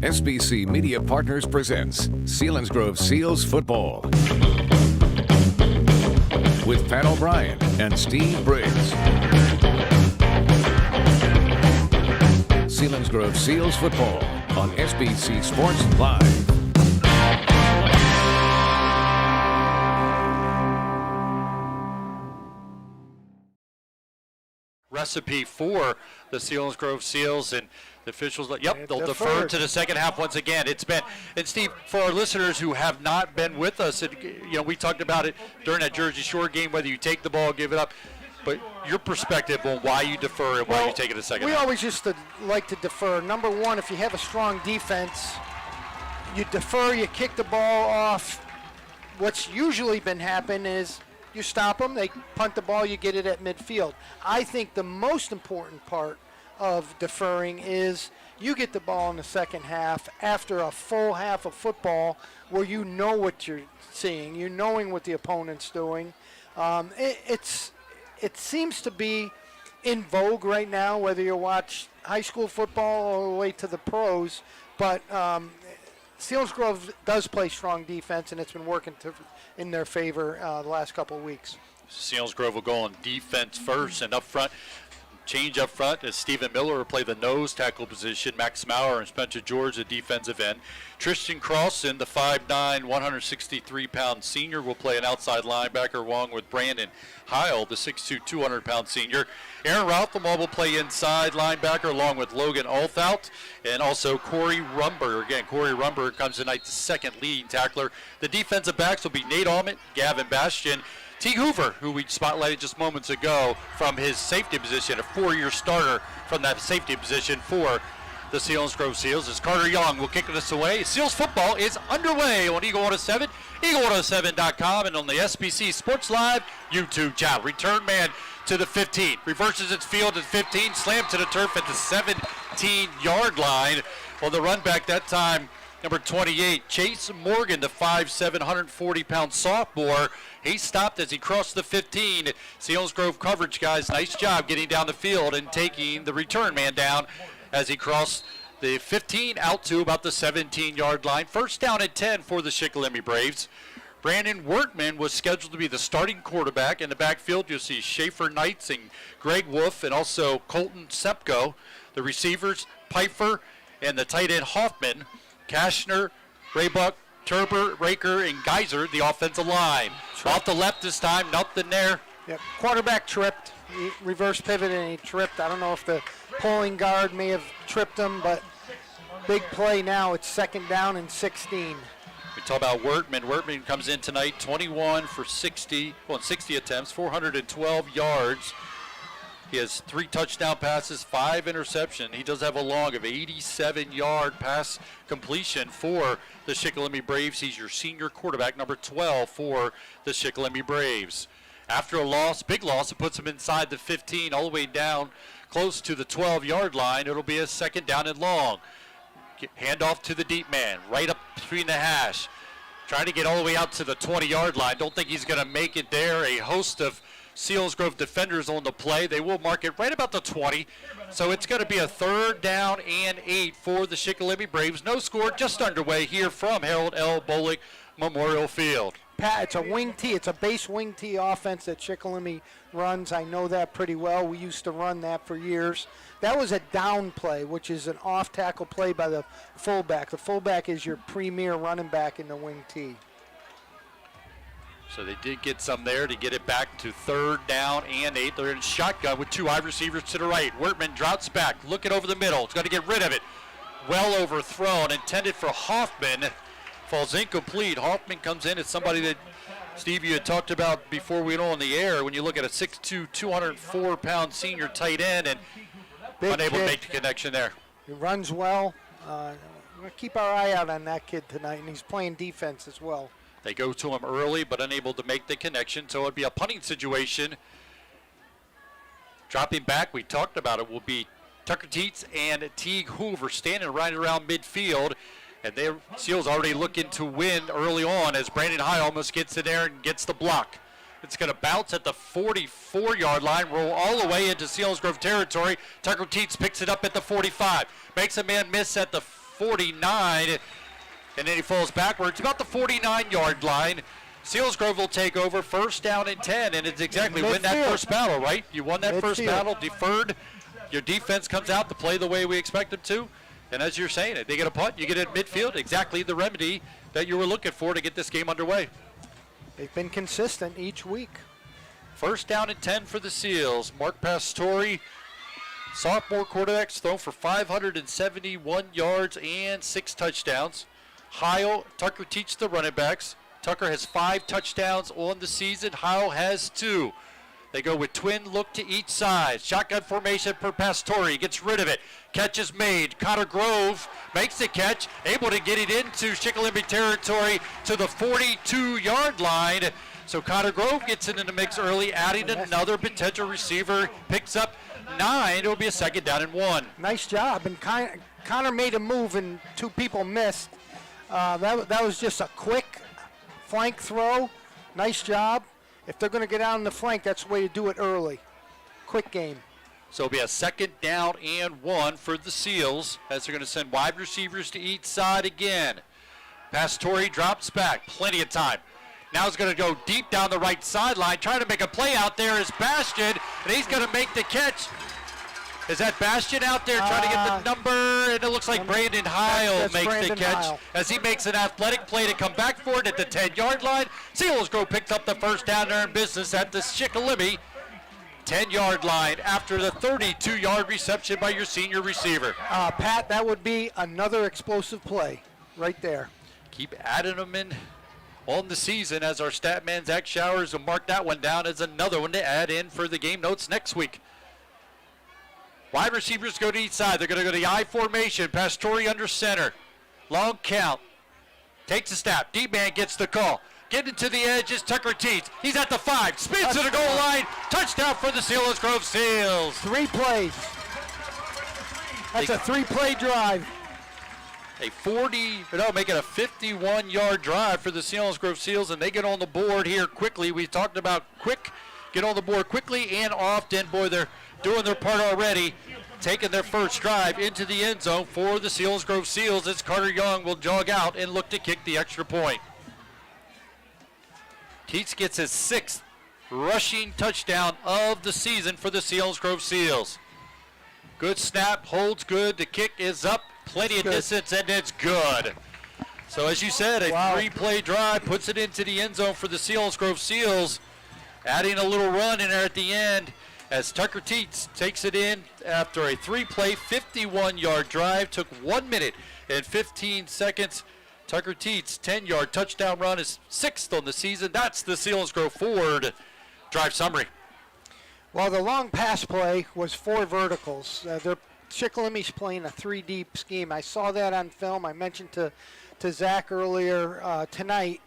SBC Media Partners presents Selinsgrove Seals Football with Pat O'Brien and Steve Briggs. Selinsgrove Seals Football on SBC Sports Live. Recipe for the Selinsgrove Seals, and the officials, they'll defer to the second half once again. It's been, and Steve, for our listeners who have not been with us, we talked about it during that Jersey Shore game, whether you take the ball, give it up, but your perspective on why you defer and why you take it a second half. We always used to like to defer. Number one, if you have a strong defense, you defer, you kick the ball off. What's usually been happening is you stop them, they punt the ball, you get it at midfield. I think the most important part of deferring is you get the ball in the second half after a full half of football where you know what you're seeing, you're knowing what the opponent's doing. It seems to be in vogue right now, whether you watch high school football all the way to the pros, but Selinsgrove does play strong defense, and it's been working in their favor the last couple of weeks. Selinsgrove will go on defense first, and up front, change up front as Stephen Miller will play the nose tackle position. Max Maurer and Spencer George, the defensive end. Tristan Crossan, the 5'9", 163-pound senior, will play an outside linebacker along with Brandon Heil, the 6'2", 200-pound senior. Aaron Rothemall will play inside linebacker along with Logan Althout, and also Corey Rumber. Again, Corey Rumber comes tonight, the second leading tackler. The defensive backs will be Nate Almond, Gavin Bastian, Teague Hoover, who we spotlighted just moments ago from his safety position, a 4-year starter from that safety position for the Selinsgrove Seals, as Carter Young will kick this away. Seals football is underway on Eagle 107, eagle107.com, and on the SBC Sports Live YouTube channel. Return man to the 15, reverses its field at 15, slammed to the turf at the 17-yard line. On the run back that time, number 28, Chase Morgan, the 5'7", 140-pound sophomore. He stopped as he crossed the 15. Selinsgrove coverage guys, nice job getting down the field and taking the return man down as he crossed the 15 out to about the 17-yard line. First down at 10 for the Shikellamy Braves. Brandon Wertman was scheduled to be the starting quarterback. In the backfield, you'll see Schaefer Knights and Greg Wolf, and also Colton Sepko. The receivers, Pfeiffer, and the tight end Hoffman. Kashner, Raybuck, Turber, Raker, and Geyser, the offensive line. Off the left this time, nothing there. Yep. Quarterback tripped. He reverse pivoted and he tripped. I don't know if the pulling guard may have tripped him, but big play now. It's second down and 16. We talk about Wertman. Wertman comes in tonight, 21 for 60 attempts, 412 yards. He has 3 touchdown passes, 5 interceptions. He does have a long of 87-yard pass completion for the Shikellamy Braves. He's your senior quarterback, number 12 for the Shikellamy Braves. After a loss, big loss, it puts him inside the 15, all the way down close to the 12-yard line. It'll be a second down and long. Hand off to the deep man, right up between the hash. Trying to get all the way out to the 20-yard line. Don't think he's going to make it there. A host of Selinsgrove defenders on the play. They will mark it right about the 20. So it's going to be a third down and 8 for the Shikellamy Braves. No score, just underway here from Harold L. Bolick Memorial Field. Pat, it's a wing tee. It's a base wing tee offense that Shikellamy runs. I know that pretty well. We used to run that for years. That was a down play, which is an off-tackle play by the fullback. The fullback is your premier running back in the wing tee. So they did get some there to get it back to third down and 8. They're in shotgun with 2 wide receivers to the right. Wertman drops back, looking over the middle. It's going to get rid of it. Well overthrown, intended for Hoffman. Falls incomplete. Hoffman comes in as somebody that, Steve, you had talked about before we went on the air. When you look at a 6'2", 204-pound senior tight end and unable to make the connection there. He runs well. We're going to keep our eye out on that kid tonight, and he's playing defense as well. They go to him early, but unable to make the connection, so it'll be a punting situation. Dropping back, we talked about it, will be Tucker Teets and Teague Hoover standing right around midfield. And their Seals already looking to win early on as Brandon High almost gets in there and gets the block. It's going to bounce at the 44-yard line, roll all the way into Selinsgrove territory. Tucker Teets picks it up at the 45. Makes a man miss at the 49, and then he falls backwards about the 49-yard line. Selinsgrove will take over, first down and 10, and it's exactly win that first battle, right? You won that first battle, deferred. Your defense comes out to play the way we expect them to. And as you're saying, they get a punt, you get it at midfield, exactly the remedy that you were looking for to get this game underway. They've been consistent each week. First down and 10 for the Seals. Mark Pastore, sophomore quarterback's thrown for 571 yards and 6 touchdowns. Heil, Tucker teach the running backs. Tucker has 5 touchdowns on the season. Heil has 2. They go with twin look to each side. Shotgun formation for Pastore. He gets rid of it. Catch is made. Connor Grove makes the catch, able to get it into Shikellamy territory to the 42-yard line. So Connor Grove gets it in the mix early, adding another potential receiver. Picks up 9. It'll be a second down and 1. Nice job. And Connor made a move and 2 people missed. That was just a quick flank throw. Nice job. If they're going to get out on the flank, that's the way to do it early. Quick game. So it'll be a second down and 1 for the Seals as they're going to send wide receivers to each side again. Pastore drops back. Plenty of time. Now he's going to go deep down the right sideline. Trying to make a play out there is Bastian, and he's going to make the catch. Is that Bastian out there trying to get the number? And it looks like Brandon Heil makes the catch as he makes an athletic play to come back for it at the 10-yard line. Selinsgrove picks up the first down there in business at the Shikellamy 10-yard line after the 32-yard reception by your senior receiver. Pat, that would be another explosive play right there. Keep adding them in on the season as our stat man Zach Showers will mark that one down as another one to add in for the game notes next week. Wide receivers go to each side. They're going to go to the I formation. Pastore under center. Long count. Takes a snap. D-man gets the call. Getting to the edge is Tucker Teets. He's at the 5. Spins to the goal line. Touchdown for the Selinsgrove Seals. 3 plays. That's a 3-play drive. Make it a 51-yard drive for the Selinsgrove Seals, and they get on the board here quickly. We talked about get on the board quickly and often. Boy, they're doing their part already, taking their first drive into the end zone for the Selinsgrove Seals as Carter Young will jog out and look to kick the extra point. Teets gets his 6th rushing touchdown of the season for the Selinsgrove Seals. Good snap, holds good, the kick is up, plenty of distance, and it's good. So as you said, a 3-play drive puts it into the end zone for the Selinsgrove Seals, adding a little run in there at the end as Tucker Teets takes it in after a 3-play, 51-yard drive. Took 1 minute and 15 seconds. Tucker Teets' 10-yard touchdown run is 6th on the season. That's the Selinsgrove Ford drive summary. Well, the long pass play was 4 verticals. Shikellamy playing a 3-deep scheme. I saw that on film. I mentioned to Zach earlier tonight,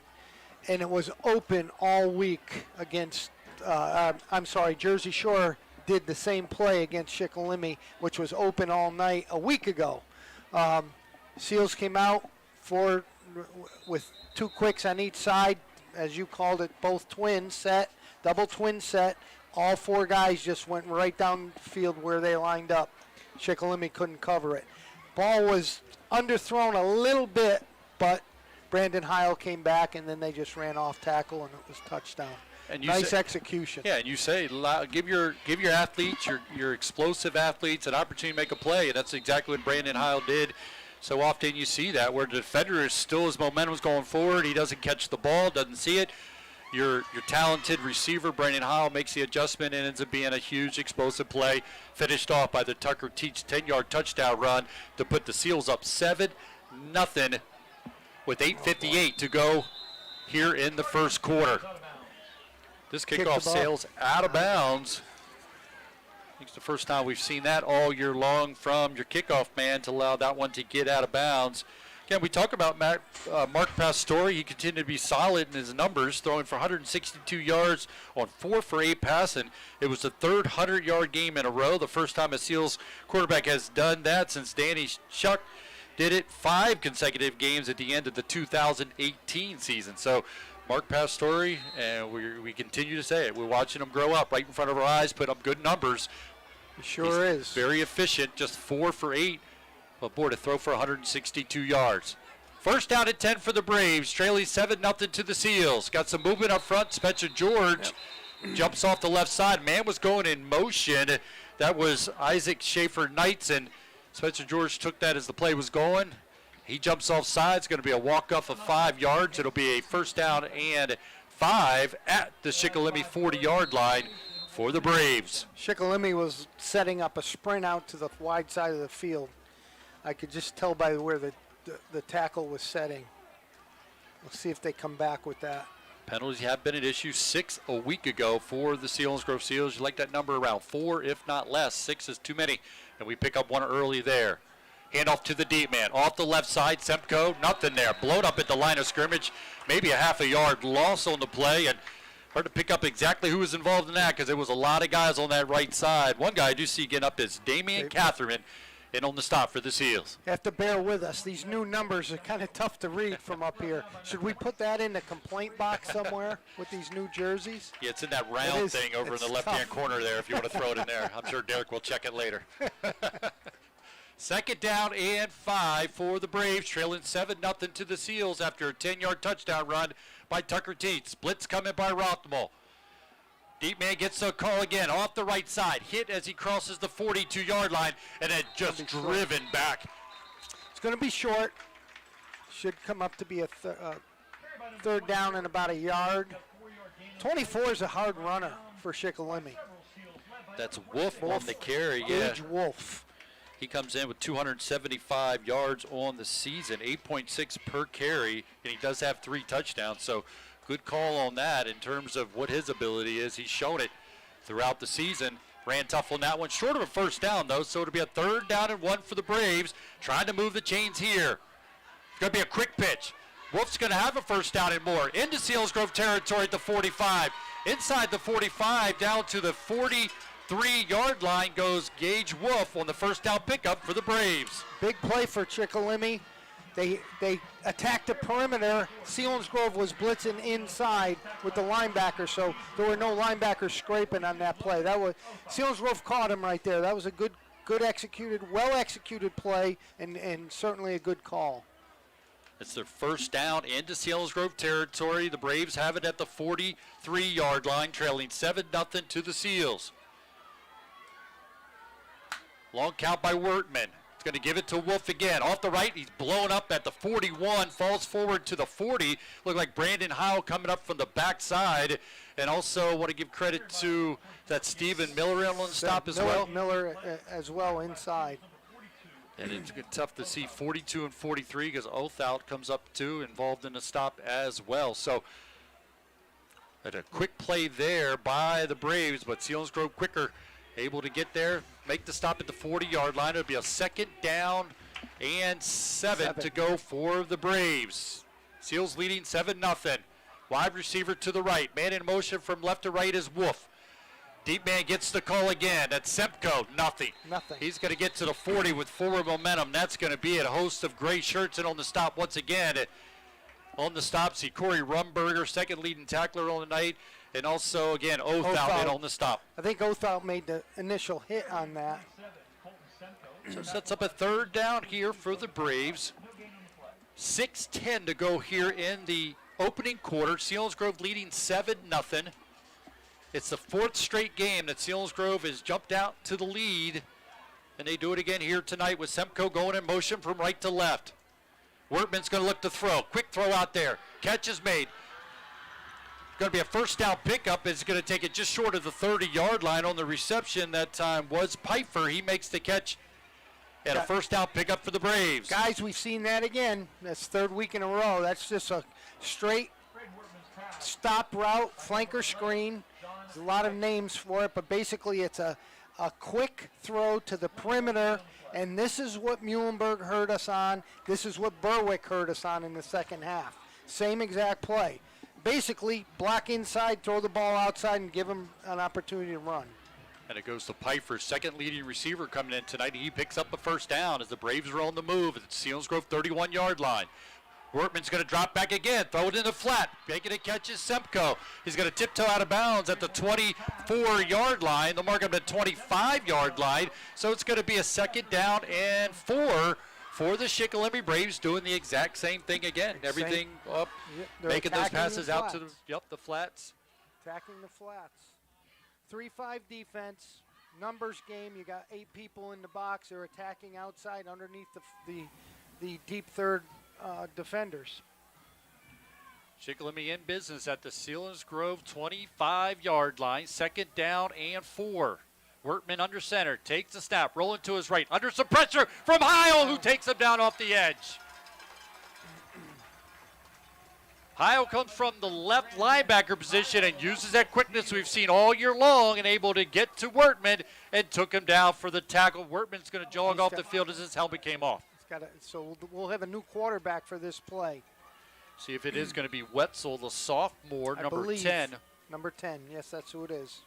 and it was open all week against Jersey Shore did the same play against Shikellamy, which was open all night a week ago. Seals came out with 2 quicks on each side, as you called it, both twin set, double twin set. All 4 guys just went right down the field where they lined up. Shikellamy couldn't cover it. Ball was underthrown a little bit, but Brandon Heil came back, and then they just ran off tackle, and it was touchdown. And nice execution. Yeah, and you say give your athletes, your explosive athletes, an opportunity to make a play, and that's exactly what Brandon Heil did. So often you see that where the defender is still, his momentum's going forward, he doesn't catch the ball, doesn't see it. Your talented receiver, Brandon Heil, makes the adjustment and ends up being a huge explosive play, finished off by the Tucker Teets 10-yard touchdown run to put the Seals up 7-0 with 8:58 to go here in the first quarter. This kickoff sails out of bounds. I think it's the first time we've seen that all year long from your kickoff man to allow that one to get out of bounds. Again, we talk about Mark Pastore. He continued to be solid in his numbers, throwing for 162 yards on 4 for 8 passing. It was the 3rd 100-yard game in a row, the first time a Seals quarterback has done that since Danny Shuck did it 5 consecutive games at the end of the 2018 season. So Mark Pastore, and we continue to say it, we're watching him grow up right in front of our eyes, put up good numbers. He sure is. Very efficient, just 4 for 8 But boy, to throw for 162 yards. First down at 10 for the Braves, trailing 7-0 to the Seals. Got some movement up front. Spencer George jumps off the left side. Man was going in motion. That was Isaac Schaefer-Knights, and Spencer George took that as the play was going. He jumps off side. It's going to be a walk-off of 5 yards. It'll be a first down and 5 at the Shikellamy 40-yard line for the Braves. Shikellamy was setting up a sprint out to the wide side of the field. I could just tell by where the tackle was setting. We'll see if they come back with that. Penalties have been an issue. 6 a week ago for the Selinsgrove Seals. You like that number around 4, if not less. 6 is too many, and we pick up one early there. Handoff to the deep man. Off the left side, Semko, nothing there. Blown up at the line of scrimmage. Maybe a half a yard loss on the play, and hard to pick up exactly who was involved in that because there was a lot of guys on that right side. One guy I do see getting up is Damian Catherine, and on the stop for the Seals. You have to bear with us. These new numbers are kind of tough to read from up here. Should we put that in the complaint box somewhere with these new jerseys? Yeah, it's in that round thing over in the left-hand corner there if you want to throw it in there. I'm sure Derek will check it later. Second down and 5 for the Braves, trailing 7-0 to the Seals after a 10-yard touchdown run by Tucker Teets. Blitz coming by Rothmel. Deep man gets a call again off the right side. Hit as he crosses the 42-yard line, and then just driven back. It's going to be short. Should come up to be a third down and about a yard. 24 is a hard runner for Shikellamy. That's Wolf on the carry, yeah. Gage Wolf. He comes in with 275 yards on the season, 8.6 per carry, and he does have 3 touchdowns. So good call on that in terms of what his ability is. He's shown it throughout the season. Ran tough on that one. Short of a first down, though, so it'll be a third down and 1 for the Braves. Trying to move the chains here. It's going to be a quick pitch. Wolf's going to have a first down and more. Into Selinsgrove territory at the 45. Inside the 45, down to the 43-yard line goes Gage Wolf on the first down pickup for the Braves. Big play for Shikellamy. They attacked the perimeter. Selinsgrove was blitzing inside with the linebacker, so there were no linebackers scraping on that play. That was Selinsgrove caught him right there. That was a good executed, well executed play, and certainly a good call. It's their first down into Selinsgrove territory. The Braves have it at the 43-yard line, trailing 7-0 to the Seals. Long count by Wertman. It's going to give it to Wolf again. Off the right, he's blown up at the 41, falls forward to the 40. Look like Brandon Howell coming up from the backside. And also want to give credit to that Stephen Miller on the stop as well. Miller as well inside. And it's tough to see 42 and 43 because Othout comes up too, involved in the stop as well. So at a quick play there by the Braves, but Selinsgrove quicker, able to get there, make the stop at the 40-yard line. It'll be a second down and 7 to go for the Braves. Seals leading 7-0. Wide receiver to the right. Man in motion from left to right is Wolf. Deep man gets the call again. That's Semko. Nothing. He's going to get to the 40 with forward momentum. That's going to be it. A host of gray shirts, and on the stop once again. On the stop, see Corey Rumberger, second leading tackler on the night. And also, again, Othout in on the stop. I think Othout made the initial hit on that. So sets up a third down here for the Braves. 6:10 to go here in the opening quarter. Selinsgrove leading 7-0. It's the 4th straight game that Selinsgrove has jumped out to the lead. And they do it again here tonight with Semko going in motion from right to left. Wertman's going to look to throw. Quick throw out there. Catch is made. Going to be a first down pickup. It's going to take it just short of the 30-yard line on the reception. That time was Pfeiffer. He makes the catch and a first down pickup for the Braves. Guys, we've seen that again. That's third week in a row. That's just a straight stop route, flanker screen. There's a lot of names for it, but basically it's a quick throw to the perimeter, and this is what Muhlenberg hurt us on. This is what Berwick hurt us on in the second half. Same exact play. Basically, block inside, throw the ball outside, and give them an opportunity to run. And it goes to Pfeiffer, second leading receiver coming in tonight. He picks up a first down as the Braves are on the move at the Selinsgrove 31-yard line. Wertman's going to drop back again, throw it in the flat. Making a catch is Semko. He's going to tiptoe out of bounds at the 24-yard line. They'll mark him at the 25-yard line. So it's going to be a second down and 4 for the Shikellamy Braves, doing the exact same thing again. Everything up, They're making those attacking passes the out to flats. the flats. Attacking the flats. 3-5 defense, numbers game. You got 8 people in the box. They're attacking outside underneath the deep third defenders. Shikellamy in business at the Selinsgrove 25-yard line. 2nd down and 4. Wortman under center, takes the snap, rolling to his right, under some pressure from Heil, who takes him down off the edge. Heil comes from the left linebacker position and uses that quickness we've seen all year long and able to get to Wortman and took him down for the tackle. Wortman's going to jog off the field as his helmet came off. So we'll have a new quarterback for this play. See if it is going to be Wetzel, the sophomore, I number believe. 10. Number 10, yes, that's who it is.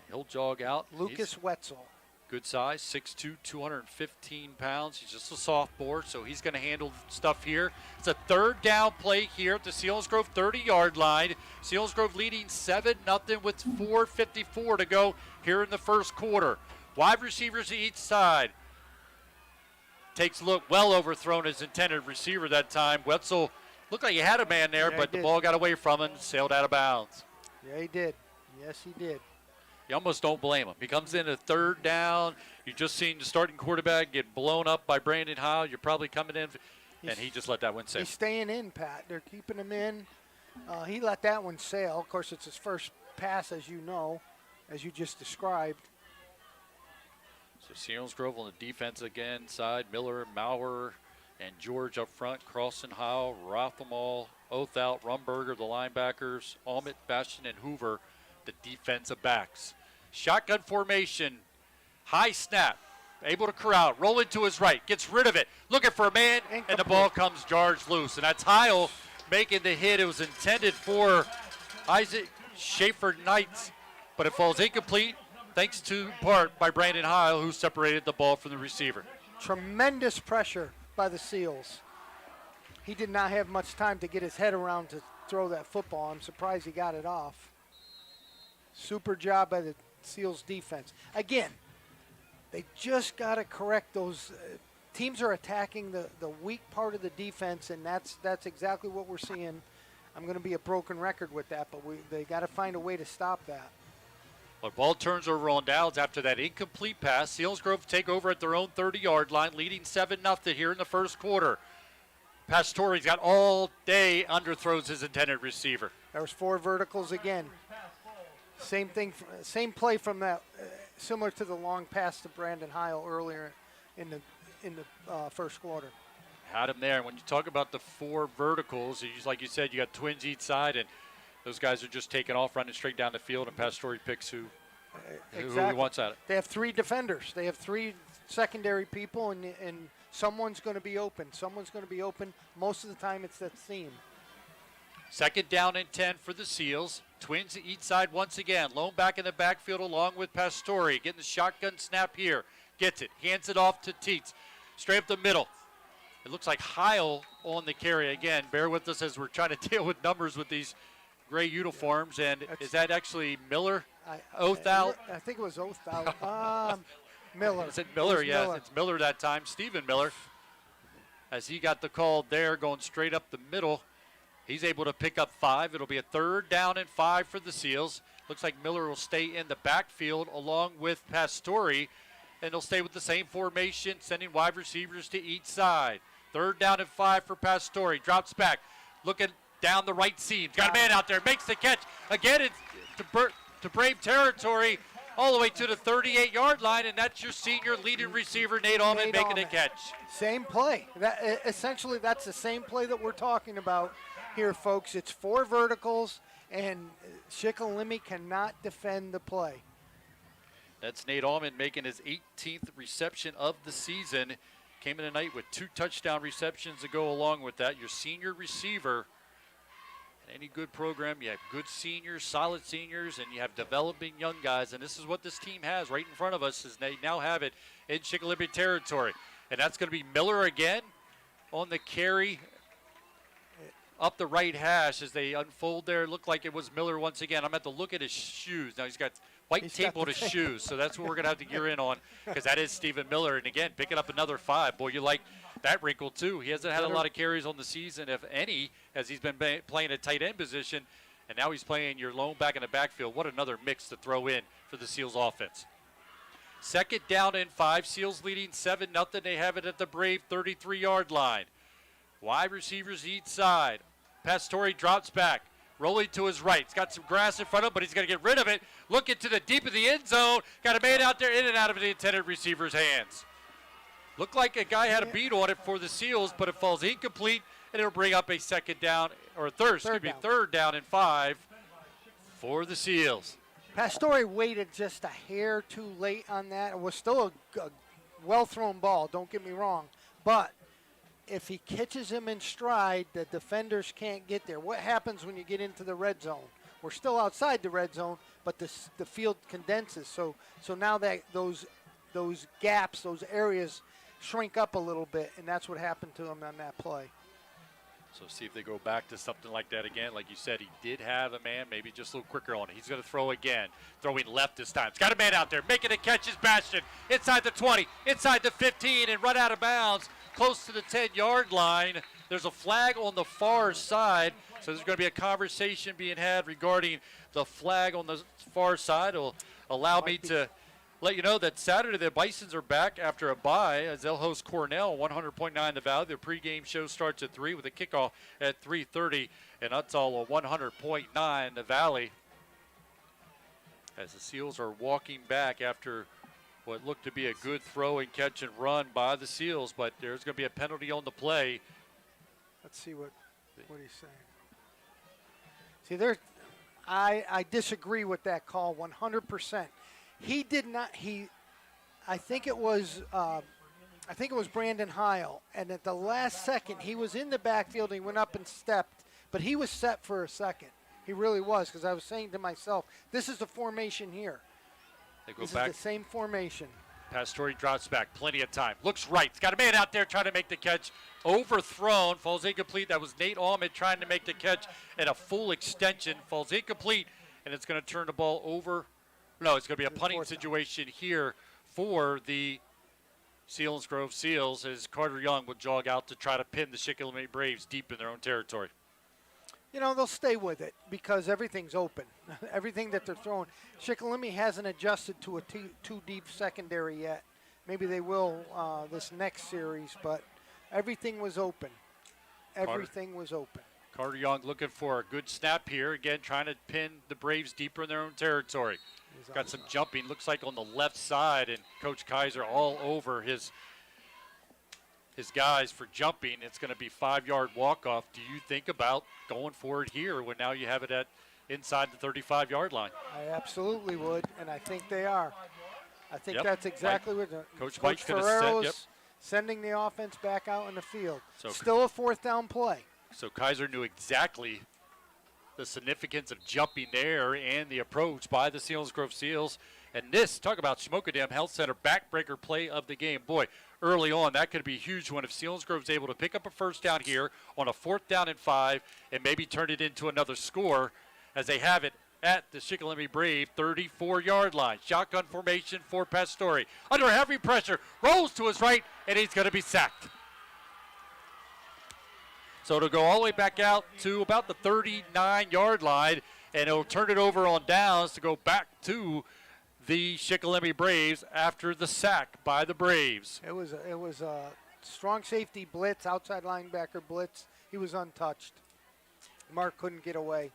He'll jog out. Lucas Wetzel. Good size, 6'2", 215 pounds. He's just a sophomore, so he's going to handle stuff here. It's a 3rd down play here at the Selinsgrove 30-yard line. Selinsgrove leading 7-0 with 4:54 to go here in the first quarter. Wide receivers to each side. Takes a look, well overthrown his intended receiver that time. Wetzel looked like he had a man there, but the ball got away from him and sailed out of bounds. Yeah, he did. Yes, he did. You almost don't blame him. He comes in at 3rd down. You've just seen the starting quarterback get blown up by Brandon Heil. You're probably coming in, and he just let that one sail. He's staying in, Pat. They're keeping him in. He let that one sail. Of course, it's his first pass, as you know, as you just described. So Selinsgrove on the defense again, side. Miller, Maurer, and George up front. Cross and Heil, Rothamal, Oath out, Rumberger, the linebackers, Almit, Bastian, and Hoover, the defensive backs. Shotgun formation, high snap, able to corral, roll into his right, gets rid of it, looking for a man, and the ball comes charged loose. And that's Heil making the hit. It was intended for Isaac Schaefer-Knights, but it falls incomplete, thanks to part by Brandon Heil, who separated the ball from the receiver. Tremendous pressure by the Seals. He did not have much time to get his head around to throw that football. I'm surprised he got it off. Super job by the Seals defense. Again, they just got to correct those. Teams are attacking the weak part of the defense, and that's exactly what we're seeing. I'm going to be a broken record with that, but they got to find a way to stop that. Well, ball turns over on downs after that incomplete pass. Selinsgrove take over at their own 30-yard line, leading 7-0 here in the first quarter. Pastore's got all day, underthrows his intended receiver. There was 4 verticals again. Same thing, same play from that, similar to the long pass to Brandon Heil earlier in the first quarter. Had him there. When you talk about the 4 verticals, like you said, you got twins each side, and those guys are just taking off, running straight down the field, and Pastore picks who he wants at it. They have 3 defenders. They have 3 secondary people, and someone's going to be open. Someone's going to be open. Most of the time, it's that seam. 2nd down and 10 for the Seals. Twins each side once again. Lone back in the backfield along with Pastore. Getting the shotgun snap here. Gets it. Hands it off to Teets. Straight up the middle. It looks like Heil on the carry again. Bear with us as we're trying to deal with numbers with these gray uniforms. And is that actually Miller? Oath out? I think it was Oath out. Miller. Is it Miller? It was Miller. It's Miller that time. Stephen Miller. As he got the call there, going straight up the middle. He's able to pick up 5. It'll be a 3rd down and 5 for the Seals. Looks like Miller will stay in the backfield along with Pastore, and they'll stay with the same formation, sending wide receivers to each side. 3rd down and 5 for Pastore. Drops back, looking down the right seam. Got a man out there, makes the catch. Again, it's to brave territory all the way to the 38-yard line, and that's your senior leading receiver, Nate Allman, making a catch. Same play. Essentially, that's the same play that we're talking about here, folks. It's 4 verticals, and Shikellamy cannot defend the play. That's Nate Allman making his 18th reception of the season. Came in tonight with 2 touchdown receptions to go along with that. Your senior receiver. In any good program, you have good seniors, solid seniors, and you have developing young guys. And this is what this team has right in front of us, as they now have it in Shikellamy territory. And that's going to be Miller again on the carry. up the right hash as they unfold there. It looked like it was Miller once again. I'm going to have to look at his shoes. Now he's got white tape on his shoes, so that's what we're going to have to gear in on, because that is Stephen Miller. And again, picking up another 5. Boy, you like that wrinkle too. He hasn't had a lot of carries on the season, if any, as he's been playing a tight end position, and now he's playing your lone back in the backfield. What another mix to throw in for the Seals offense. 2nd down and 5. Seals leading 7-0. They have it at the Brave 33-yard line. Wide receivers each side. Pastore drops back, rolling to his right. He's got some grass in front of him, but he's going to get rid of it. Looking to the deep of the end zone. Got a man out there in and out of the intended receiver's hands. Looked like a guy had a beat on it for the Seals, but it falls incomplete, and it'll bring up a third down and 5 for the Seals. Pastore waited just a hair too late on that. It was still a well-thrown ball, don't get me wrong, but if he catches him in stride, the defenders can't get there. What happens when you get into the red zone? We're still outside the red zone, but the field condenses. So now that those gaps, those areas shrink up a little bit, and that's what happened to him on that play. So see if they go back to something like that again. Like you said, he did have a man, maybe just a little quicker on it. He's going to throw again, throwing left this time. He's got a man out there, making a catch is Bastion. Inside the 20, inside the 15, and run out of bounds. Close to the 10-yard line. There's a flag on the far side, so there's going to be a conversation being had regarding the flag on the far side. It'll allow me to let you know that Saturday the Bisons are back after a bye as they'll host Cornell, 100.9 the Valley. The pregame show starts at 3 with a kickoff at 3:30, and that's all 100.9 the Valley. As the Seals are walking back after what looked to be a good throw and catch and run by the Seals, but there's going to be a penalty on the play. Let's see what he's saying. See, I disagree with that call 100%. He did not. I think it was Brandon Heil, and at the last second he was in the backfield. And he went up and stepped, but he was set for a second. He really was, because I was saying to myself, this is the formation here. They go this back. is the same formation. Pastore drops back, plenty of time. Looks right. He's got a man out there trying to make the catch. Overthrown, falls incomplete. That was Nate Ahmed trying to make the catch, and a full extension falls incomplete, and it's going to turn the ball over. No, it's going to be a punting situation here for the Selinsgrove Seals as Carter Young will jog out to try to pin the Shikellamy Braves deep in their own territory. You know, they'll stay with it because everything's open. Everything that they're throwing. Shikellamy hasn't adjusted to a too deep secondary yet. Maybe they will this next series, but everything was open. Everything was open. Carter Young looking for a good snap here. Again, trying to pin the Braves deeper in their own territory. Got some jumping, looks like on the left side, and Coach Kaiser all over his guys for jumping. It's going to be 5-yard walk-off. Do you think about going forward here when now you have it at inside the 35-yard line? I absolutely would, and I think they are. I think that's exactly what Coach Ferrero's sending the offense back out in the field. So still a 4th down play. So Kaiser knew exactly the significance of jumping there and the approach by the Selinsgrove Seals. And this, talk about Schmokadam Health Center backbreaker play of the game. Boy, early on, that could be a huge one if Selinsgrove's able to pick up a 1st down here on a 4th down and 5 and maybe turn it into another score as they have it at the Shikellamy Brave 34-yard line. Shotgun formation for Pastore. Under heavy pressure, rolls to his right, and he's going to be sacked. So it'll go all the way back out to about the 39-yard line, and it'll turn it over on downs to go back to the Shikellamy Braves after the sack by the Braves. It was a strong safety blitz, outside linebacker blitz. He was untouched. Mark couldn't get away.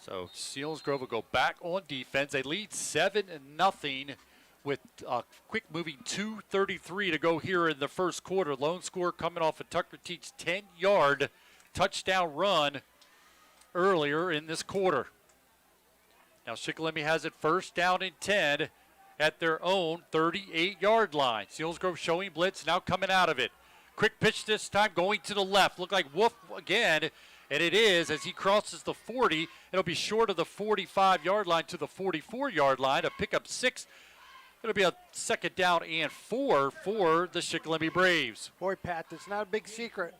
So Selinsgrove will go back on defense. They lead 7-0 with a quick moving 2:33 to go here in the first quarter. Lone score coming off of Tucker Teach's 10-yard touchdown run earlier in this quarter. Now Shikellamy has it 1st down and 10 at their own 38-yard line. Selinsgrove showing blitz, now coming out of it. Quick pitch this time going to the left. Look like Wolf again, and it is as he crosses the 40. It'll be short of the 45-yard line to the 44-yard line. A pickup 6. It'll be a 2nd down and 4 for the Shikellamy Braves. Boy, Pat, it's not a big secret.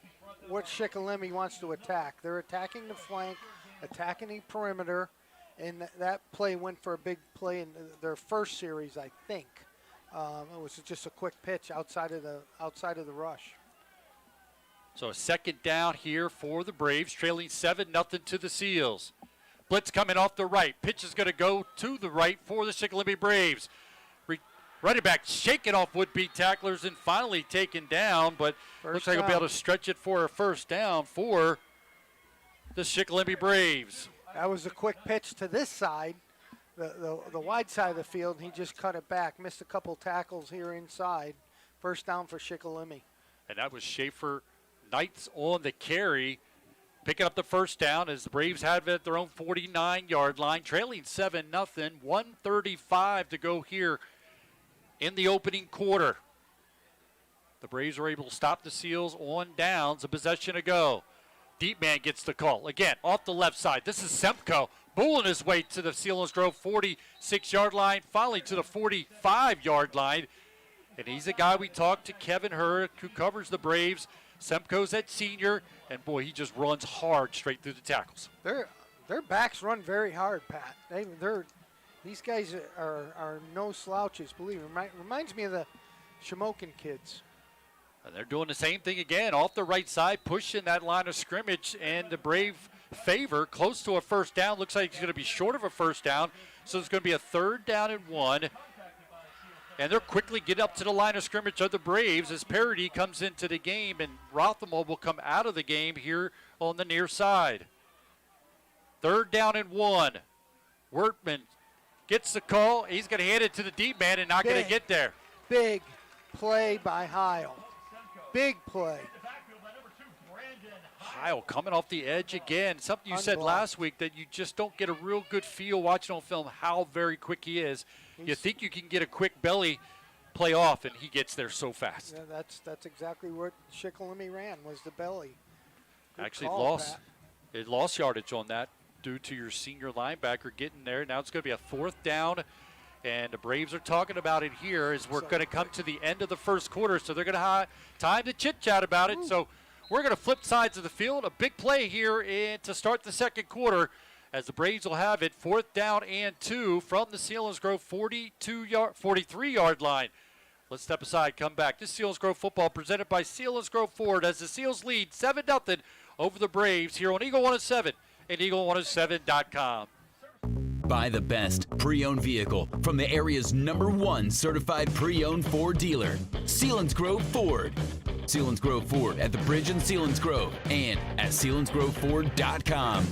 what Shikellamy wants to attack. They're attacking the flank, attacking the perimeter, and that play went for a big play in their first series, I think. It was just a quick pitch outside of the rush. So a second down here for the Braves, trailing 7-0 to the Seals. Blitz coming off the right. Pitch is going to go to the right for the Shikellamy Braves. Running back shaking off would-be tacklers and finally taken down, but looks like he'll be able to stretch it for a first down for the Shikellamy Braves. That was a quick pitch to this side, the wide side of the field. He just cut it back, missed a couple tackles here inside. First down for Shikellamy. And that was Schaefer Knights on the carry, picking up the first down as the Braves have it at their own 49-yard line, trailing 7-0, 1:35 to go here in the opening quarter. The Braves were able to stop the Seals on downs, a possession to go. Deep man gets the call. Again, off the left side. This is Semko bulling his way to the Selinsgrove 46-yard line, finally to the 45-yard line. And he's a guy we talked to, Kevin Hurd, who covers the Braves. Semko's at senior, and boy, he just runs hard straight through the tackles. Their backs run very hard, Pat. These guys are no slouches, believe me. Reminds me of the Shamokin kids. And they're doing the same thing again, off the right side, pushing that line of scrimmage, and the Brave favor close to a first down. Looks like it's going to be short of a first down, so it's going to be a 3rd down and 1. And they're quickly getting up to the line of scrimmage of the Braves as Parody comes into the game, and Rothamel will come out of the game here on the near side. 3rd down and 1. Wertman gets the call. He's going to hand it to the deep man and not going to get there. Big play by Heil. Big play. Heil coming off the edge again. Something you said last week that you just don't get a real good feel watching on film how very quick he is. You think you can get a quick belly play off, and he gets there so fast. Yeah, that's exactly what Shikellamy ran, was the belly. Good Actually call, lost yardage on that due to your senior linebacker getting there. Now it's going to be a 4th down, and the Braves are talking about it here as we're going to come to the end of the first quarter, so they're going to have time to chit-chat about it. So we're going to flip sides of the field. A big play here to start the second quarter as the Braves will have it 4th down and 2 from the Selinsgrove 43-yard line. Let's step aside, come back. This Selinsgrove football presented by Selinsgrove Ford as the Seals lead 7-0 over the Braves here on Eagle 107 and Eagle107.com. Buy the best pre-owned vehicle from the area's #1 certified pre-owned Ford dealer, Selinsgrove Ford. Selinsgrove Ford at the Bridge in Selinsgrove and at Selinsgroveford.com.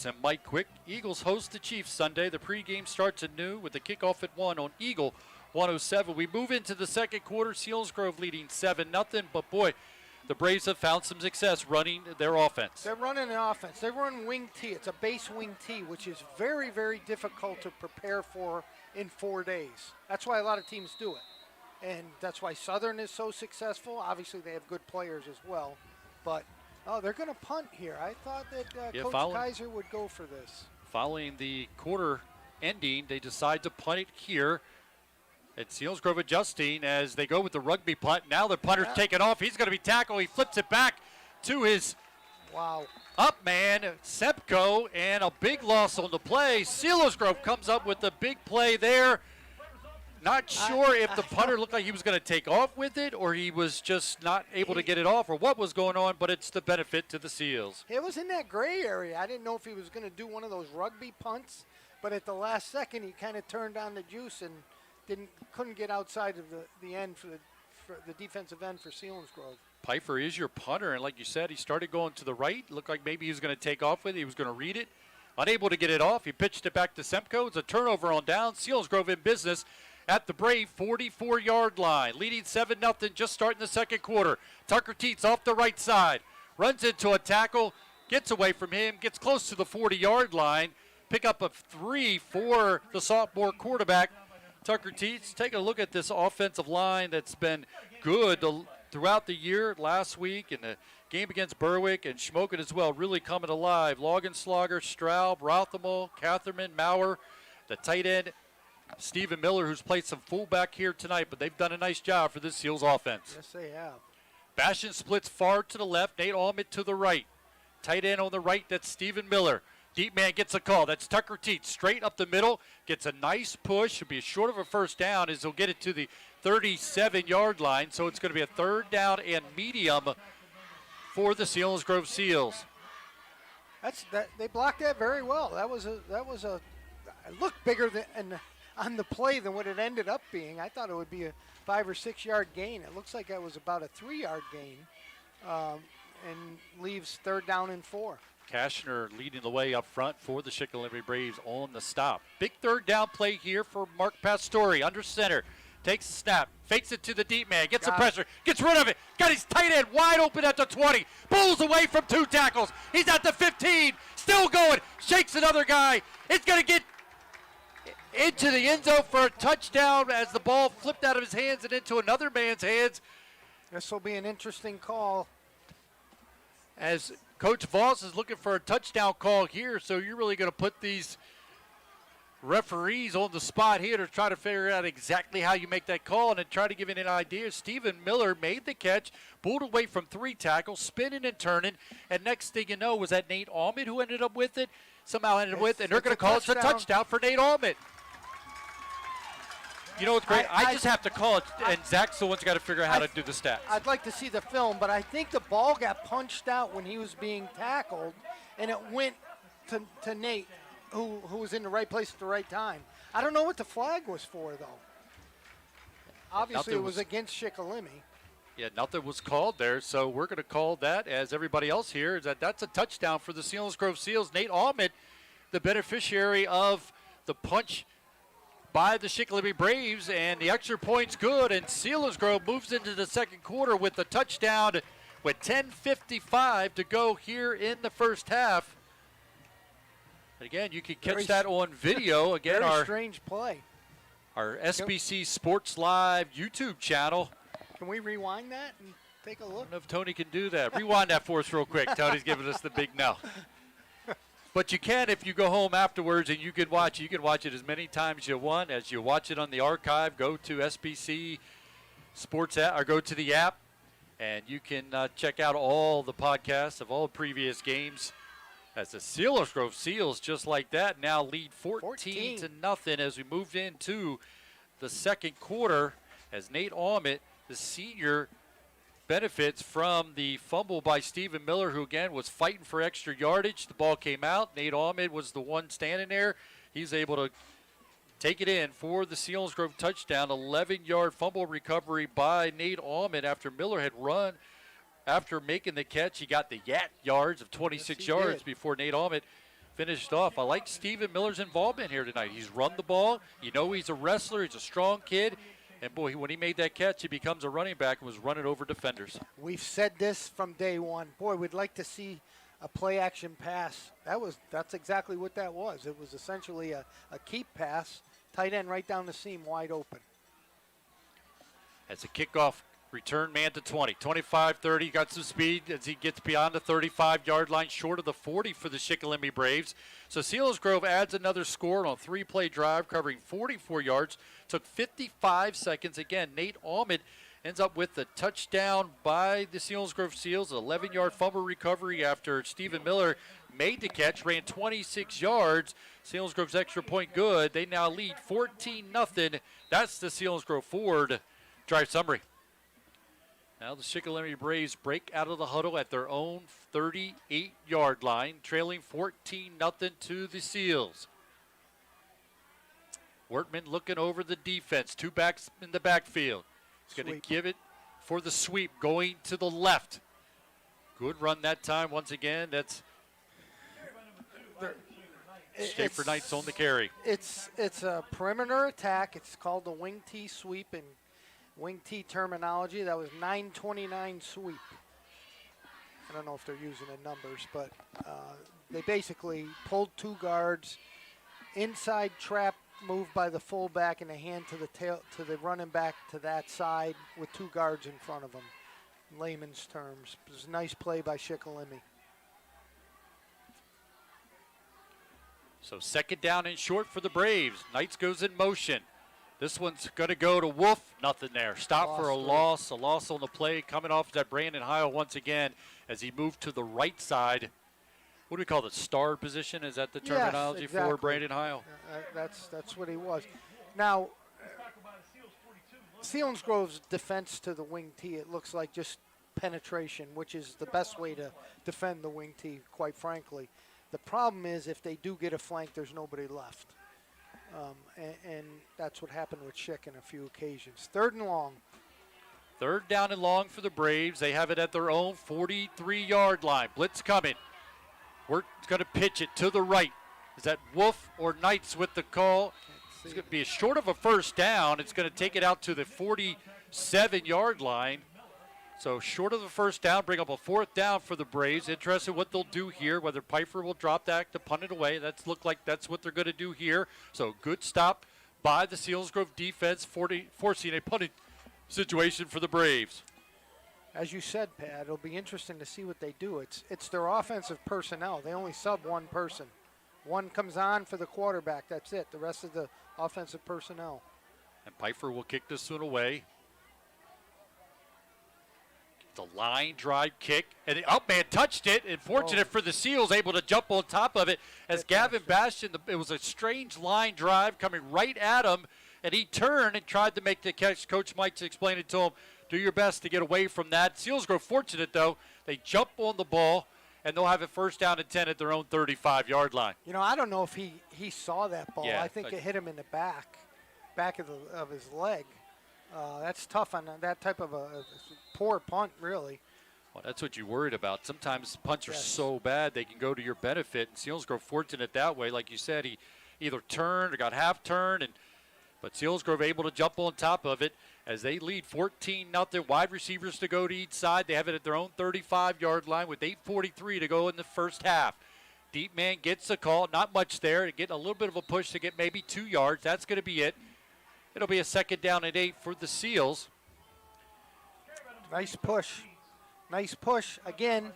And Mike Quick. Eagles host the Chiefs Sunday. The pregame starts anew with the kickoff at 1 on Eagle 107. We move into the second quarter. Selinsgrove leading 7-0. But boy, the Braves have found some success running their offense. They're running an offense. They run wing T. It's a base wing T, which is very, very difficult to prepare for in 4 days. That's why a lot of teams do it. And that's why Southern is so successful. Obviously, they have good players as well. But they're going to punt here. I thought that Coach Kaiser would go for this. Following the quarter ending, they decide to punt it here. And Selinsgrove adjusting as they go with the rugby punt. Now the punter's taken off. He's going to be tackled. He flips it back to his up man, Sepko, and a big loss on the play. Selinsgrove comes up with the big play there. Not sure if the punter looked like he was going to take off with it or he was just not able to get it off or what was going on, but it's the benefit to the Seals. It was in that gray area. I didn't know if he was going to do one of those rugby punts but at the last second he kind of turned on the juice and couldn't get outside of the end for the defensive end for Selinsgrove. Pfeiffer is your punter, and like you said, he started going to the right. Looked like maybe he was going to take off with it. He was going to read it. Unable to get it off, he pitched it back to Semko. It's a turnover on down. Selinsgrove in business at the Brave 44-yard line, leading 7-0, just starting the second quarter. Tucker Teets off the right side, runs into a tackle, gets away from him, gets close to the 40-yard line. Pick up a 3 for the sophomore quarterback, Tucker Teets. Take a look at this offensive line that's been good throughout the year, last week, and the game against Berwick and Schmoken as well, really coming alive. Laugenslager, Straub, Rothamel, Catherman, Maurer, the tight end, Stephen Miller, who's played some fullback here tonight, but they've done a nice job for this Seals offense. Yes, they have. Bastion splits far to the left, Nate Almond to the right. Tight end on the right, that's Stephen Miller. Deep man gets a call. That's Tucker Teets, straight up the middle, gets a nice push. Should be short of a first down as he'll get it to the 37-yard line. So it's going to be a third down and medium for the Selinsgrove Seals. They blocked that very well. That was a it looked bigger on the play than what it ended up being. I thought it would be a 5 or 6 yard gain. It looks like that was about a 3 yard gain, and leaves third down and 4. Kashner leading the way up front for the Shikellamy Braves on the stop. Big third down play here for Mark Pastore under center. Takes the snap, fakes it to the deep man, gets the pressure, gets rid of it, got his tight end wide open at the 20, pulls away from 2 tackles. He's at the 15, still going, shakes another guy. It's going to get into the end zone for a touchdown as the ball flipped out of his hands and into another man's hands. This will be an interesting call. As Coach Voss is looking for a touchdown call here, so you're really going to put these referees on the spot here to try to figure out exactly how you make that call and then try to give it an idea. Stephen Miller made the catch, pulled away from 3 tackles, spinning and turning, and next thing you know was that Nate Almond who ended up with it, somehow ended up with it, and they're going to call it a touchdown for Nate Almond. You know what's great? I just have to call it, and Zach's the one's got to figure out how to do the stats. I'd like to see the film, but I think the ball got punched out when he was being tackled, and it went to Nate, who was in the right place at the right time. I don't know what the flag was for, though. Obviously, it was against Shikellamy. Yeah, nothing was called there, so we're going to call that, as everybody else here, is that's a touchdown for the Selinsgrove Seals. Nate Almond, the beneficiary of the punch by the Shikellamy Braves, and the extra point's good, and Selinsgrove moves into the second quarter with the touchdown with 10:55 to go here in the first half. And again, you can catch that on video. Again, very strange play. Our SBC Sports Live YouTube channel. Can we rewind that and take a look? I don't know if Tony can do that. Rewind that for us real quick. Tony's giving us the big no. But you can if you go home afterwards and you can watch it. You can watch it as many times as you want. As you watch it on the archive, go to SBC Sports app, or go to the app, and you can check out all the podcasts of all previous games. As the Selinsgrove Seals, just like that, now lead 14-0 as we move into the second quarter. As Nate Almond, the senior, benefits from the fumble by Stephen Miller, who again was fighting for extra yardage. The ball came out. Nate Almond was the one standing there. He's able to take it in for the Selinsgrove touchdown. 11-yard fumble recovery by Nate Almond after Miller had run. After making the catch, he got the yards of 26 yards before Nate Almond finished off. I like Stephen Miller's involvement here tonight. He's run the ball. You know he's a wrestler. He's a strong kid. And, boy, when he made that catch, he becomes a running back and was running over defenders. We've said this from day one. Boy, we'd like to see a play-action pass. That's exactly what that was. It was essentially a keep pass, tight end right down the seam, wide open. As a kickoff, return man to 20. 25-30, got some speed as he gets beyond the 35-yard line, short of the 40 for the Shikellamy Braves. So Selinsgrove adds another score on a 3-play drive covering 44 yards. Took 55 seconds. Again, Nate Almond ends up with the touchdown by the Selinsgrove Seals. An 11-yard fumble recovery after Stephen Miller made the catch, ran 26 yards. Selinsgrove's extra point good. They now lead 14-0. That's the Selinsgrove Ford drive summary. Now the Shikellamy Braves break out of the huddle at their own 38-yard line, trailing 14-0 to the Seals. Wortman looking over the defense. 2 backs in the backfield. He's going to give it for the sweep, going to the left. Good run that time once again. That's Schaefer Knights on the carry. It's a perimeter attack. It's called the wing T sweep in wing T terminology. That was 929 sweep. I don't know if they're using the numbers, but they basically pulled 2 guards, inside trap move by the fullback, and a hand to the tail to the running back to that side with 2 guards in front of them. In layman's terms, it was a nice play by Shikellamy. So 2nd down and short for the Braves. Knights goes in motion. This one's going to go to Wolf. Nothing there. Stop for a loss. A loss on the play. Coming off that Brandon Heil once again as he moved to the right side. What do we call the star position? Is that the terminology for Brandon Heil? That's what he was. Now, Selinsgrove's defense to the wing T, it looks like just penetration, which is the best way to defend the wing T, quite frankly. The problem is if they do get a flank, there's nobody left. And that's what happened with Schick in a few occasions. 3rd and long. 3rd down and long for the Braves. They have it at their own 43-yard line. Blitz coming. We're going to pitch it to the right. Is that Wolf or Knights with the call? It's going to be short of a 1st down. It's going to take it out to the 47-yard line. So short of the 1st down, bring up a 4th down for the Braves. Interested what they'll do here, whether Pfeiffer will drop that to punt it away. That's look like that's what they're going to do here. So good stop by the Selinsgrove defense, forcing a punting situation for the Braves. As you said, Pat, it'll be interesting to see what they do. It's their offensive personnel. They only sub 1 person. 1 comes on for the quarterback. That's it. The rest of the offensive personnel. And Pfeiffer will kick this one away. The line drive kick, and the man touched it, and fortunate for the Seals, able to jump on top of it as Gavin Bastian, it was a strange line drive coming right at him, and he turned and tried to make the catch. Coach Mike explained it to him, do your best to get away from that. Selinsgrove fortunate, though. They jump on the ball, and they'll have it 1st down and 10 at their own 35-yard line. You know, I don't know if he saw that ball. Yeah, I think it hit him in the back of his leg. That's tough on that type of a poor punt, really. Well, that's what you worried about. Sometimes punts are so bad they can go to your benefit, and Selinsgrove fortunate that way. Like you said, he either turned or got half turned, but Selinsgrove able to jump on top of it as they lead 14-0. Wide receivers to go to each side. They have it at their own 35-yard line with 8:43 to go in the 1st half. Deep man gets the call. Not much there. Getting a little bit of a push to get maybe 2 yards. That's going to be it. It'll be a 2nd down and 8 for the Seals. Nice push. Nice push. Again,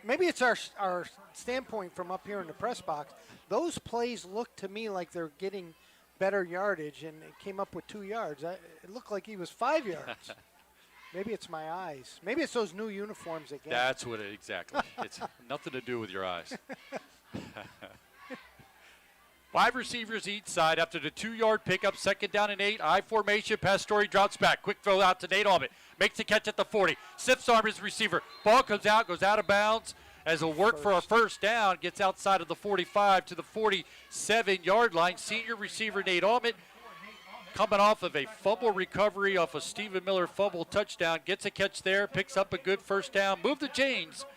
maybe it's our standpoint from up here in the press box. Those plays look to me like they're getting better yardage, and it came up with 2 yards. It looked like he was 5 yards. Maybe it's my eyes. Maybe it's those new uniforms again. That's what it exactly. It's nothing to do with your eyes. 5 receivers each side after the 2-yard pickup. 2nd down and 8. I formation. Pastore drops back. Quick throw out to Nate Allman. Makes the catch at the 40. Sips arm his receiver. Ball comes out, goes out of bounds. As a work for a 1st down, gets outside of the 45 to the 47-yard line. Senior receiver Nate Allman coming off of a fumble recovery off a Stephen Miller fumble touchdown. Gets a catch there, picks up a good 1st down. Move the chains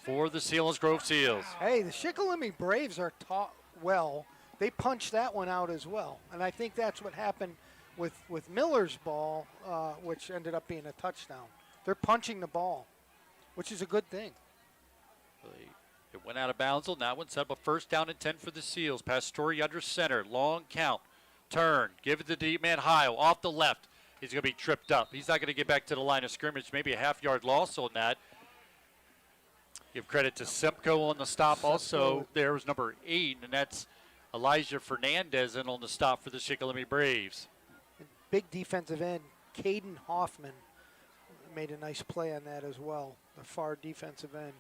for the Selinsgrove Seals. Hey, the Shikellamy Braves are taught well. They punched that one out as well. And I think that's what happened with Miller's ball, which ended up being a touchdown. They're punching the ball, which is a good thing. It went out of bounds on that one. Set up a 1st down and 10 for the Seals. Pastore under center. Long count. Turn. Give it to deep man Heil off the left. He's going to be tripped up. He's not going to get back to the line of scrimmage. Maybe a half-yard loss on that. Give credit to Simcoe on the stop. Also, there was number 8, and that's Elijah Fernandez in on the stop for the Shikellamy Braves. Big defensive end, Caden Hoffman, made a nice play on that as well, the far defensive end.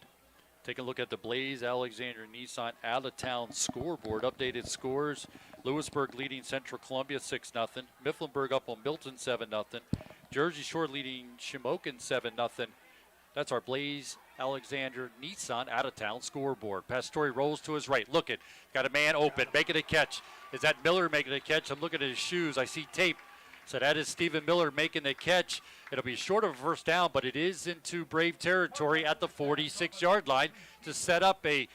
Take a look at the Blaze Alexander Nissan out-of-town scoreboard. Updated scores. Lewisburg leading Central Columbia 6-0. Mifflinburg up on Milton 7-0. Jersey Shore leading Shamokin 7-0. That's our Blaze Alexander Nissan out-of-town scoreboard. Pastore rolls to his right. Look it. Got a man open, making a catch. Is that Miller making a catch? I'm looking at his shoes. I see tape. So that is Stephen Miller making the catch. It'll be short of a first down, but it is into Brave territory at the 46-yard line to set up a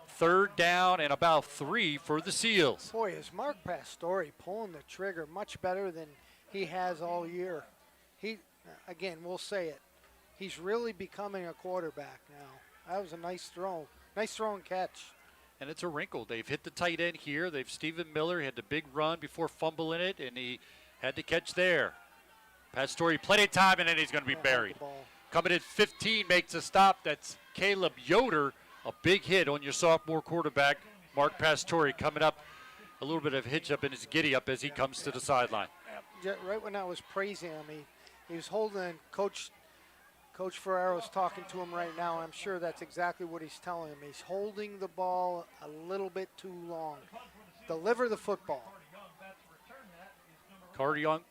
third down and about 3 for the Seals. Boy, is Mark Pastore pulling the trigger much better than he has all year. Again, we'll say it. He's really becoming a quarterback now. That was a nice throw. Nice throw and catch. And it's a wrinkle. They've hit the tight end here. Stephen Miller had the big run before fumbling it, and he had to catch there. Pastore, plenty of time, and then he's going to be buried. Coming in 15, makes a stop. That's Caleb Yoder. A big hit on your sophomore quarterback, Mark Pastore, coming up. A little bit of hitch up in his giddy up as he comes to the sideline. Right when I was praising him, he was holding Coach Ferrero's talking to him right now. I'm sure that's exactly what he's telling him. He's holding the ball a little bit too long. Deliver the football. Carter Young,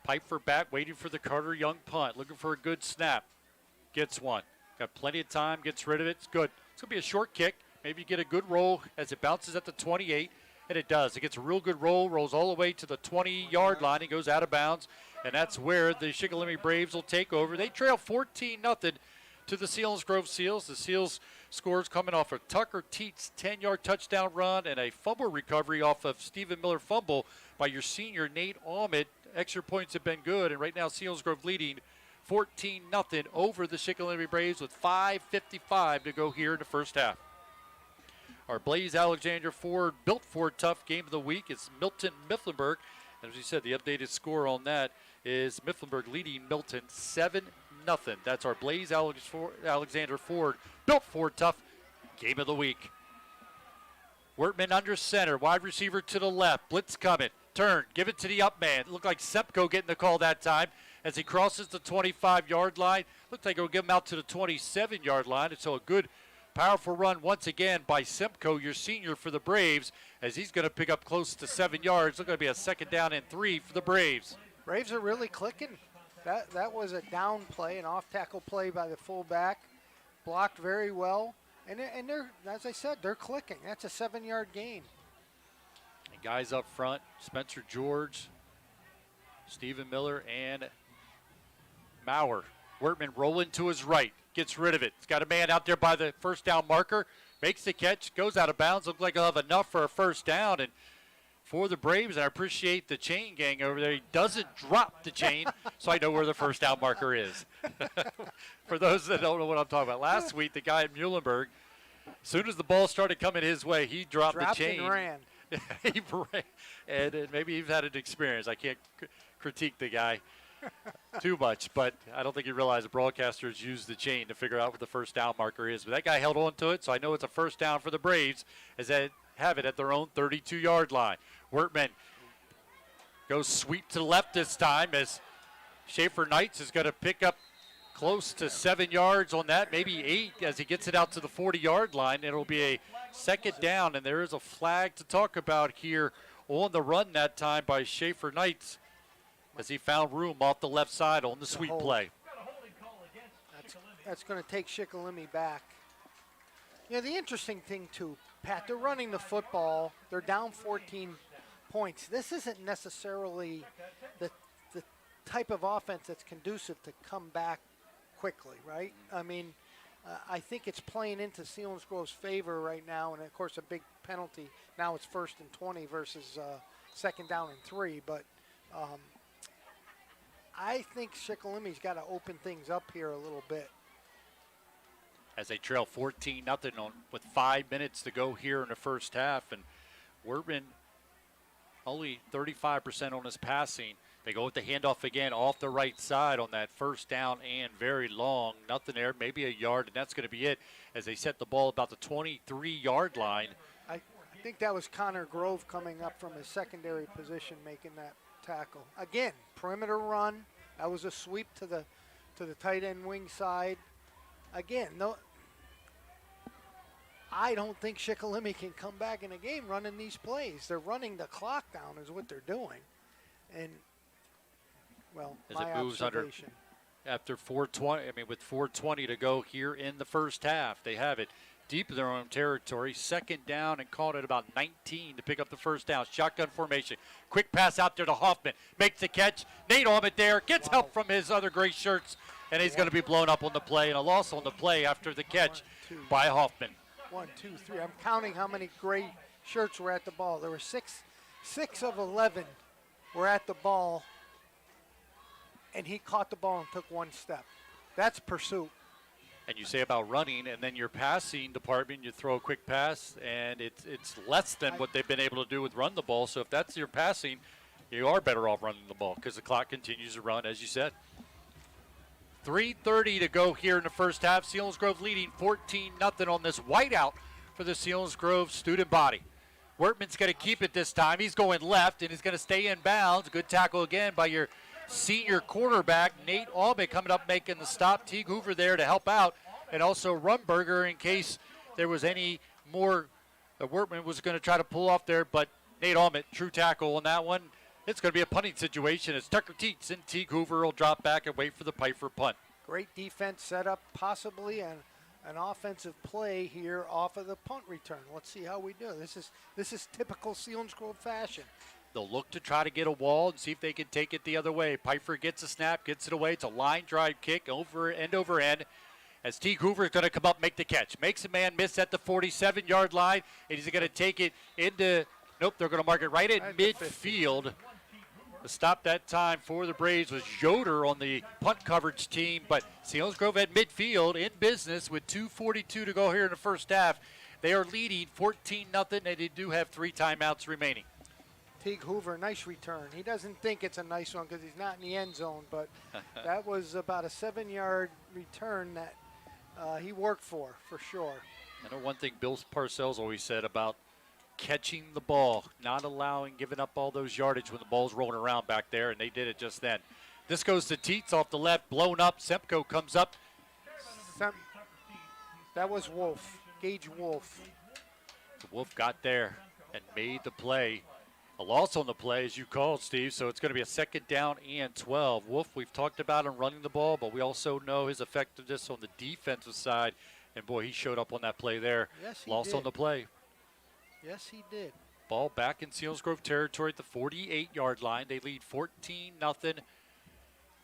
pipe for back, waiting for the Carter Young punt, looking for a good snap. Gets one. Got plenty of time, gets rid of it. It's good. It's going to be a short kick. Maybe you get a good roll as it bounces at the 28, and it does. It gets a real good roll, rolls all the way to the 20-yard line, and goes out of bounds, and that's where the Shikellamy Braves will take over. They trail 14-0 to the Selinsgrove Seals. The Seals scores coming off of Tucker Teet's 10-yard touchdown run and a fumble recovery off of Stephen Miller fumble by your senior Nate Ahmed. Extra points have been good, and right now Selinsgrove leading 14-0 over the Shikellamy Braves with 5:55 to go here in the first half. Our Blaze Alexander Ford Built Ford Tough game of the week is Milton Mifflinburg. And as we said, the updated score on that is Mifflinburg leading Milton 7-0. That's our Blaze Alexander Ford Built Ford Tough game of the week. Wertman under center, wide receiver to the left. Blitz coming, turn, give it to the up man. It looked like Sepko getting the call that time as he crosses the 25-yard line. Looked like he'll give him out to the 27-yard line. And so a good, powerful run once again by Simcoe, your senior for the Braves, as he's going to pick up close to 7 yards. Looking to be a second down and 3 for the Braves. Braves are really clicking. That was a down play, an off-tackle play by the fullback. Blocked very well. And they're, as I said, they're clicking. That's a 7-yard gain. And guys up front, Spencer George, Stephen Miller, and Maurer. Wertman rolling to his right, gets rid of it. He's got a man out there by the first down marker, makes the catch, goes out of bounds. Looks like he'll have enough for a first down. And for the Braves, and I appreciate the chain gang over there. He doesn't drop the chain, so I know where the first down marker is. For those that don't know what I'm talking about, last week the guy at Muhlenberg, as soon as the ball started coming his way, he dropped the chain. And ran. He ran. And maybe he's had an experience. I can't critique the guy too much, but I don't think he realized the broadcasters use the chain to figure out what the first down marker is. But that guy held on to it, so I know it's a first down for the Braves as they have it at their own 32-yard line. Wertman goes sweep to the left this time as Schaefer Knights is going to pick up close to 7 yards on that, maybe 8 as he gets it out to the 40-yard line. It'll be a second down, and there is a flag to talk about here on the run that time by Schaefer Knights as he found room off the left side on the sweep play. That's going to take Shikellamy back. You know, the interesting thing, too, Pat, they're running the football. They're down 14 points. This isn't necessarily the type of offense that's conducive to come back quickly, right? I mean, I think it's playing into Selinsgrove's favor right now, and, of course, a big penalty. Now it's 1st and 20 versus 2nd down and 3. But I think Shikellamy's got to open things up here a little bit. As they trail 14-0 with 5 minutes to go here in the first half. And Wertman only 35% on his passing. They go with the handoff again off the right side on that first down and very long. Nothing there, maybe a yard, and that's going to be it as they set the ball about the 23-yard line. I think that was Connor Grove coming up from his secondary position making that tackle. Again, perimeter run. That was a sweep to the tight end wing side. Again, no, I don't think Shikellamy can come back in a game running these plays. They're running the clock down is what they're doing. And, well, As my it moves observation. after 4:20. I mean, with 4:20 to go here in the first half, they have it deep in their own territory. Second down and called it about 19 to pick up the first down. Shotgun formation. Quick pass out there to Hoffman. Makes the catch. Nate Almond there. Gets help from his other gray shirts. And he's going to be blown up on the play. And a loss on the play after the catch by Hoffman. 1, 2, 3. I'm counting how many gray shirts were at the ball. There were six of 11 were at the ball. And he caught the ball and took one step. That's pursuit. And you say about running, and then your passing department, you throw a quick pass, and it's less than what they've been able to do with run the ball. So if that's your passing, you are better off running the ball because the clock continues to run, as you said. 3:30 to go here in the first half. Selinsgrove leading 14-0 on this whiteout for the Selinsgrove student body. Wertman's going to keep it this time. He's going left, and he's going to stay in bounds. Good tackle again by your senior quarterback, Nate Almond, coming up making the stop. Teague Hoover there to help out, and also Rumberger in case there was any more that Wertman was going to try to pull off there, but Nate Almond, true tackle on that one. It's going to be a punting situation as Tucker Teets and Teague Hoover will drop back and wait for the Piper punt. Great defense set up, possibly an offensive play here off of the punt return. Let's see how we do. This is typical Selinsgrove fashion. They'll look to try to get a wall and see if they can take it the other way. Piper gets a snap, gets it away. It's a line drive kick over end as Teague Hoover is going to come up, make the catch. Makes a man miss at the 47-yard line, and he's going to take it into, nope, they're going to mark it right at midfield. The stop that time for the Braves was Yoder on the punt coverage team, but Selinsgrove at midfield in business with 2:42 to go here in the first half. They are leading 14-0, and they do have 3 timeouts remaining. Teague Hoover, nice return. He doesn't think it's a nice one because he's not in the end zone, but that was about a 7-yard return that he worked for sure. I know one thing Bill Parcells always said about catching the ball, not giving up all those yardage when the ball's rolling around back there, and they did it just then. This goes to Teets off the left, blown up. Semko comes up. That was Wolf, Gage Wolf. Wolf got there and made the play. A loss on the play, as you called, Steve, so it's going to be a second down and 12. Wolf, we've talked about him running the ball, but we also know his effectiveness on the defensive side. And, boy, he showed up on that play there. Yes, he Lost did. on the play. Yes, he did. Ball back in Selinsgrove territory at the 48-yard line. They lead 14-0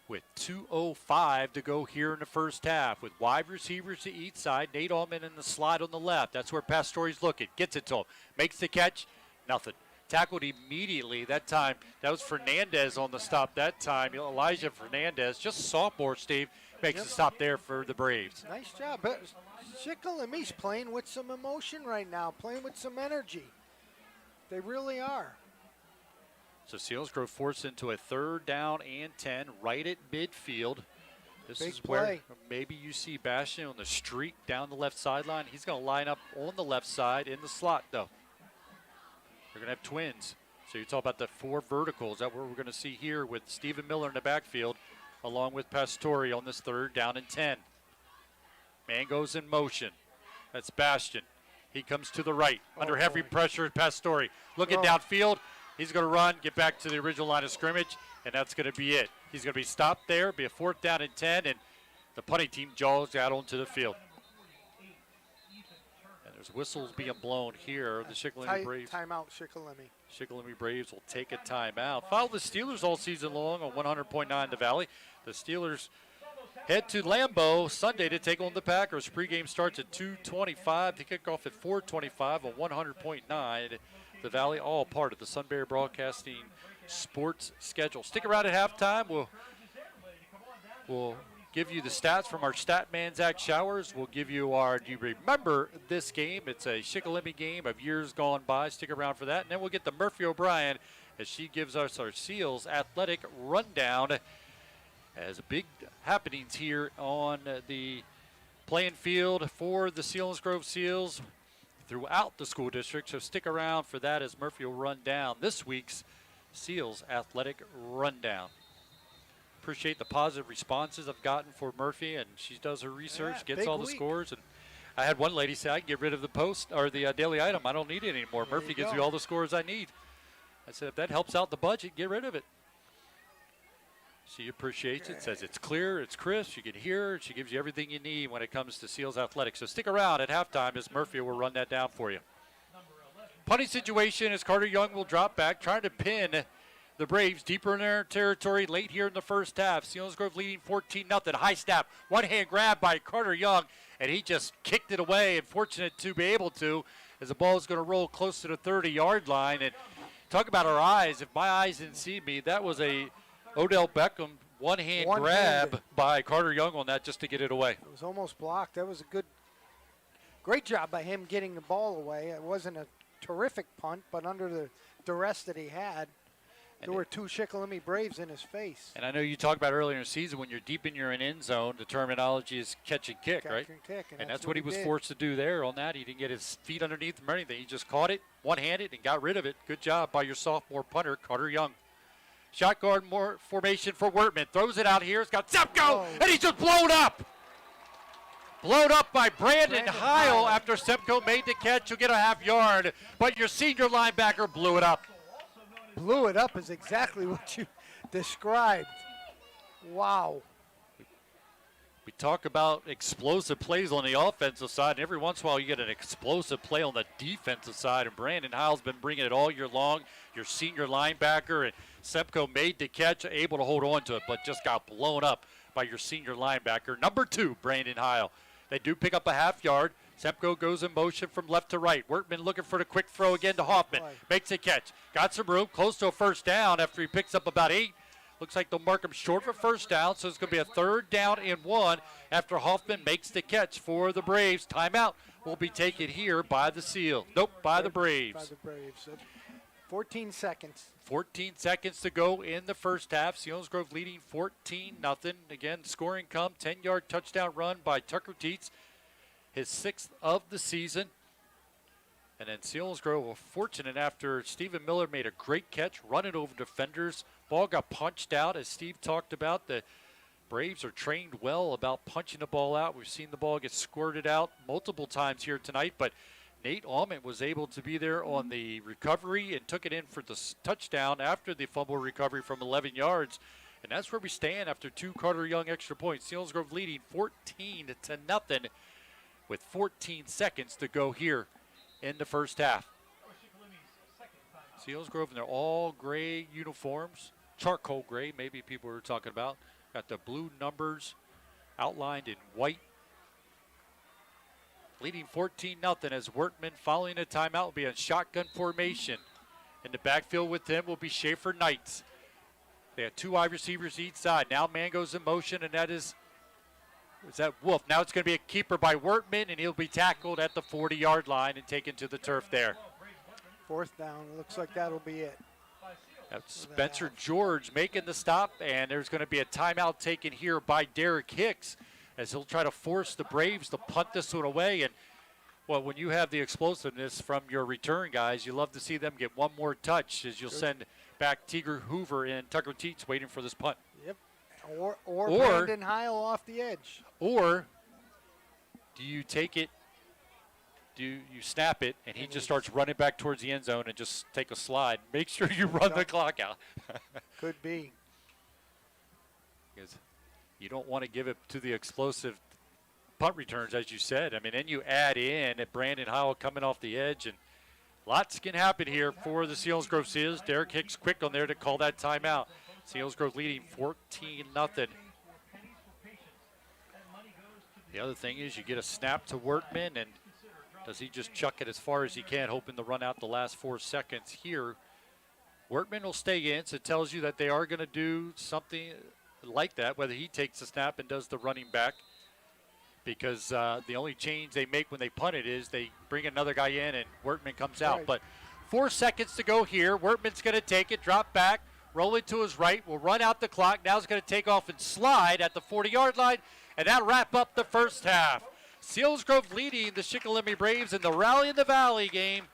with 2:05 to go here in the first half. With wide receivers to each side, Nate Almond in the slide on the left. That's where Pastore's looking. Gets it to him. Makes the catch. Nothing. Tackled immediately that time. That was Fernandez on the stop that time. Elijah Fernandez, just sophomore, Steve, makes the stop there for the Braves. Nice job. But Shikellamy's playing with some emotion right now, playing with some energy. They really are. So Selinsgrove forced into a 3rd down and 10 right at midfield. This Big is where play. maybe you see Bastian on the streak down the left sideline. He's going to line up on the left side in the slot, though. They're going to have twins. So you talk about the 4 verticals. That's what we're going to see here with Stephen Miller in the backfield, along with Pastore on this 3rd down and 10. Man goes in motion. That's Bastian. He comes to the right. Under heavy pressure, Pastore. Looking downfield. He's going to run, get back to the original line of scrimmage, and that's going to be it. He's going to be stopped there, be a 4th down and 10, and the punting team jaws out onto the field. There's whistles being blown here. The Shikellamy Braves. Timeout, Shikellamy. Shikellamy Braves will take a timeout. Follow the Steelers all season long on 100.9 The Valley. The Steelers head to Lambeau Sunday to take on the Packers. Pregame starts at 2:25. The kickoff at 4:25 on 100.9 The Valley. All part of the Sunbury Broadcasting sports schedule. Stick around at halftime. We'll give you the stats from our stat man, Zach Showers. We'll give you our, do you remember this game? It's a Shikellamy game of years gone by. Stick around for that. And then we'll get to Murphy O'Brien as she gives us our Seals athletic rundown as big happenings here on the playing field for the Selinsgrove Seals throughout the school district. So stick around for that as Murphy will run down this week's Seals athletic rundown. Appreciate the positive responses I've gotten for Murphy, and she does her research, gets all the scores. And I had one lady say, I can get rid of the post or the daily item. I don't need it anymore. Murphy gives me all the scores I need. I said, if that helps out the budget, get rid of it. She appreciates it, says it's clear, it's crisp, you can hear her. She gives you everything you need when it comes to Seals athletics. So stick around at halftime as Murphy will run that down for you. Punting situation as Carter Young will drop back, trying to pin the Braves deeper in their territory late here in the first half. Selinsgrove leading 14-0. High snap, one-hand grab by Carter Young, and he just kicked it away, and fortunate to be able to, as the ball is going to roll close to the 30-yard line. And talk about our eyes. If my eyes didn't see me, that was a Odell Beckham one-hand grab by Carter Young on that just to get it away. It was almost blocked. That was a great job by him getting the ball away. It wasn't a terrific punt, but under the duress that he had, there were two Shikellamy Braves in his face. And I know you talked about earlier in the season when you're deep in your end zone, the terminology is catch and kick, right? And kick, and that's what he was forced to do there on that. He didn't get his feet underneath him or anything. He just caught it one-handed and got rid of it. Good job by your sophomore punter, Carter Young. Shotgun formation for Wertman. Throws it out here. It's got Sepko, and he's just blown up. Blown up by Brandon Heil after Sepko made the catch. You'll get a half yard, but your senior linebacker blew it up. Blew it up is exactly what you described. Wow. We talk about explosive plays on the offensive side, and every once in a while you get an explosive play on the defensive side, and Brandon Heil's been bringing it all year long. Your senior linebacker, and Sepko made the catch, able to hold on to it, but just got blown up by your senior linebacker. Number 2, Brandon Heil. They do pick up a half yard. Sepko goes in motion from left to right. Wertman looking for the quick throw again to Hoffman. Makes a catch. Got some room, close to a first down after he picks up about 8. Looks like they'll mark him short of a first down, so it's going to be a 3rd down and 1 after Hoffman makes the catch for the Braves. Timeout will be taken here by the Seal. Nope, by the Braves. By the Braves. 14 seconds. 14 seconds to go in the first half. Selinsgrove leading 14-0. Again, scoring come, 10-yard touchdown run by Tucker Teets, his 6th of the season. And then Selinsgrove were fortunate after Stephen Miller made a great catch, running over defenders. Ball got punched out, as Steve talked about. The Braves are trained well about punching the ball out. We've seen the ball get squirted out multiple times here tonight, but Nate Allman was able to be there on the recovery and took it in for the touchdown after the fumble recovery from 11 yards. And that's where we stand after 2 Carter Young extra points. Selinsgrove leading 14-0 with 14 seconds to go here in the first half. Selinsgrove in their all gray uniforms, charcoal gray, maybe people were talking about. Got the blue numbers outlined in white. Leading 14-0 as Wertman, following a timeout, will be in shotgun formation. In the backfield with him will be Schaefer Knights. They have 2 wide receivers each side. Now man goes in motion, and that is that Wolf. Now it's going to be a keeper by Wertman, and he'll be tackled at the 40-yard line and taken to the turf there. 4th down. Looks like that'll be it. That's Spencer George making the stop, and there's going to be a timeout taken here by Derek Hicks, as he'll try to force the Braves to punt this one away. And, well, when you have the explosiveness from your return guys, you love to see them get one more touch as you'll send back Tigger Hoover and Tucker Teets waiting for this punt. Yep. Or Brandon Heil off the edge. Or do you take it, do you snap it, and he just starts running back towards the end zone and just take a slide? Make sure you run the clock out. Could be. Because you don't want to give it to the explosive punt returns, as you said. I mean, then you add in at Brandon Heil coming off the edge, and lots can happen here for the Selinsgrove Seals. Derek Hicks quick on there to call that timeout. Selinsgrove leading 14-0. The other thing is you get a snap to Wertman, and does he just chuck it as far as he can, hoping to run out the last 4 seconds here? Wertman will stay in, so it tells you that they are going to do something like that, whether he takes the snap and does the running back, because the only change they make when they punt it is they bring another guy in and Wertman comes out. But 4 seconds to go here. Wertman's going to take it, drop back, roll it to his right, will run out the clock. Now he's going to take off and slide at the 40-yard line, and that'll wrap up the first half. Selinsgrove leading the Shikellamy Braves in the Rally in the Valley game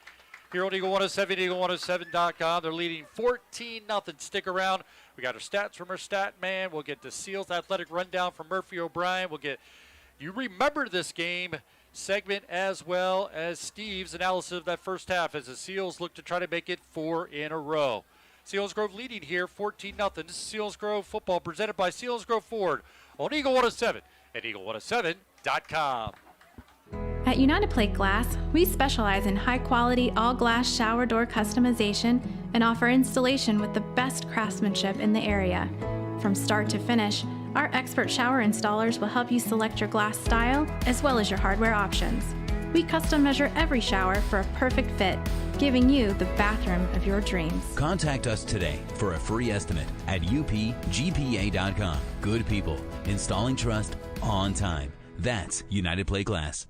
here on Eagle 107, Eagle107.com. They're leading 14-0. Stick around. We got our stats from our stat man. We'll get the Seals athletic rundown from Murphy O'Brien. We'll get You Remember This Game segment, as well as Steve's analysis of that first half as the Seals look to try to make it 4 in a row. Selinsgrove leading here 14-0. This is Selinsgrove Football presented by Selinsgrove Ford on Eagle 107 at eagle107.com. At United Plate Glass, we specialize in high-quality all-glass shower door customization and offer installation with the best craftsmanship in the area. From start to finish, our expert shower installers will help you select your glass style as well as your hardware options. We custom measure every shower for a perfect fit, giving you the bathroom of your dreams. Contact us today for a free estimate at upgpa.com. Good people, installing trust on time. That's United Plate Glass.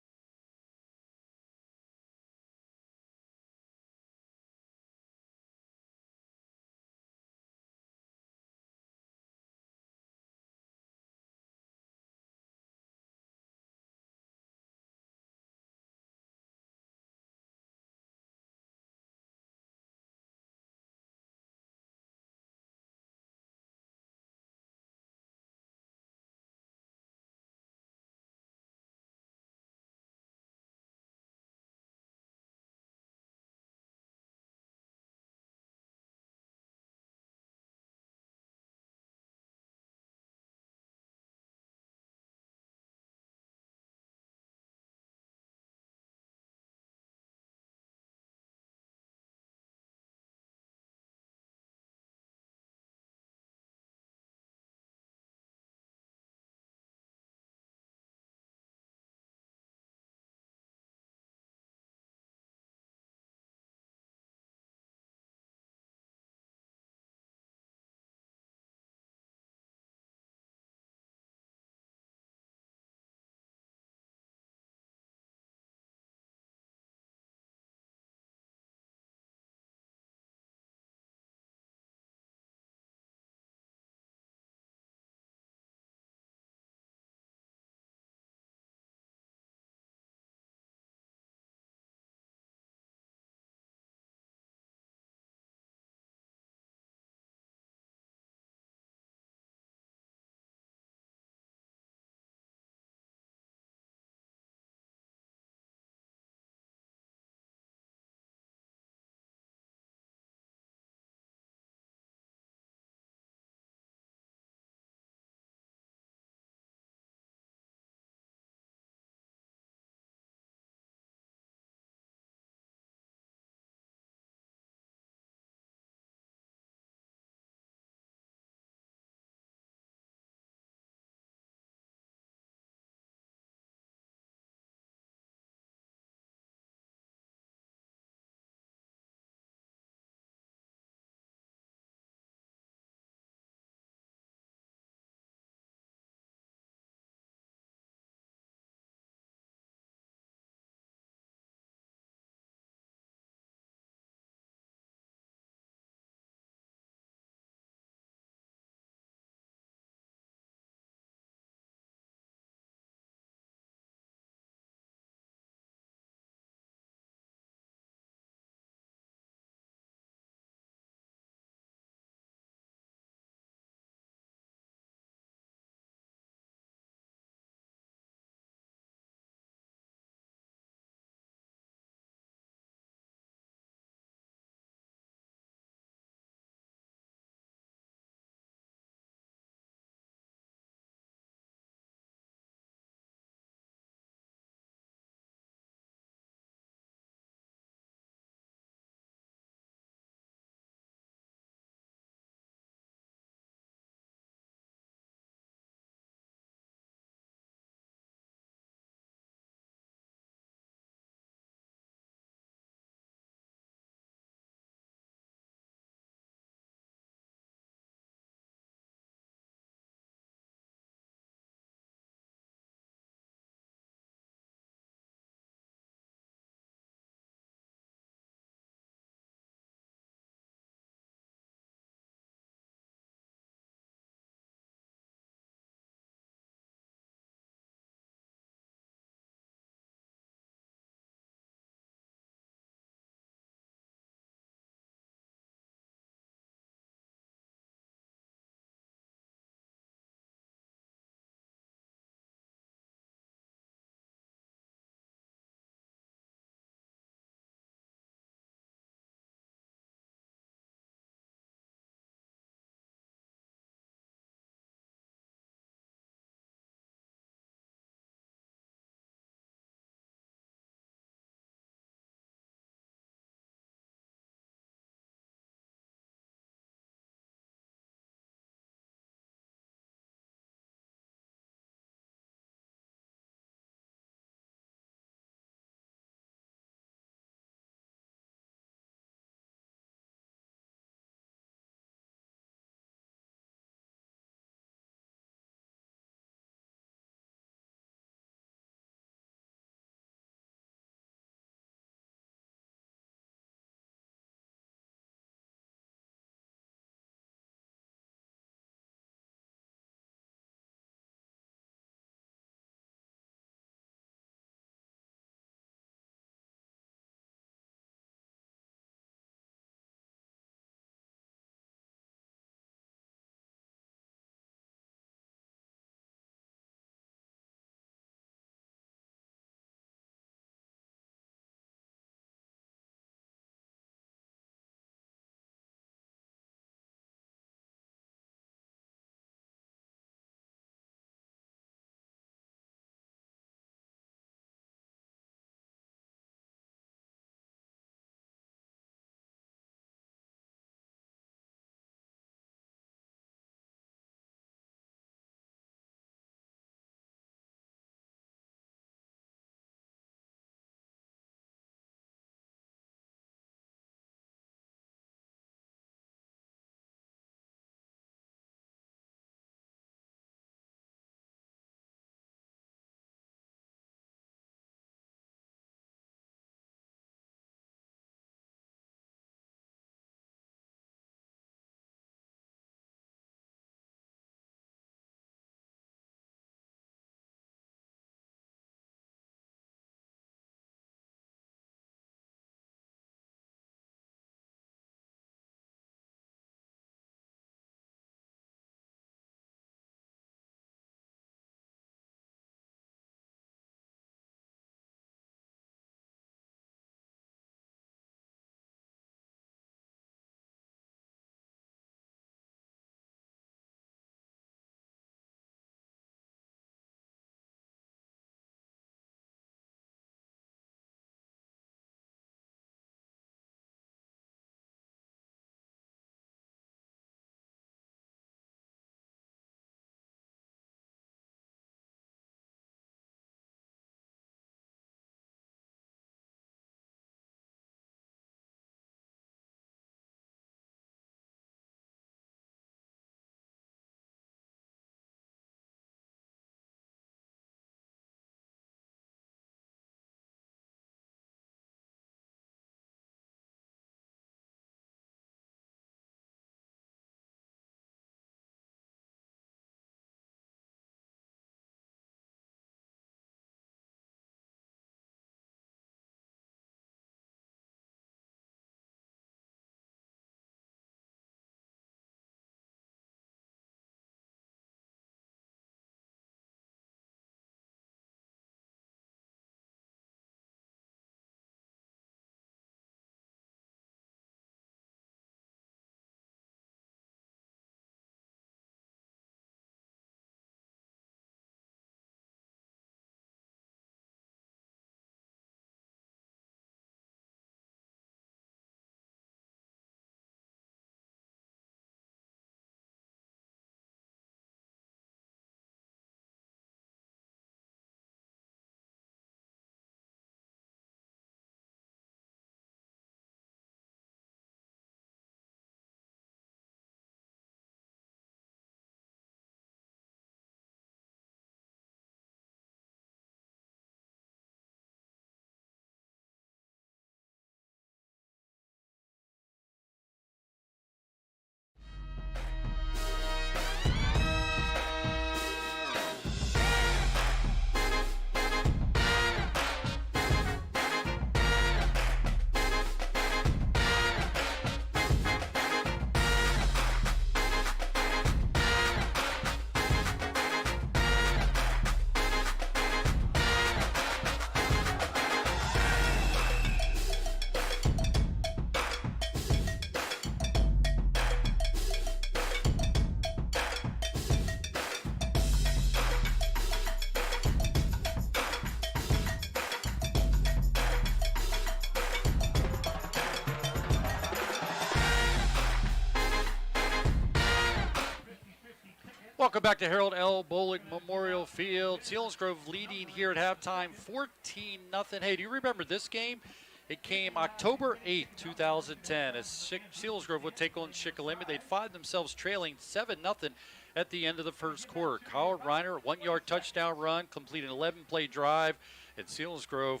Welcome back to Harold L. Bolick Memorial Field. Selinsgrove leading here at halftime, 14-0. Hey, do you remember this game? It came October 8th, 2010, as Selinsgrove would take on Shikellamy. They'd find themselves trailing 7-0 at the end of the first quarter. Kyle Reiner, 1-yard touchdown run, completed an 11-play drive, and Selinsgrove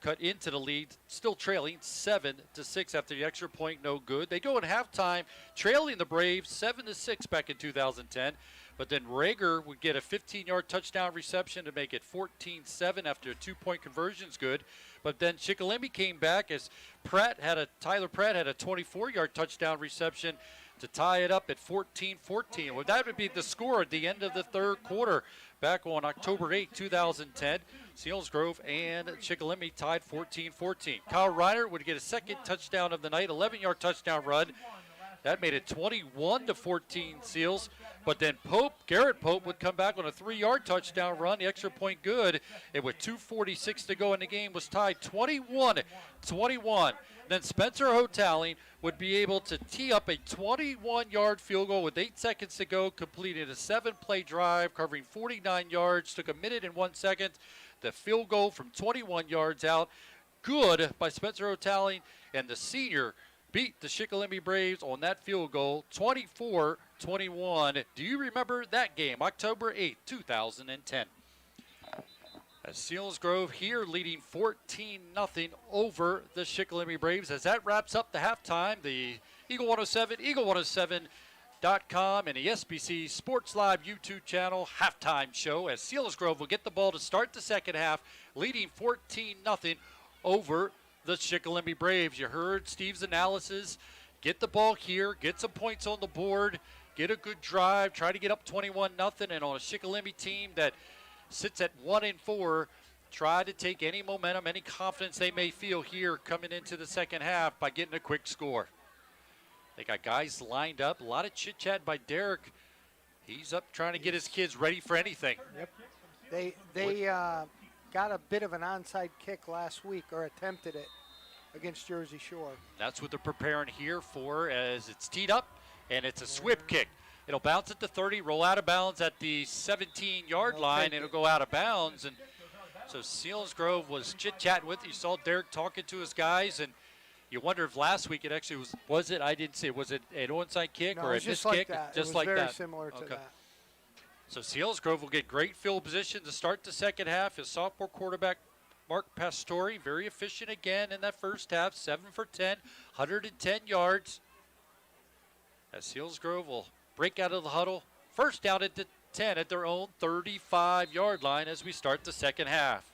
cut into the lead, still trailing 7-6 after the extra point, no good. They go at halftime, trailing the Braves 7-6 back in 2010. But then Rager would get a 15-yard touchdown reception to make it 14-7 after a 2-point conversion's good. But then Shikellamy came back as Tyler Pratt had a 24-yard touchdown reception to tie it up at 14-14. Well, that would be the score at the end of the third quarter. Back on October 8, 2010, Selinsgrove and Shikellamy tied 14-14. Kyle Reiner would get a second touchdown of the night, 11-yard touchdown run. That made it 21-14 Seals. But then Garrett Pope would come back on a 3-yard touchdown run, the extra point good. And with 2:46 to go in the game, was tied 21-21. Then Spencer Hotaling would be able to tee up a 21-yard field goal with 8 seconds to go, completed a 7-play drive covering 49 yards, took a minute and 1 second. The field goal from 21 yards out, good by Spencer Hotaling, and the senior beat the Shikellamy Braves on that field goal, 24-21. Do you remember that game, October 8, 2010? As Selinsgrove here leading 14-0 over the Shikellamy Braves. As that wraps up the halftime, the Eagle 107, Eagle107.com, and the SBC Sports Live YouTube channel halftime show, as Selinsgrove will get the ball to start the second half, leading 14-0 over the Shikellamy Braves. You heard Steve's analysis. Get the ball here, get some points on the board, get a good drive, try to get up 21-0, and on a Shikellamy team that sits at 1-4, try to take any momentum, any confidence they may feel here coming into the second half by getting a quick score. They got guys lined up, a lot of chit-chat by Derek. He's up trying to get his kids ready for anything. Yep. They got a bit of an onside kick last week, or attempted it, against Jersey Shore. That's what they're preparing here for, as it's teed up, and it's a swift kick. It'll bounce at the 30, roll out of bounds at the 17-yard line, and it'll go out of bounds. And so Selinsgrove was chit-chatting with it. You saw Derek talking to his guys, and you wonder if last week it actually was it? I didn't see it. Was it an onside kick or a missed kick? Just like that. Very similar to that. So Selinsgrove will get great field position to start the second half. His sophomore quarterback, Mark Pastore, very efficient again in that first half, 7 for 10, 110 yards. As Selinsgrove will break out of the huddle, first down at the 10 at their own 35-yard line as we start the second half.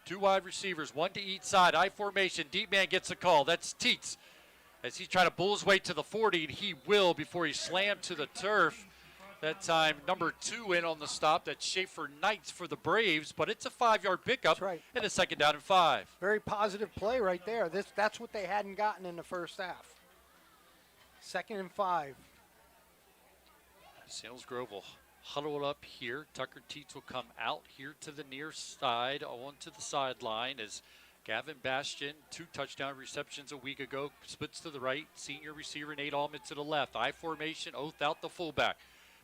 2 wide receivers, 1 to each side. I formation, deep man gets a call. That's Teets. As he's trying to bull his way to the 40, and he will before he slammed to the turf. That time, number 2 in on the stop. That's Schaefer Knights for the Braves, but it's a 5-yard pickup. That's right. And a second down and 5. Very positive play right there. That's what they hadn't gotten in the first half. 2nd and 5. Selinsgrove will huddle up here. Tucker Teets will come out here to the near side, onto the sideline as Gavin Bastian, 2 touchdown receptions a week ago, splits to the right. Senior receiver Nate Allman to the left. I formation, Oath out the fullback.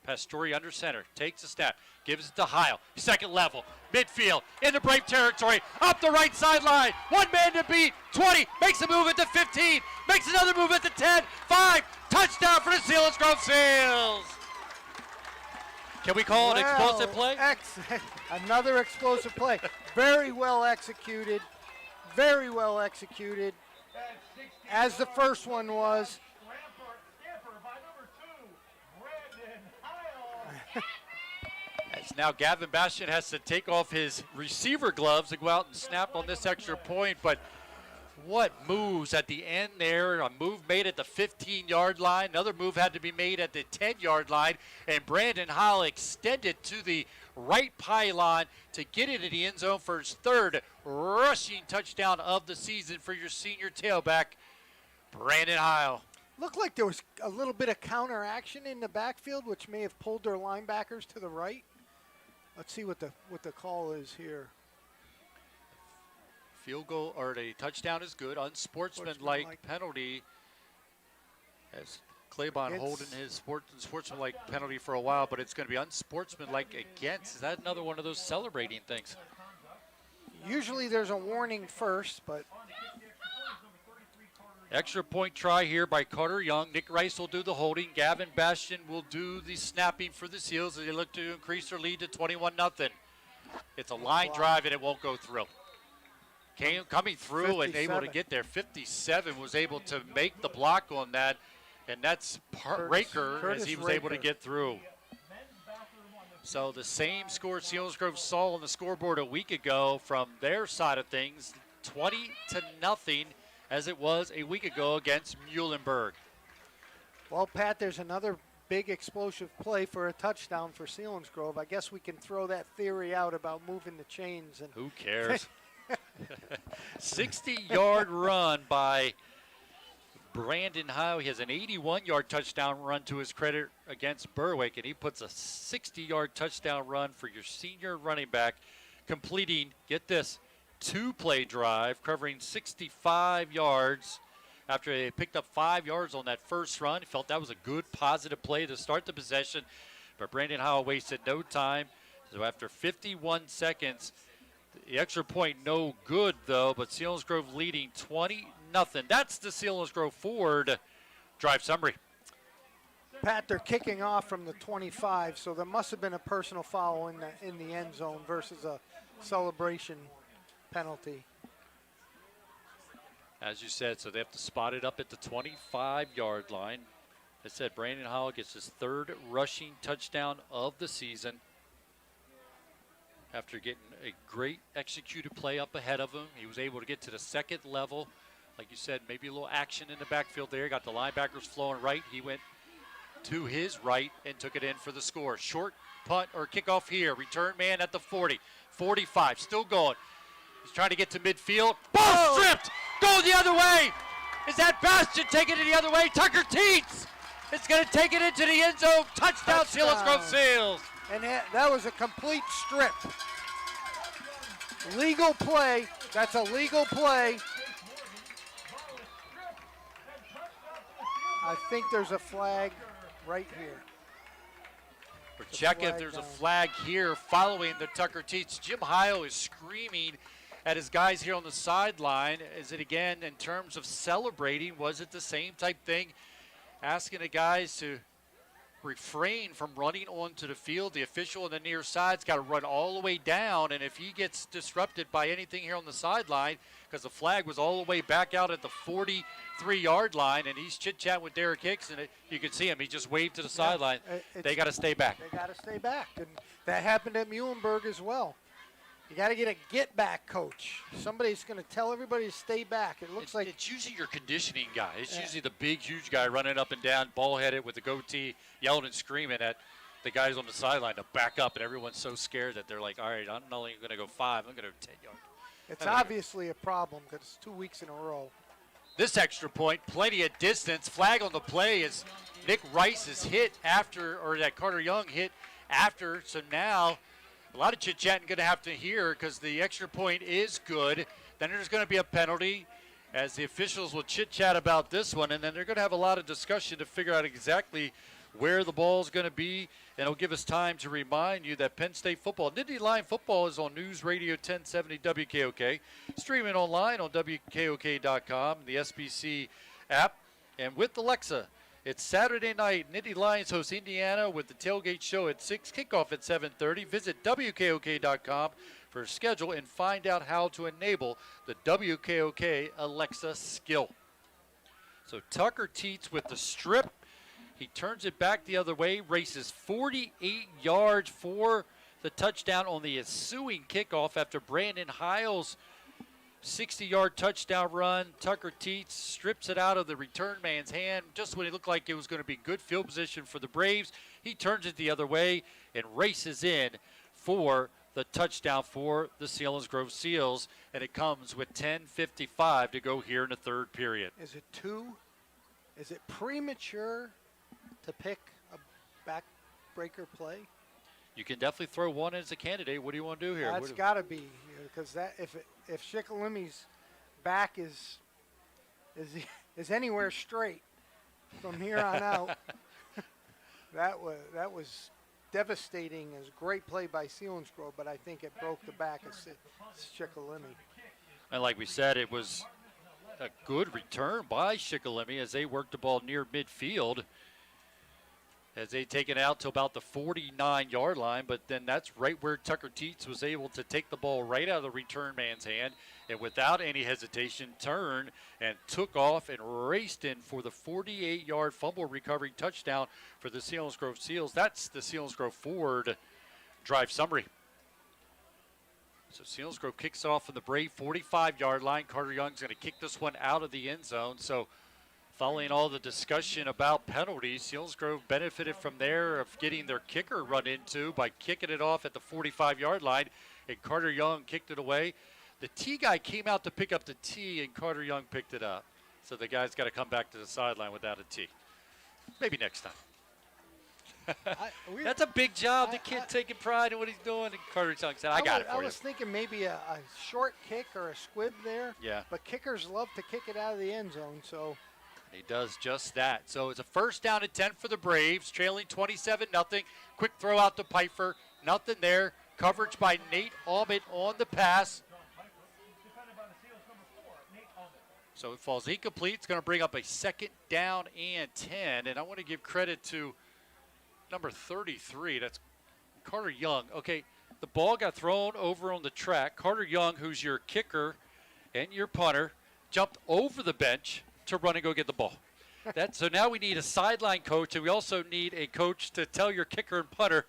Pastore under center, takes a snap, gives it to Heil. Second level, midfield, into Brave territory, up the right sideline. 1 man to beat, 20, makes a move at the 15, makes another move at the 10, 5, touchdown for the Selinsgrove Seals. Can we call it an explosive play? Another explosive play. Very well executed. Very well executed, as the first one was. As now Gavin Bastian has to take off his receiver gloves to go out and snap on this extra point, but what moves at the end there. A move made at the 15-yard line. Another move had to be made at the 10-yard line, and Brandon Heil extended to the right pylon to get into the end zone for his 3rd rushing touchdown of the season for your senior tailback, Brandon Heil. Looked like there was a little bit of counter action in the backfield, which may have pulled their linebackers to the right. Let's see what the call is here. Field goal or the touchdown is good. Unsportsmanlike penalty. As Claiborne holding his sportsmanlike penalty for a while, but it's going to be unsportsmanlike against. Is that another one of those celebrating things? Usually there's a warning first, but extra point try here by Carter Young. Nick Rice will do the holding. Gavin Bastian will do the snapping for the Seals as they look to increase their lead to 21-0. It's a line drive and it won't go through. Coming through 57. And able to get there. 57 was able to make the block on that, and that's Raker as he was able to get through. So the same score Selinsgrove saw on the scoreboard a week ago from their side of things, 20-0 as it was a week ago against Muhlenberg. Well, Pat, there's another big explosive play for a touchdown for Selinsgrove. I guess we can throw that theory out about moving the chains. And who cares? 60-yard run by Brandon Howe. He has an 81-yard touchdown run to his credit against Berwick, and he puts a 60-yard touchdown run for your senior running back, completing, get this, 2-play drive covering 65 yards after they picked up 5 yards on that first run. He felt that was a good, positive play to start the possession, but Brandon Howe wasted no time. So after 51 seconds, the extra point no good, though, but Selinsgrove leading 20-0. That's the Selinsgrove Ford drive summary. Pat, they're kicking off from the 25, so there must have been a personal foul in the end zone versus a celebration penalty. As you said, so they have to spot it up at the 25-yard line. As I said, Brandon Howell gets his 3rd rushing touchdown of the season after getting a great executed play up ahead of him. He was able to get to the 2nd level. Like you said, maybe a little action in the backfield there. Got the linebackers flowing right. He went to his right and took it in for the score. Short punt or kickoff here. Return man at the 40, 45, still going. He's trying to get to midfield. Ball stripped! Go the other way! Is that Bastian taking it the other way? Tucker Teets is going to take it into the end zone. Touchdown, Selinsgrove Seals. And that was a complete strip. Legal play. That's a legal play. I think there's a flag right here. We're checking if there's a flag here following the Tucker Teets. Jim Heil is screaming at his guys here on the sideline. Is it again in terms of celebrating? Was it the same type thing? Asking the guys to refrain from running onto the field. The official on the near side's got to run all the way down, and if he gets disrupted by anything here on the sideline, because the flag was all the way back out at the 43-yard line, and he's chit-chatting with Derek Hicks, and you can see him. He just waved to the sideline. They got to stay back. They got to stay back, and that happened at Muhlenberg as well. You got to get a get-back coach. Somebody's going to tell everybody to stay back. It looks like it's usually your conditioning guy. It's usually the big, huge guy running up and down, ball-headed with the goatee, yelling and screaming at the guys on the sideline to back up, and everyone's so scared that they're like, all right, I'm not only going to go 5, I'm going to go 10 yards. It's obviously a problem because it's 2 weeks in a row. This extra point, plenty of distance. Flag on the play as Nick Rice is hit after, or that Carter Young hit after, so now a lot of chit-chatting going to have to hear because the extra point is good. Then there's going to be a penalty as the officials will chit-chat about this one, and then they're going to have a lot of discussion to figure out exactly where the ball is going to be, and it'll give us time to remind you that Penn State football, Nittany Lion football, is on News Radio 1070 WKOK, streaming online on WKOK.com, the SBC app, and with Alexa. It's Saturday night. Nittany Lions host Indiana with the tailgate show at 6, kickoff at 7:30. Visit WKOK.com for a schedule and find out how to enable the WKOK Alexa skill. So Tucker Teets with the strip. He turns it back the other way, races 48 yards for the touchdown on the ensuing kickoff after Brandon Hiles' 60-yard touchdown run. Tucker Teets strips it out of the return man's hand just when it looked like it was going to be good field position for the Braves. He turns it the other way and races in for the touchdown for the Selinsgrove Seals, and it comes with 10:55 to go here in the 3rd period. Is it 2? Is it premature to pick a backbreaker play? You can definitely throw one as a candidate. What do you want to do here? That's got to be, because that if Shikellamy's back is anywhere straight, from here on out. That was devastating. It was a great play by Selinsgrove, but I think it broke the back of Shikellamy. And like we said, it was a good return by Shikellamy as they worked the ball near midfield, as they take it out to about the 49-yard line. But then that's right where Tucker Teets was able to take the ball right out of the return man's hand and without any hesitation turned and took off and raced in for the 48-yard fumble recovery touchdown for the Selinsgrove Seals. That's the Selinsgrove Ford drive summary. So Selinsgrove kicks off from the Brave 45-yard line. Carter Young's going to kick this one out of the end zone. So following all the discussion about penalties, Selinsgrove benefited from there of getting their kicker run into by kicking it off at the 45-yard line, and Carter Young kicked it away. The T guy came out to pick up the T, and Carter Young picked it up. So the guy's got to come back to the sideline without a T. Maybe next time. That's a big job. The kid taking pride in what he's doing. And Carter Young said, I got it for you. I was thinking maybe a short kick or a squib there. Yeah. But kickers love to kick it out of the end zone, so. He does just that. So it's a first down and 10 for the Braves, trailing 27-0. Quick throw out to Pfeiffer. Nothing there. Coverage by Nate Almond on the pass. So it falls incomplete. It's going to bring up a second down and 10. And I want to give credit to number 33. That's Carter Young. Okay, the ball got thrown over on the track. Carter Young, who's your kicker and your punter, jumped over the bench to run and go get the ball. So now we need a sideline coach, and we also need a coach to tell your kicker and punter,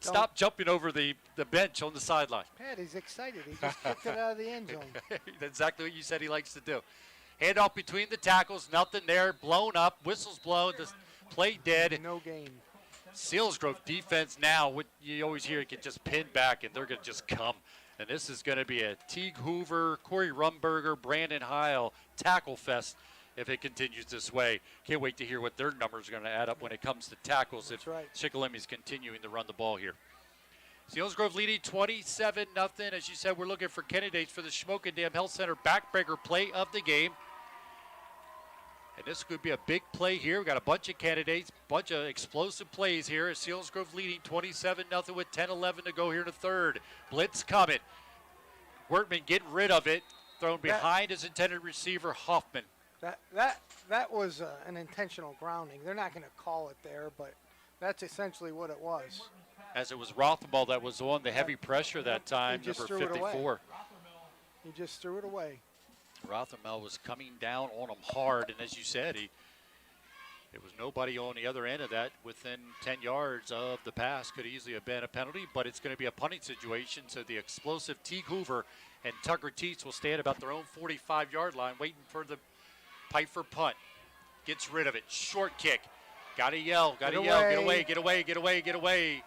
stop jumping over the bench on the sideline. Pat, he's excited. He just kicked it out of the end zone. That's exactly what you said he likes to do. Handoff between the tackles, nothing there, blown up, whistles blown, the play dead. No gain. Selinsgrove defense now, what you always hear, it can just pin back, and they're going to just come. And this is going to be a Teague Hoover, Corey Rumberger, Brandon Heil tackle fest if it continues this way. Can't wait to hear what their numbers are going to add up when it comes to tackles if Shikellamy is continuing to run the ball here. Selinsgrove leading 27-0. As you said, we're looking for candidates for the Schmokendam Health Center backbreaker play of the game. And this could be a big play here. We've got a bunch of candidates, bunch of explosive plays here. As Selinsgrove leading 27-0 with 10-11 to go here in the third. Blitz coming. Wortman getting rid of it. Thrown behind his intended receiver, Hoffman. That was an intentional grounding. They're not going to call it there, but that's essentially what it was. As it was Rothenball that was on the heavy pressure that time, number 54. He just threw it away. Rothenball was coming down on him hard, and as you said, it was nobody on the other end of that within 10 yards of the pass. Could easily have been a penalty, but it's going to be a punting situation, so the explosive Teague Hoover and Tucker Teets will stay at about their own 45-yard line, waiting for the Pfeiffer punt. Gets rid of it. Short kick. Got to yell. Got to yell. Get away. Get away. Get away. Get away.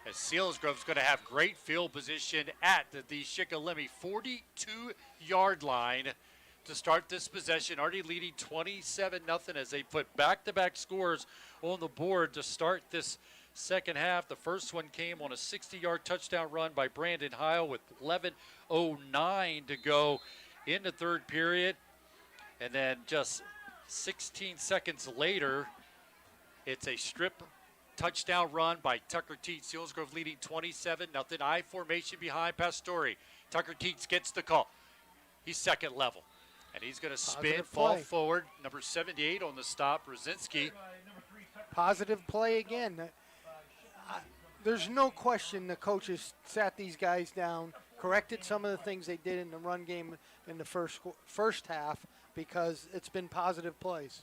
As Selinsgrove's going to have great field position at the Shikellamy 42-yard line to start this possession. Already leading 27-0 as they put back-to-back scores on the board to start this second half. The first one came on a 60-yard touchdown run by Brandon Heil with 11:09 to go in the third period. And then just 16 seconds later, it's a strip touchdown run by Tucker Teets. Selinsgrove leading 27-0. I formation behind Pastore. Tucker Teets gets the call. He's second level. And he's going to spin, fall forward. Number 78 on the stop, Brzezinski. Positive play again. There's no question the coaches sat these guys down, corrected some of the things they did in the run game in the first half, because it's been positive plays.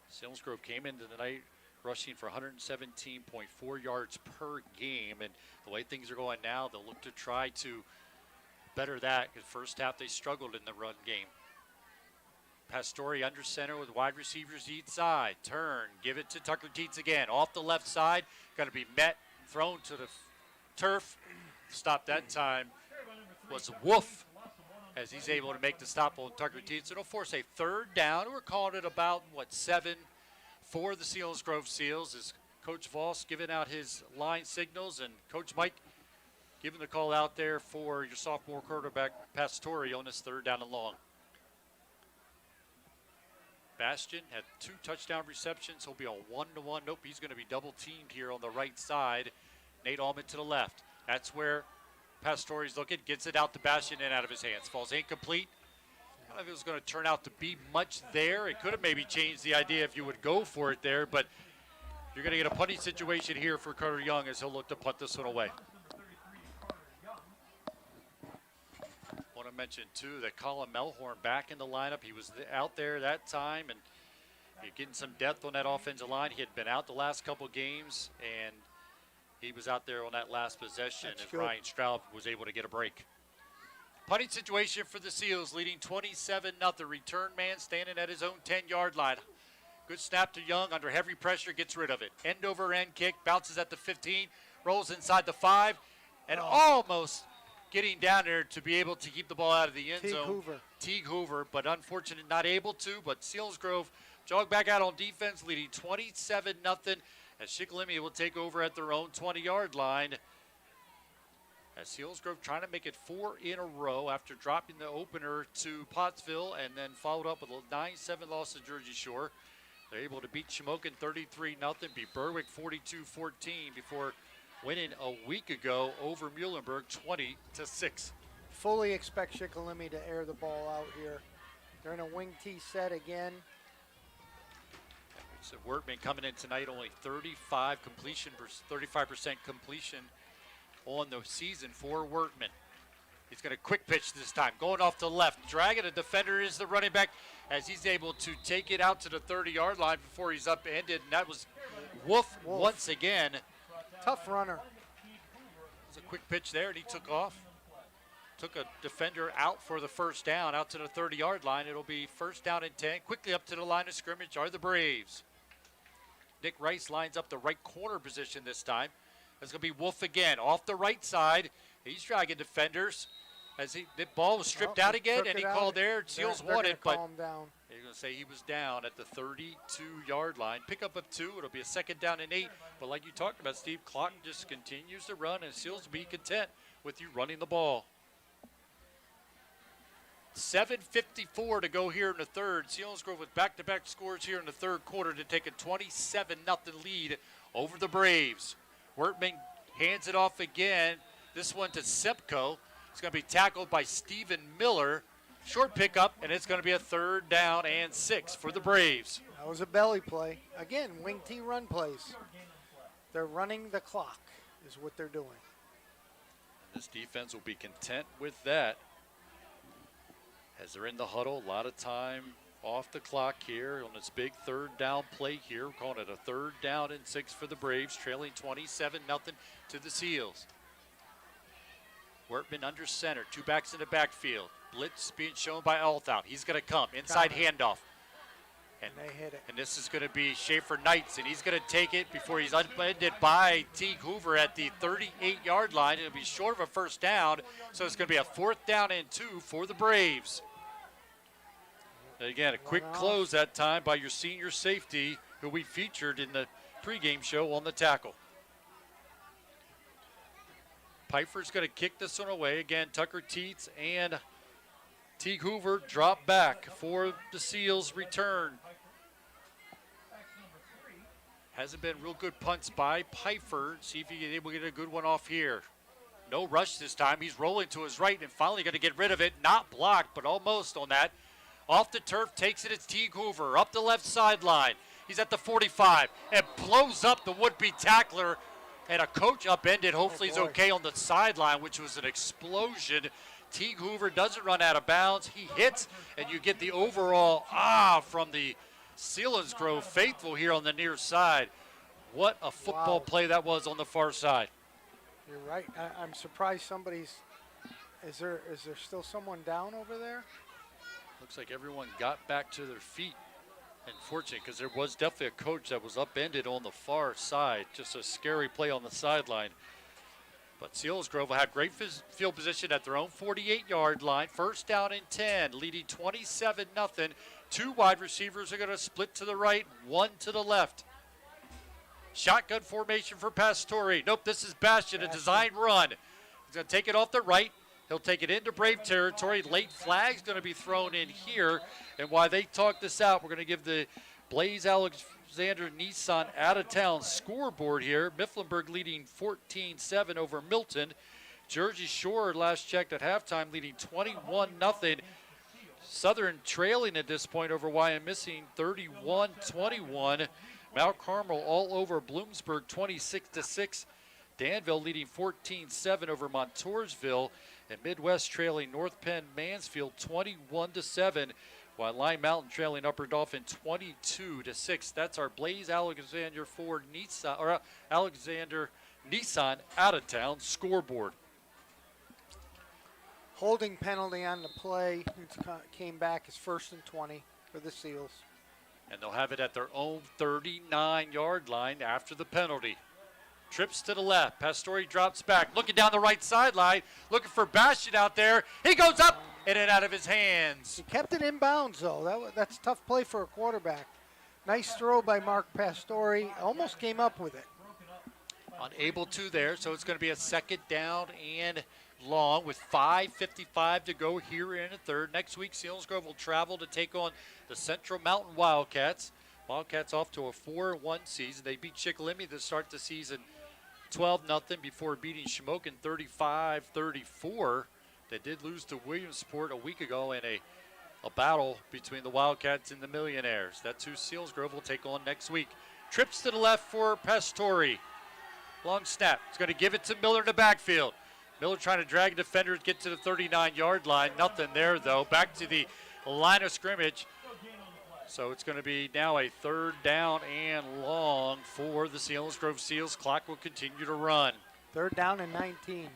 Selinsgrove came into the night rushing for 117.4 yards per game, and the way things are going now, they'll look to try to better that, because first half they struggled in the run game. Pastore under center with wide receivers each side. Turn, give it to Tucker Teets again. Off the left side, going to be met, thrown to the turf. Stop that time was Wolf, as he's able to make the stop on Tucker Teets. It'll force a third down. We're calling it about, 7 for the Selinsgrove Seals, as Coach Voss giving out his line signals, and Coach Mike giving the call out there for your sophomore quarterback, Pastore, on this third down and long. Bastion had 2 touchdown receptions. He'll be a 1-to-1. Nope, he's going to be double teamed here on the right side. Nate Allman to the left. That's where Pastore's looking. Gets it out to Bastion and out of his hands. Falls incomplete. I don't know if it was going to turn out to be much there. It could have maybe changed the idea if you would go for it there, but you're going to get a punting situation here for Carter Young as he'll look to punt this one away. Want to mention, too, that Colin Melhorn back in the lineup. He was out there that time, and you're getting some depth on that offensive line. He had been out the last couple games, and he was out there on that last possession as Ryan Straub was able to get a break. Punting situation for the Seals, leading 27-0. Return man standing at his own 10-yard line. Good snap to Young under heavy pressure, gets rid of it. End over end kick, bounces at the 15, rolls inside the 5, and almost getting down there to be able to keep the ball out of the end zone. Teague Hoover, but unfortunate not able to. But Selinsgrove jog back out on defense, leading 27-0. As Shikellamy will take over at their own 20-yard line. As Selinsgrove trying to make it 4 in a row after dropping the opener to Pottsville and then followed up with a 9-7 loss to Jersey Shore. They're able to beat Shamokin 33-0, beat Berwick 42-14 before winning a week ago over Muhlenberg 20-6. Fully expect Shikellamy to air the ball out here. They're in a wing T set again. So Workman coming in tonight, only 35% completion on the season for Workman. He's going to quick pitch this time, going off to the left. Dragging a defender is the running back as he's able to take it out to the 30-yard line before he's upended. And that was Wolf once again. Tough runner. It was a quick pitch there, and he took off. Took a defender out for the first down, out to the 30-yard line. It'll be first down and 10. Quickly up to the line of scrimmage are the Braves. Nick Rice lines up the right corner position this time. It's going to be Wolf again, off the right side. He's dragging defenders as the ball was stripped out again, and he called there. Seals won it, but you're going to say he was down at the 32-yard line. Pickup of 2. It'll be a second down and 8. But like you talked about, Steve, clock just continues to run, and Seals will be content with you running the ball. 7:54 to go here in the third. Selinsgrove with back-to-back scores here in the third quarter to take a 27-0 lead over the Braves. Workman hands it off again. This one to Sepko. It's going to be tackled by Stephen Miller. Short pickup, and it's going to be a third down and 6 for the Braves. That was a belly play. Again, wing T run plays. They're running the clock is what they're doing. This defense will be content with that. As they're in the huddle, a lot of time off the clock here on this big third down play here. We're calling it a third down and 6 for the Braves, trailing 27-0 to the Seals. Workman under center, 2 backs in the backfield. Blitz being shown by Althout. He's going to come, inside handoff. And they hit it. And this is going to be Schaefer Knights, and he's going to take it before he's upended by Teague Hoover at the 38-yard line. It'll be short of a first down, so it's going to be a 4th down and 2 for the Braves. Again, a quick close that time by your senior safety, who we featured in the pregame show on the tackle. Pfeiffer's going to kick this one away. Again, Tucker Teets and Teague Hoover drop back for the Seals return. Hasn't been real good punts by Pfeiffer. See if he is able to get a good one off here. No rush this time. He's rolling to his right and finally going to get rid of it. Not blocked, but almost on that. Off the turf, takes it. It's Teague Hoover up the left sideline. He's at the 45 and blows up the would-be tackler. And a coach upended. Hopefully he's okay on the sideline, which was an explosion. Teague Hoover doesn't run out of bounds. He hits, and you get the overall from the Selinsgrove faithful here on the near side. What a football play that was on the far side. You're right. I'm surprised somebody's. Is there still someone down over there? Looks like everyone got back to their feet. Unfortunate, because there was definitely a coach that was upended on the far side. Just a scary play on the sideline. But Selinsgrove will have great field position at their own 48-yard line. First down and 10, leading 27-0. 2 wide receivers are going to split to the right, 1 to the left. Shotgun formation for Pastore. Nope, this is Bastion, a design run. He's going to take it off the right, He'll take it into Brave territory. Late flag's going to be thrown in here. And while they talk this out, we're going to give the Blaze Alexander Nissan out-of-town scoreboard here. Mifflinburg leading 14-7 over Milton. Jersey Shore, last checked at halftime, leading 21-0. Southern trailing at this point over Wyomissing, 31-21. Mount Carmel all over Bloomsburg, 26-6. Danville leading 14-7 over Montoursville. And Midwest trailing North Penn Mansfield 21-7. While Lime Mountain trailing Upper Dauphin 22-6. That's our Blaze Alexander Ford Nissan, or Alexander Nissan out-of-town scoreboard. Holding penalty on the play. It came back as 1st and 20 for the Seals. And they'll have it at their own 39-yard line after the penalty. Trips to the left. Pastore drops back. Looking down the right sideline. Looking for Bastian out there. He goes up and in out of his hands. He kept it in bounds, though. That's a tough play for a quarterback. Nice throw by Mark Pastore. Almost came up with it. Unable to there, so it's going to be a 2nd down and long with 5:55 to go here in the third. Next week, Selinsgrove will travel to take on the Central Mountain Wildcats. Wildcats off to a 4-1 season. They beat Shikellamy to start the season 12-0 before beating Shamokin 35-34. They did lose to Williamsport a week ago in a battle between the Wildcats and the Millionaires. That's who Selinsgrove will take on next week. Trips to the left for Pastore. Long snap. He's going to give it to Miller in the backfield. Miller trying to drag a defender to get to the 39-yard line. Nothing there, though. Back to the line of scrimmage. So it's going to be now a 3rd down and long for the Selinsgrove Seals. Clock will continue to run. 3rd down and 19.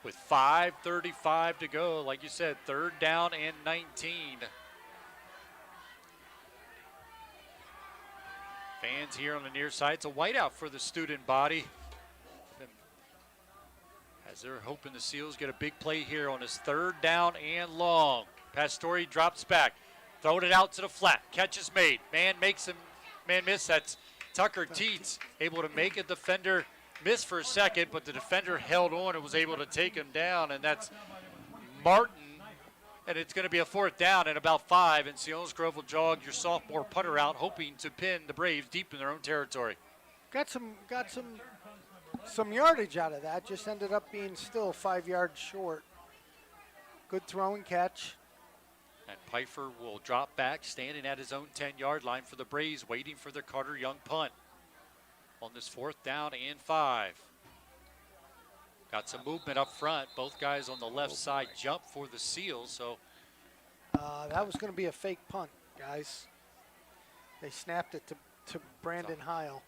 With 5:35 to go, like you said, 3rd down and 19. Fans here on the near side. It's a whiteout for the student body, as they're hoping the Seals get a big play here on this 3rd down and long. Pastore drops back, throwing it out to the flat. Catch is made. Man makes him, man miss. That's Tucker Teets, able to make a defender miss for a second, but the defender held on and was able to take him down, and that's Martin. And it's going to be a 4th down and about 5, and Selinsgrove will jog your sophomore punter out, hoping to pin the Braves deep in their own territory. Got some yardage out of that. Just ended up being still 5 yards short. Good throw and catch. And Pfeiffer will drop back, standing at his own 10-yard line for the Braves, waiting for their Carter Young punt on this 4th down and 5. Got some movement up front. Both guys on the left side jump for the Seals. So that was going to be a fake punt, guys. They snapped it to Brandon Heil.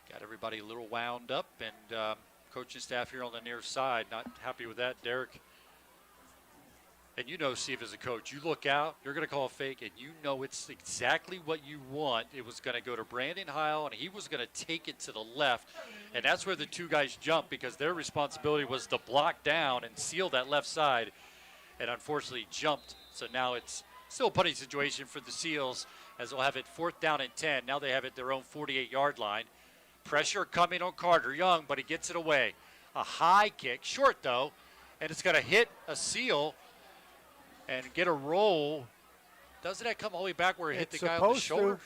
Got everybody a little wound up, and coaching staff here on the near side not happy with that. Derek, and you know, Steve, as a coach, you look out, you're going to call a fake, and you know it's exactly what you want. It was going to go to Brandon Heil, and he was going to take it to the left, and that's where the two guys jumped, because their responsibility was to block down and seal that left side, and unfortunately jumped. So now it's still a punting situation for the Seals, as they'll have it 4th down and 10. Now they have it their own 48-yard line. Pressure coming on Carter Young, but he gets it away. A high kick, short though, and it's going to hit a Seal and get a roll. Doesn't that come all the way back where it hit the guy on the shoulder?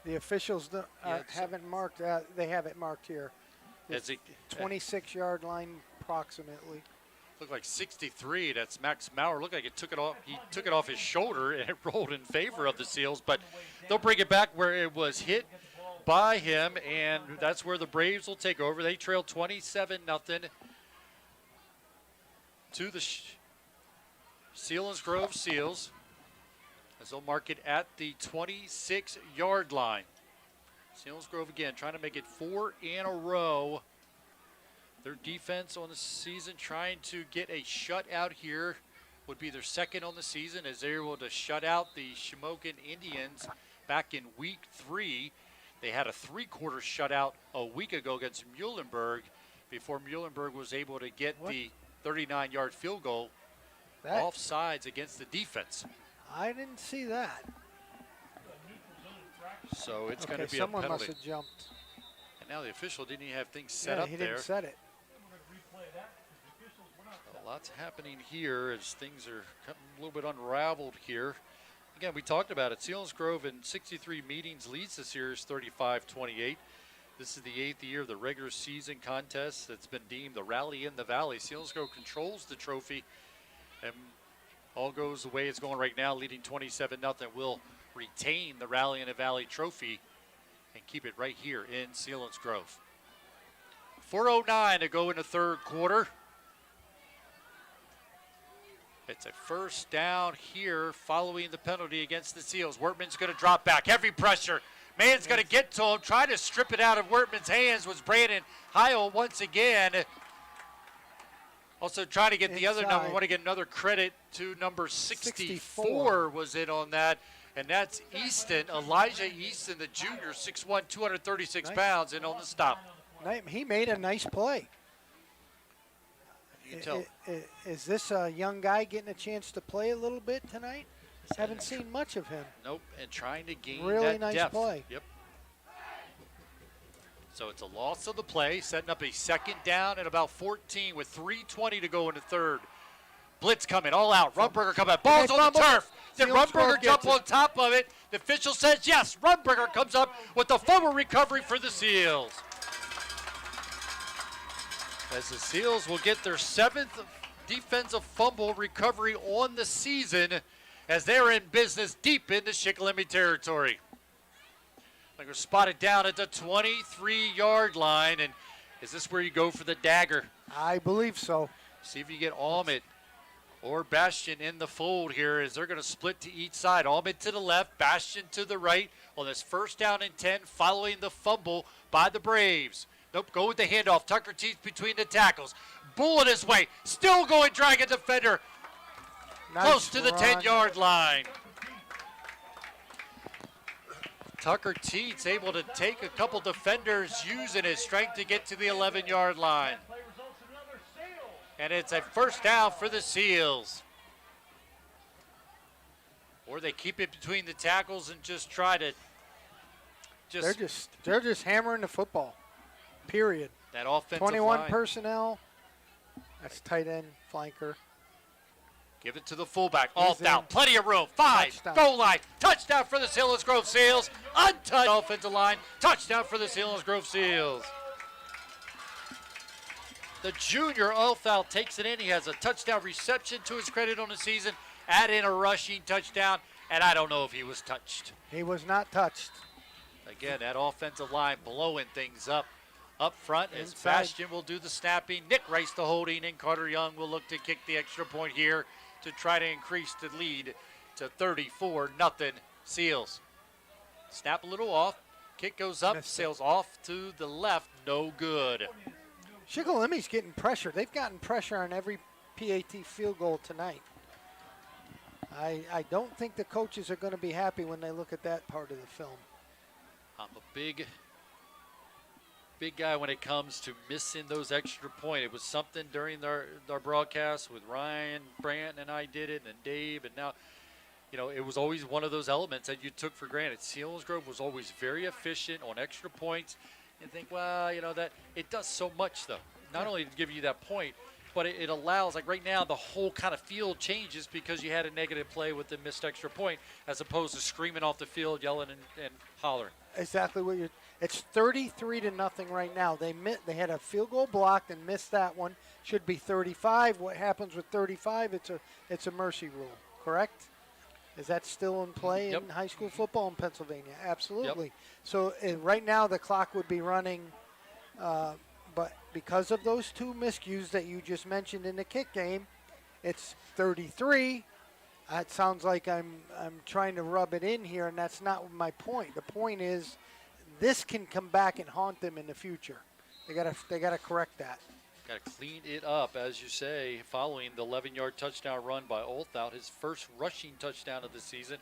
The officials haven't marked that. They have it marked here. It's 26-yard line approximately. Looked like 63. That's Max Maurer. Looked like it took it off. He took it off his shoulder and it rolled in favor of the Seals. But they'll bring it back where it was hit by him, and that's where the Braves will take over. They trail 27-0 to the Selinsgrove Seals, as they'll mark it at the 26-yard line. Selinsgrove again trying to make it 4 in a row. Their defense on the season trying to get a shutout here. Would be their 2nd on the season, as they're able to shut out the Shamokin Indians back in week 3. They had a 3-quarter shutout a week ago against Muhlenberg before Muhlenberg was able to get the 39-yard field goal off sides against the defense. I didn't see that. So it's going to be a someone penalty. Must have jumped. And now the official didn't even have things set up he there. didn't set it. Lots happening here as things are a little bit unraveled here. Again, we talked about it. Selinsgrove in 63 meetings leads the series 35-28. This is the 8th year of the regular season contest that's been deemed the Rally in the Valley. Selinsgrove controls the trophy, and all goes the way it's going right now, leading 27-0. Will retain the Rally in the Valley trophy and keep it right here in Selinsgrove. 4:09 to go in the third quarter. It's a first down here following the penalty against the Seals. Wortman's going to drop back. Heavy pressure. Man's going to get to him. Trying to strip it out of Wortman's hands was Brandon Heil once again. Also trying to get the other number. I want to get another credit to number 64 was in on that. And that's Easton, Elijah Easton, the junior, 6'1", 236 pounds, in on the stop. He made a nice play. You can tell. Is this a young guy getting a chance to play a little bit tonight? Haven't seen much of him. Nope, and trying to gain really that nice depth. Play. Yep. So it's a loss of the play, setting up a second down and about 14 with 3:20 to go in the third. Blitz coming, all out. Rumberger coming, ball's on the turf. Then Rumberger jump on top of it. The official says yes. Rumberger comes up with the fumble recovery for the Seals. As the Seals will get their 7th defensive fumble recovery on the season as they're in business deep into Shikellamy territory. They're spotted down at the 23-yard line, and is this where you go for the dagger? I believe so. See if you get Almond or Bastion in the fold here as they're going to split to each side. Almond to the left, Bastion to the right on this first down and 10 following the fumble by the Braves. Nope, go with the handoff. Tucker Teets between the tackles. Bullet his way. Still going, drag a defender. Close to the 10-yard line. Tucker Teets able to take a couple defenders using his strength to get to the 11-yard line. And it's a first down for the Seals. Or they keep it between the tackles and just try to They're just hammering the football. Period. That offensive 21 line. personnel. That's tight end, flanker. Give it to the fullback. All He's down. in. Plenty of room. 5. Touchdown. Goal line. Touchdown for the Selinsgrove Seals. Untouched offensive line. Touchdown for the Selinsgrove Seals. The junior Olthal takes it in. He has a touchdown reception to his credit on the season. Add in a rushing touchdown, and I don't know if he was touched. He was not touched. Again, that offensive line blowing things up front as Inside. Bastion will do the snapping. Nick Rice the holding, and Carter Young will look to kick the extra point here to try to increase the lead to 34-0 Seals. Snap a little off. Kick goes up, sails off to the left. No good. Shikellamy's getting pressure. They've gotten pressure on every PAT field goal tonight. I don't think the coaches are going to be happy when they look at that part of the film. I'm a big guy when it comes to missing those extra points. It was something during our broadcast with Ryan, Brandt, and I did it, and Dave, and now, it was always one of those elements that you took for granted. Selinsgrove was always very efficient on extra points. And think, well, that it does so much, though. Not only to give you that point, but it allows, like right now, the whole kind of field changes because you had a negative play with the missed extra point as opposed to screaming off the field, yelling and hollering. Exactly what you're. It's 33-0 right now. They had a field goal blocked and missed that one. Should be 35. What happens with 35? It's a mercy rule, correct? Is that still in play in high school football in Pennsylvania? Absolutely. Yep. So right now the clock would be running, but because of those two miscues that you just mentioned in the kick game, it's 33. It sounds like I'm trying to rub it in here, and that's not my point. The point is this can come back and haunt them in the future. They gotta correct that. Got to clean it up, as you say, following the 11-yard touchdown run by Olthout, his first rushing touchdown of the season,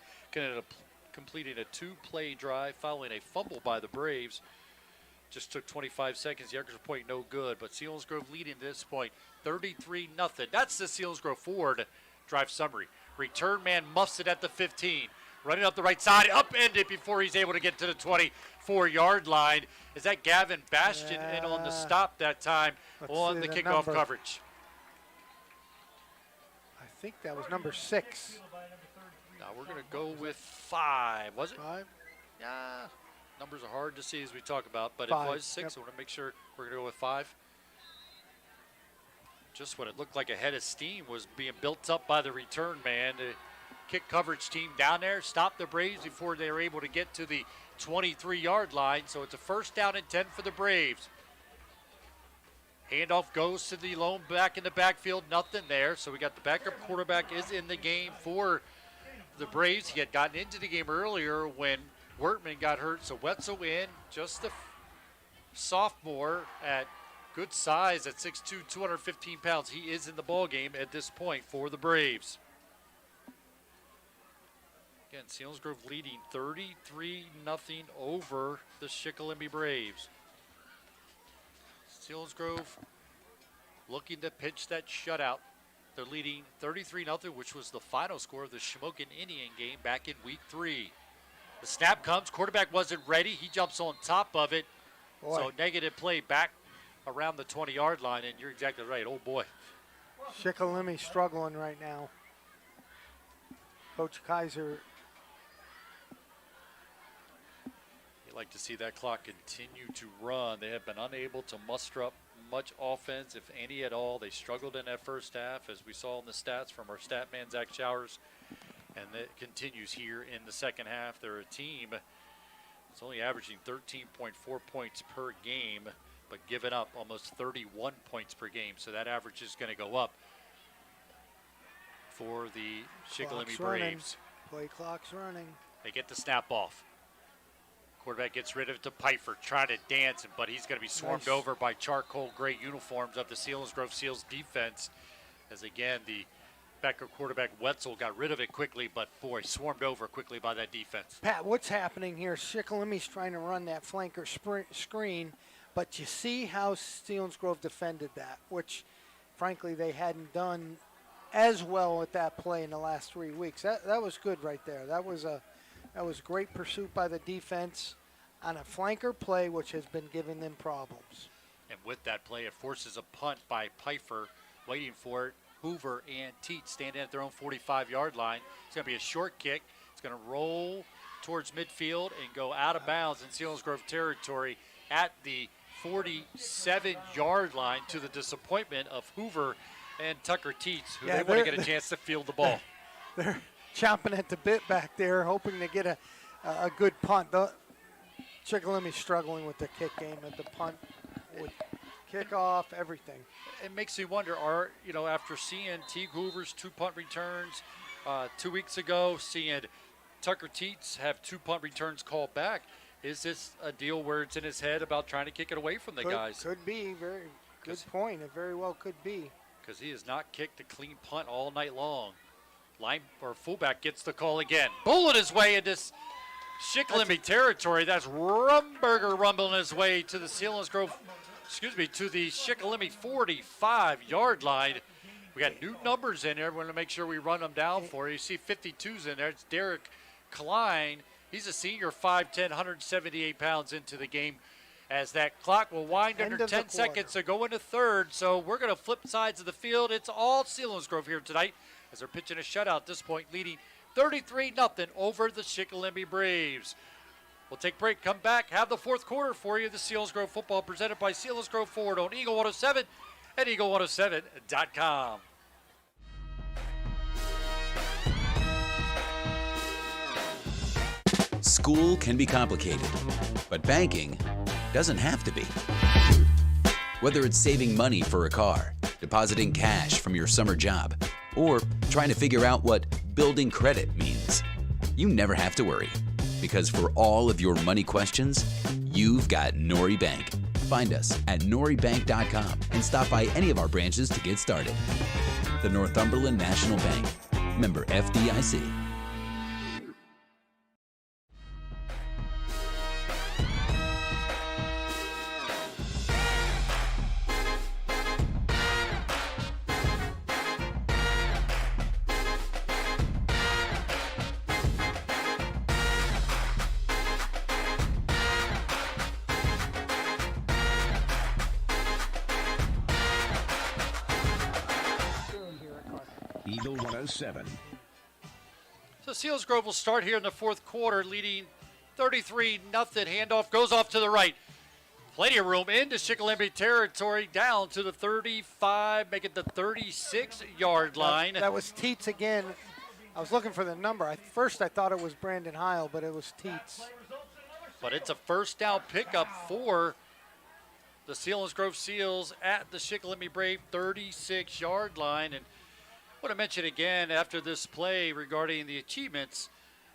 completing a 2-play drive following a fumble by the Braves. Just took 25 seconds. The extra point no good, but Selinsgrove leading at this point 33-0. That's the Selinsgrove Ford drive summary. Return man muffs it at the 15. Running up the right side, upended before he's able to get to the 24-yard line. Is that Gavin Bastion in on the stop that time on the kickoff coverage? think that was number 6. Now we're going to go with 5. Was it? 5. Yeah. Numbers are hard to see as we talk about, but 5. it was 6. Yep. I want to make sure we're going to go with 5. Just what it looked like a head of steam was being built up by the return man. The kick coverage team down there stopped the Braves before they were able to get to the 23-yard line. So it's a first down and 10 for the Braves. Handoff goes to the lone back in the backfield. Nothing there. So we got the backup quarterback is in the game for the Braves. He had gotten into the game earlier when Wertman got hurt. So Wetzel in, just the sophomore at good size at 6'2", 215 pounds. He is in the ball game at this point for the Braves. Again, Selinsgrove leading 33-0 over the Shikellamy Braves. Selinsgrove looking to pitch that shutout. They're leading 33-0, which was the final score of the Shamokin Indian game back in week 3. The snap comes, quarterback wasn't ready. He jumps on top of it. Boy. So negative play back around the 20-yard line, and you're exactly right. Oh, boy. Shikellamy struggling right now. Coach Kaiser. You'd like to see that clock continue to run. They have been unable to muster up much offense, if any at all. They struggled in that first half, as we saw in the stats from our stat man, Zach Showers. And it continues here in the second half. They're a team that's only averaging 13.4 points per game, but giving up almost 31 points per game. So that average is going to go up for the Shikellamy Braves. Play clock's running. They get the snap off. Quarterback gets rid of it to Pfeiffer, trying to dance, but he's going to be swarmed over by charcoal gray uniforms of the Selinsgrove Seals defense. As again, the backup quarterback Wetzel got rid of it quickly, but boy, swarmed over quickly by that defense. Pat, what's happening here? Shikellamy's trying to run that flanker screen, but you see how Selinsgrove defended that, which frankly they hadn't done as well with that play in the last 3 weeks. That was good right there. That was great pursuit by the defense on a flanker play, which has been giving them problems. And with that play, it forces a punt by Pfeiffer, waiting for it. Hoover and Teat standing at their own 45-yard line. It's going to be a short kick. It's going to roll towards midfield and go out of bounds in Selinsgrove territory at the 47-yard line, to the disappointment of Hoover and Tucker Teets, who they want to get a chance to field the ball. They're chomping at the bit back there, hoping to get a good punt. Shikellamy struggling with the kick game at the punt, with kickoff, everything. It makes me wonder, after seeing Teague Hoover's 2 punt returns 2 weeks ago, seeing Tucker Teets have 2 punt returns called back, is this a deal where it's in his head about trying to kick it away from the guys? Could be. Very good point. It very well could be. Because he has not kicked a clean punt all night long. Fullback gets the call again. Bullet his way into Shikellamy territory. That's Rumberger rumbling his way to the to the Shikellamy 45-yard line. We got new numbers in there. We're going to make sure we run them down for you. You see 52's in there. It's Derek Klein. He's a senior, 5'10", 178 pounds into the game, as that clock will wind under 10 seconds to go into third. So we're going to flip sides of the field. It's all Selinsgrove here tonight, as they're pitching a shutout at this point, leading 33-0 over the Shikellamy Braves. We'll take a break, come back, have the fourth quarter for you. The Selinsgrove Football presented by Selinsgrove Ford on Eagle 107 and Eagle107.com. School can be complicated, but banking doesn't have to be. Whether it's saving money for a car, depositing cash from your summer job, or trying to figure out what building credit means, you never have to worry. Because for all of your money questions, you've got Nori Bank. Find us at noribank.com and stop by any of our branches to get started. The Northumberland National Bank. Member FDIC. Eagle 107. So Selinsgrove will start here in the fourth quarter, leading 33-0. Handoff goes off to the right. Plenty of room into Shikellamy territory, down to the 35, make it the 36-yard line. That was Teets again. I was looking for the number. First I thought it was Brandon Heil, but it was Teets. But it's a first down pickup for the Selinsgrove Seals at the Shikellamy Brave 36-yard line. And I want to mention again after this play regarding the achievements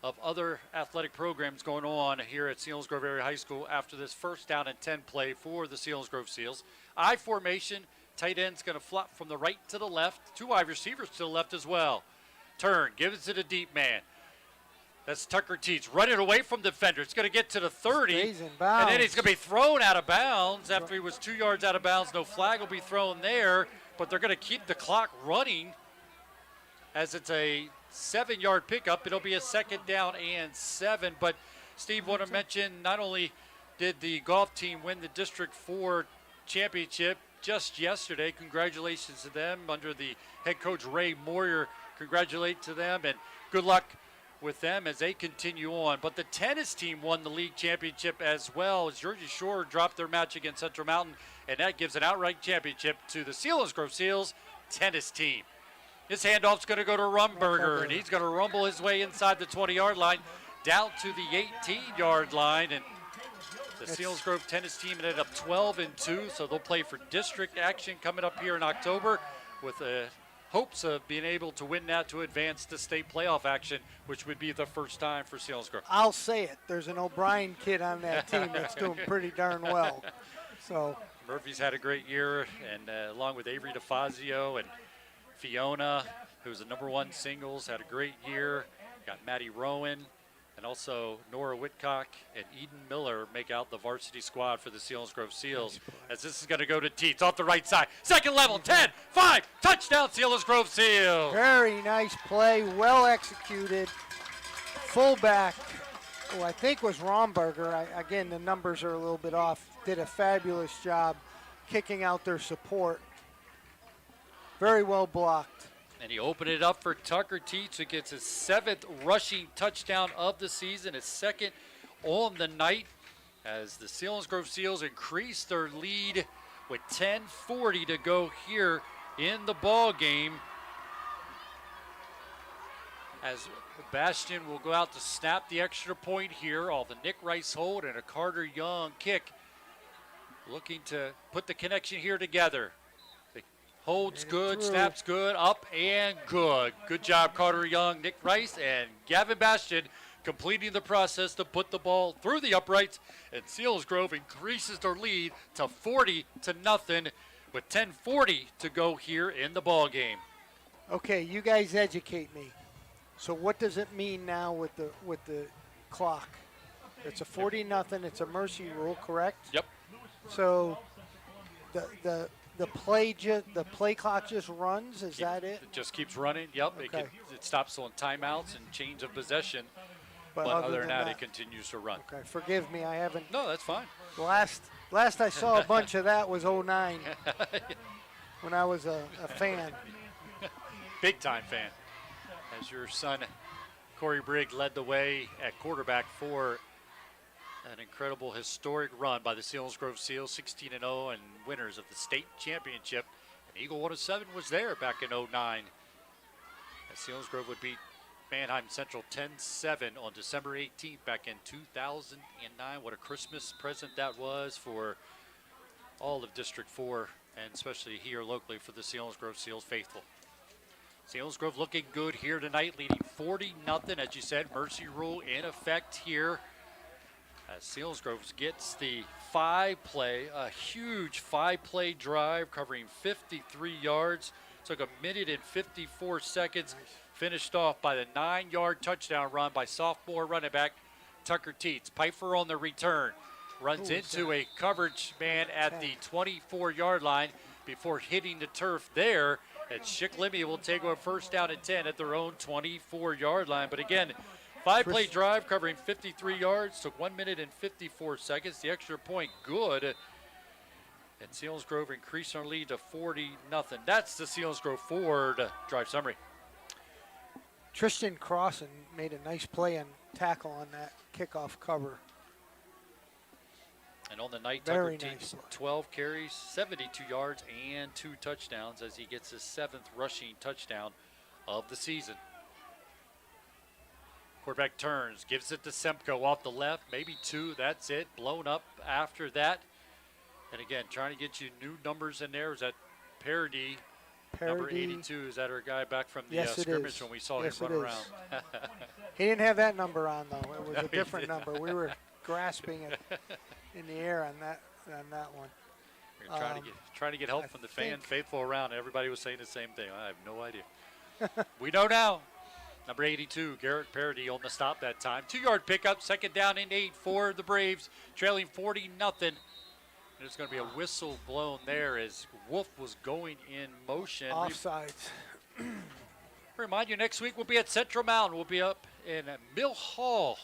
of other athletic programs going on here at Selinsgrove Area High School after this first down and 10 play for the Selinsgrove Seals. I formation, tight end's going to flop from the right to the left, 2 wide receivers to the left as well. Turn, gives it to the deep man. That's Tucker Teets running away from the defender. It's going to get to the 30, and then he's going to be thrown out of bounds after he was 2 yards out of bounds. No flag will be thrown there, but they're going to keep the clock running as it's a 7-yard pickup. It'll be a second down and 7. But, Steve, want to mention not only did the golf team win the District 4 championship just yesterday. Congratulations to them under the head coach Ray Moyer. Congratulate to them, and good luck with them as they continue on. But the tennis team won the league championship as well as Jersey Shore dropped their match against Central Mountain, and that gives an outright championship to the Selinsgrove Seals tennis team. This handoff's going to go to Rumberger, and he's going to rumble his way inside the 20-yard line down to the 18-yard line. And the Selinsgrove tennis team ended up 12-2, so they'll play for district action coming up here in October with hopes of being able to win that to advance to state playoff action, which would be the first time for Selinsgrove. I'll say it. There's an O'Brien kid on that team that's doing pretty darn well. So Murphy's had a great year, and along with Avery DeFazio and Fiona, who's the #1 singles, had a great year. Got Maddie Rowan, and also Nora Whitcock and Eden Miller make out the varsity squad for the Selinsgrove Seals. As this is going to go to Teets off the right side. Second level, 10, 5, touchdown Selinsgrove Seals. Very nice play, well executed. Fullback, who I think was Romberger. Again, the numbers are a little bit off. Did a fabulous job kicking out their support. Very well blocked. And he opened it up for Tucker Teets, who gets his 7th rushing touchdown of the season, his 2nd on the night, as the Selinsgrove Seals increase their lead with 10:40 to go here in the ball game. As Bastion will go out to snap the extra point here off the Nick Rice hold and a Carter Young kick, looking to put the connection here together. Holds good, snaps good, up and good. Good job, Carter Young, Nick Rice, and Gavin Bastion completing the process to put the ball through the uprights, and Selinsgrove increases their lead to 40-0 with 10:40 to go here in the ball game. Okay, you guys educate me. So what does it mean now with the clock? It's a 40-0. It's a mercy rule, correct? Yep. So the play clock just runs. Is that it? It just keeps running. Yep. Okay. It stops on timeouts and change of possession. But other than that, it continues to run. Okay. Forgive me. I haven't. No, that's fine. Last I saw a bunch of that was 09 when I was a fan. Big time fan. As your son, Corey Brigg, led the way at quarterback for an incredible historic run by the Selinsgrove Seals, 16-0 and winners of the state championship. And Eagle 107 was there back in 09. As Selinsgrove would beat Manheim Central 10-7 on December 18th back in 2009. What a Christmas present that was for all of District 4 and especially here locally for the Selinsgrove Seals faithful. Selinsgrove looking good here tonight, leading 40-0. As you said, mercy rule in effect here. As Selinsgrove gets the 5-play, a huge 5-play drive covering 53 yards. Took 1 minute and 54 seconds. Finished off by the 9-yard touchdown run by sophomore running back Tucker Teets. Pfeiffer on the return. Runs into a coverage man at the 24-yard line before hitting the turf there. And Shikellamy will take a first down and 10 at their own 24-yard line. But again, 5-play drive covering 53 yards. Took 1 minute and 54 seconds. The extra point good. And Selinsgrove increased our lead to 40-0. That's the Selinsgrove Ford drive summary. Tristan Crossan made a nice play and tackle on that kickoff cover. And on the night, Very Tucker nice Teets, play. 12 carries, 72 yards, and 2 touchdowns as he gets his 7th rushing touchdown of the season. Quarterback turns, gives it to Semko off the left, maybe 2, that's it, blown up after that. And again, trying to get you new numbers in there. Is that Parody? Number 82, is that our guy back from the Yes, it scrimmage is. when we saw Yes, him it run is. around? He didn't have that number on, though. It was No, a he different did number. We were grasping it in the air on that one. We're trying to get help from the fan faithful around. Everybody was saying the same thing. I have no idea. We know now. Number 82, Garrett Parody on the stop that time. 2-yard pickup, 2nd down and 8 for the Braves, trailing 40-0. There's going to be a whistle blown there as Wolf was going in motion. Offsides. Remind you, next week we'll be at Central Mountain. We'll be up in Mill Hall.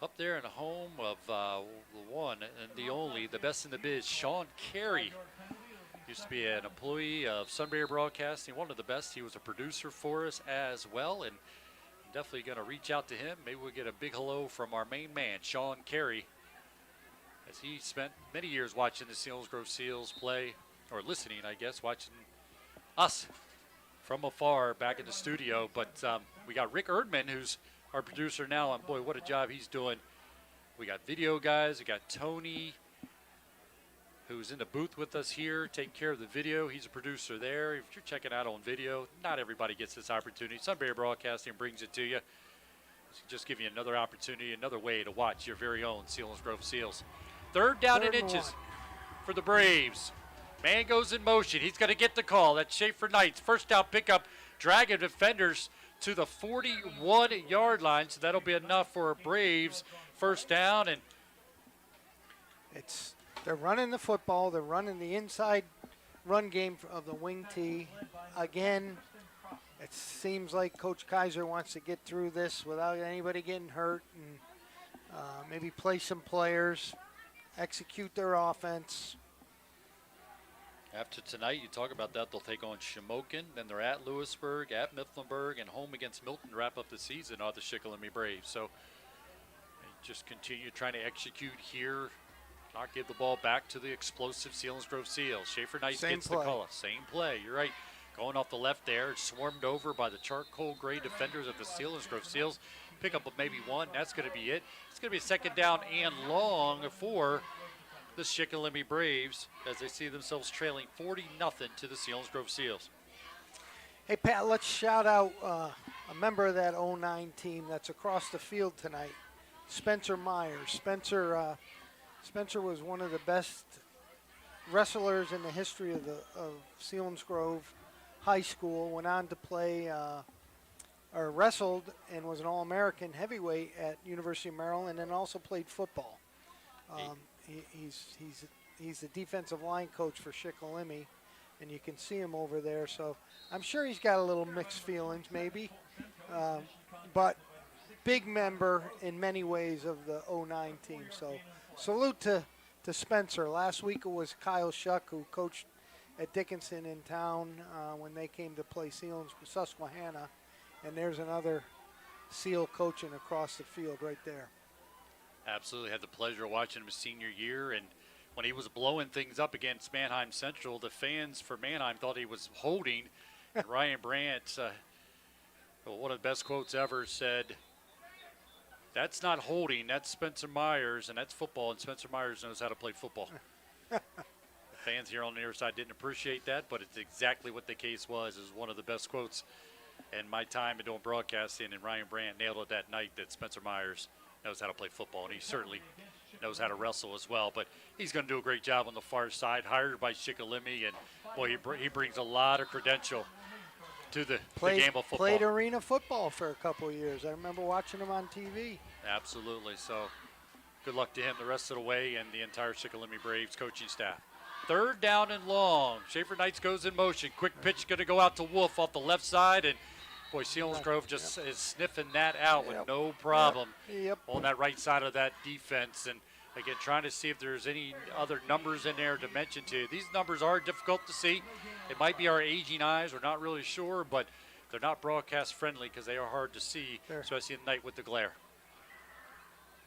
Up there in the home of the one and the only, the best in the biz, Sean Carey. Used to be an employee of Sunbury Broadcasting, one of the best. He was a producer for us as well, and definitely going to reach out to him. Maybe we'll get a big hello from our main man, Sean Carey, as he spent many years watching the Selinsgrove Seals play, or listening, I guess, watching us from afar back in the studio. But we got Rick Erdman, who's our producer now, and boy, what a job he's doing. We got video guys. We got Tony, who's in the booth with us here, taking care of the video. He's a producer there. If you're checking out on video, not everybody gets this opportunity. Sunbury Broadcasting brings it to you. Just give you another opportunity, another way to watch your very own Selinsgrove Seals. 3rd down and inches for the Braves. Man goes in motion. He's going to get the call. That's Schaefer Knights. 1st down pickup, dragging defenders to the 41-yard line. So that'll be enough for a Braves 1st down. And They're running the football. They're running the inside run game of the wing tee. Again, it seems like Coach Kaiser wants to get through this without anybody getting hurt and maybe play some players, execute their offense. after tonight, you talk about that, they'll take on Shamokin, then they're at Lewisburg, at Mifflinburg, and home against Milton to wrap up the season are the Shikellamy Braves. So just continue trying to execute here, not give the ball back to the explosive Selinsgrove Seals. Schaefer Knights gets the call. Same play, you're right. Going off the left there, it's swarmed over by the charcoal gray defenders of the Selinsgrove Seals. Pick up maybe one, that's going to be it. It's going to be a 2nd down and long for the Shikellamy Braves as they see themselves trailing 40-0 to the Selinsgrove Seals. Hey, Pat, let's shout out a member of that 09 team that's across the field tonight, Spencer Myers. Spencer was one of the best wrestlers in the history of Selinsgrove High School, went on to play or wrestled and was an All-American heavyweight at University of Maryland, and then also played football. He's the defensive line coach for Shikellamy, and you can see him over there. So I'm sure he's got a little mixed feelings, maybe, but big member in many ways of the 09 team. So salute to Spencer. Last week it was Kyle Shuck, who coached at Dickinson in town when they came to play Susquehanna, and there's another Seal coaching across the field right there. Absolutely, had the pleasure of watching him his senior year, and when he was blowing things up against Manheim Central, the fans for Manheim thought he was holding. And Ryan Brandt, one of the best quotes ever, said, "That's not holding, that's Spencer Myers, and that's football, and Spencer Myers knows how to play football." The fans here on the near side didn't appreciate that, but it's exactly what the case was. It was one of the best quotes in my time in doing broadcasting, and Ryan Brandt nailed it that night that Spencer Myers knows how to play football, and he certainly knows how to wrestle as well. But he's going to do a great job on the far side, hired by Shikellamy, and boy, he brings a lot of credential to the game of football. Played arena football for a couple of years. I remember watching him on TV. Absolutely. So good luck to him the rest of the way and the entire Shikellamy Braves coaching staff. 3rd down and long. Schaefer Knights goes in motion. Quick pitch going to go out to Wolf off the left side, and boy, Selinsgrove just is sniffing that out with no problem on that right side of that defense. And again, trying to see if there's any other numbers in there to mention to you. These numbers are difficult to see. It might be our aging eyes. We're not really sure, but They're not broadcast friendly because they are hard to see, especially at night with the glare.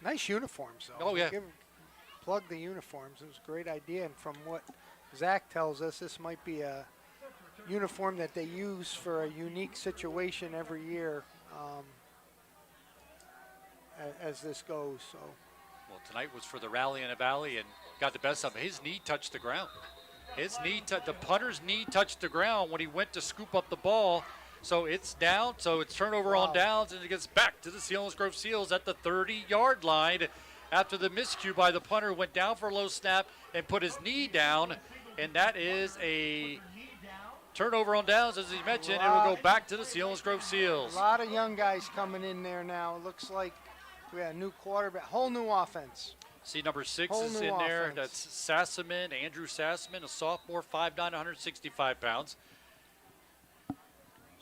Nice uniforms, though. Oh, yeah. Plug the uniforms. It was a great idea. And from what Zach tells us, this might be a uniform that they use for a unique situation every year as this goes. So. Well, tonight was for the rally in the valley and got the best of him. His knee touched the ground. The punter's knee touched the ground when he went to scoop up the ball. So it's down, so it's turnover on downs, and it gets back to the Selinsgrove Seals at the 30-yard line after the miscue by the punter went down for a low snap and put his knee down, and that is a turnover on downs, as he mentioned. It will go back to the Selinsgrove Seals. A lot of young guys coming in there now. It looks like we got a new quarterback, whole new offense. See, number 6 is in there. That's Sassaman, Andrew Sassaman, a sophomore, 5'9", 165 pounds.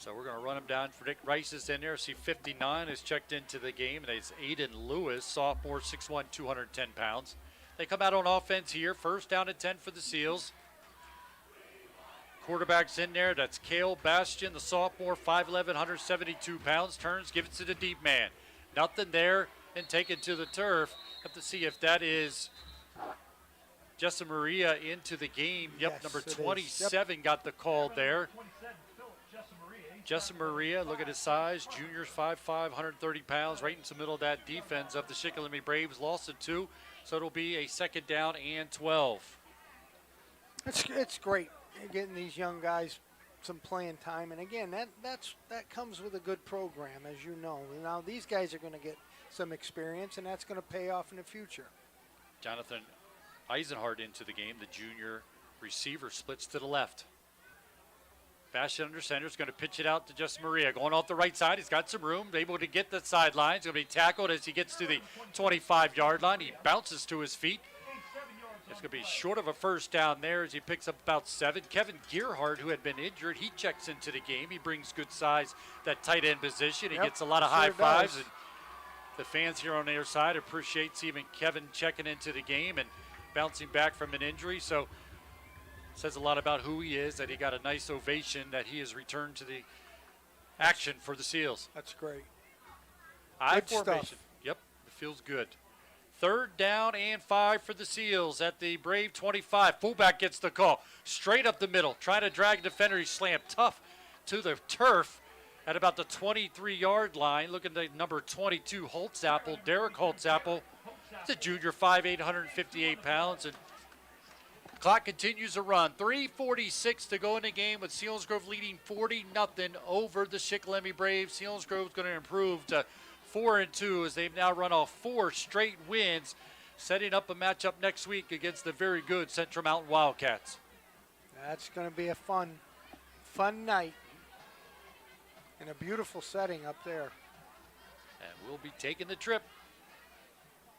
So we're going to run him down. Nick Rice is in there. See, 59 is checked into the game. And it's Aiden Lewis, sophomore, 6'1", 210 pounds. They come out on offense here. First down and 10 for the Seals. Quarterback's in there. That's Cale Bastian, the sophomore, 5'11", 172 pounds. Turns, gives it to the deep man. Nothing there, and take it to the turf. Have to see if that is Jessa Maria into the game. Yep, Yes, number 27 got the call there. Jessa Maria, look at his size. Junior's 5'5", 130 pounds, right into the middle of that defense of the Shikellamy Braves. Lost it 2, so it'll be a second down and 12. It's great getting these young guys some playing time, and again, that comes with a good program, as you know. Now these guys are going to get some experience, and that's going to pay off in the future. Jonathan Eisenhardt into the game. The junior receiver splits to the left. Bastian under center is going to pitch it out to Jessa Maria. Going off the right side, he's got some room, able to get the sidelines. Going to be tackled as he gets to the 25-yard line. He bounces to his feet. It's going to be short of a first down there as he picks up about 7. Kevin Gearhart, who had been injured, he checks into the game. He brings good size, that tight end position. He gets a lot of high fives. And the fans here on their side appreciate seeing Kevin checking into the game and bouncing back from an injury. So says a lot about who he is, that he got a nice ovation, that he has returned to the action for the Seals. That's great. I Good formation. stuff. Yep, it feels good. Third down and 5 for the Seals at the Brave 25. Fullback gets the call. Straight up the middle, trying to drag defender. He slammed tough to the turf at about the 23-yard line. Looking at number 22, Holtzapple, Derek Holtzapple. He's a junior, 5'8", 158 pounds. And clock continues to run. 3:46 to go in the game with Selinsgrove leading 40-0 over the Shikellamy Braves. Selinsgrove's going to improve to 4-2 as they've now run off 4 straight wins, setting up a matchup next week against the very good Central Mountain Wildcats. That's going to be a fun night in a beautiful setting up there. And we'll be taking the trip.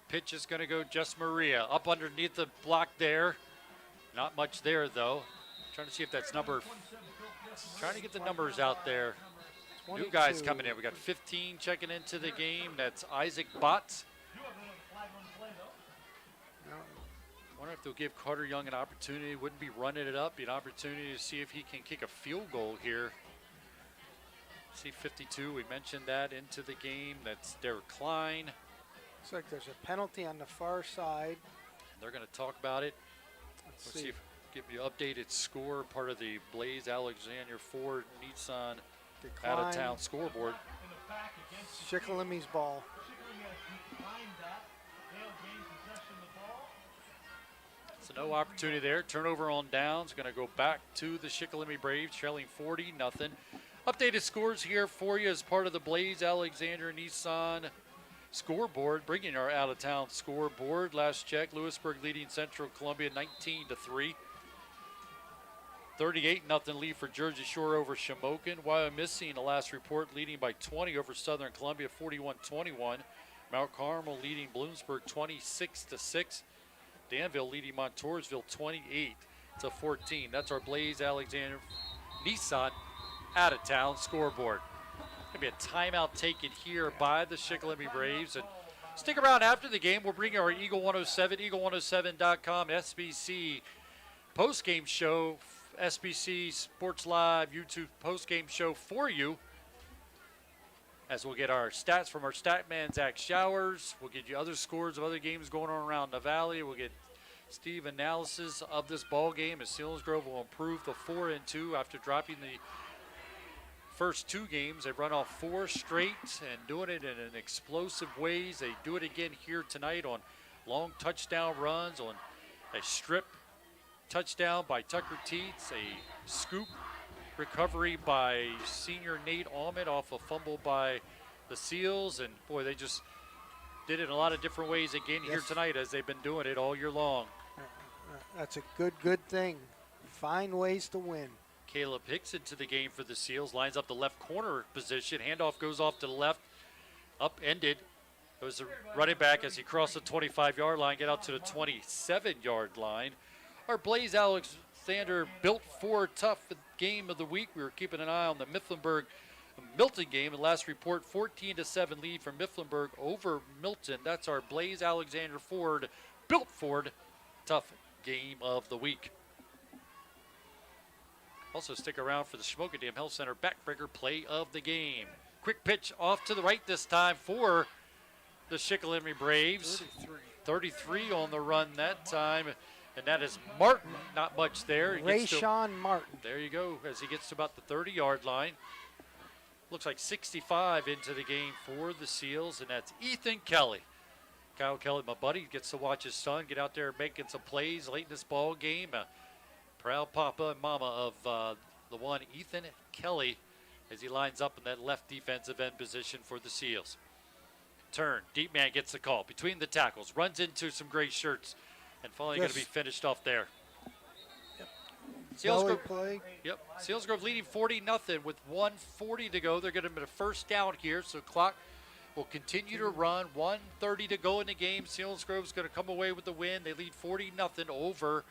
Pitch is going to go Jess Maria up underneath the block there. Not much there, though. Trying to see if that's number. Trying to get the numbers out there. 22. New guys coming in. We got 15 checking into the game. That's Isaac Botts. Wonder if they'll give Carter Young an opportunity. Wouldn't be running it up. Be an opportunity to see if he can kick a field goal here. See 52. We mentioned that into the game. That's Derek Klein. Looks like there's a penalty on the far side. They're going to talk about it. Let's see if give you updated score, part of the Blaze Alexander Ford Nissan out of town scoreboard. Shikellamy's ball. So no opportunity there. Turnover on downs. Going to go back to the Shikellamy Braves, trailing 40-0. Updated scores here for you as part of the Blaze Alexander Nissan scoreboard, bringing our out-of-town scoreboard. Last check, Lewisburg leading Central Columbia 19-3. 38-0 lead for Jersey Shore over Shamokin. Wyomissing, the last report, leading by 20 over Southern Columbia, 41-21. Mount Carmel leading Bloomsburg 26-6. Danville leading Montoursville 28-14. That's our Blaze Alexander Nissan out-of-town scoreboard. Going to be a timeout taken here by the Shikellamy Braves. And stick around after the game. We'll bring you our Eagle 107, eagle107.com SBC postgame show, SBC Sports Live YouTube postgame show for you as we'll get our stats from our stat man, Zach Showers. We'll get you other scores of other games going on around the Valley. We'll get Steve analysis of this ball game as Selinsgrove will improve to 4-2 after dropping the first 2 games. They've run off 4 straight and doing it in an explosive ways. They do it again here tonight on long touchdown runs, on a strip touchdown by Tucker Teets, a scoop recovery by senior Nate Ahmed off a fumble by the Seals. And boy, they just did it in a lot of different ways again here tonight, as they've been doing it all year long. That's a good thing. Find ways to win. Caleb Hicks into the game for the Seals, lines up the left corner position. Handoff goes off to the left, upended. It was the running back as he crossed the 25-yard line, get out to the 27-yard line. Our Blaze Alexander Built for Tough game of the week. We were keeping an eye on the Mifflinburg-Milton game. The last report, 14-7 lead for Mifflinburg over Milton. That's our Blaze Alexander Ford Built Ford Tough game of the week. Also stick around for the Schmokendam Health Center backbreaker play of the game. Quick pitch off to the right this time for the Shikellamy Braves. 33 on the run that time, and that is Martin. Not much there. Rayshawn Martin. There you go, as he gets to about the 30-yard line. Looks like 65 into the game for the Seals, and that's Ethan Kelly. Kyle Kelly, my buddy, gets to watch his son get out there making some plays late in this ball game. Proud papa and mama of the one Ethan Kelly as he lines up in that left defensive end position for the Seals. Turn, deep man gets the call between the tackles, runs into some gray shirts, and finally going to be finished off there. Selinsgrove, Selinsgrove leading 40-0 with 1:40 to go. They're going to get a first down here, so clock will continue to run. 1:30 to go in the game. Selinsgrove's going to come away with the win. They lead 40-0 over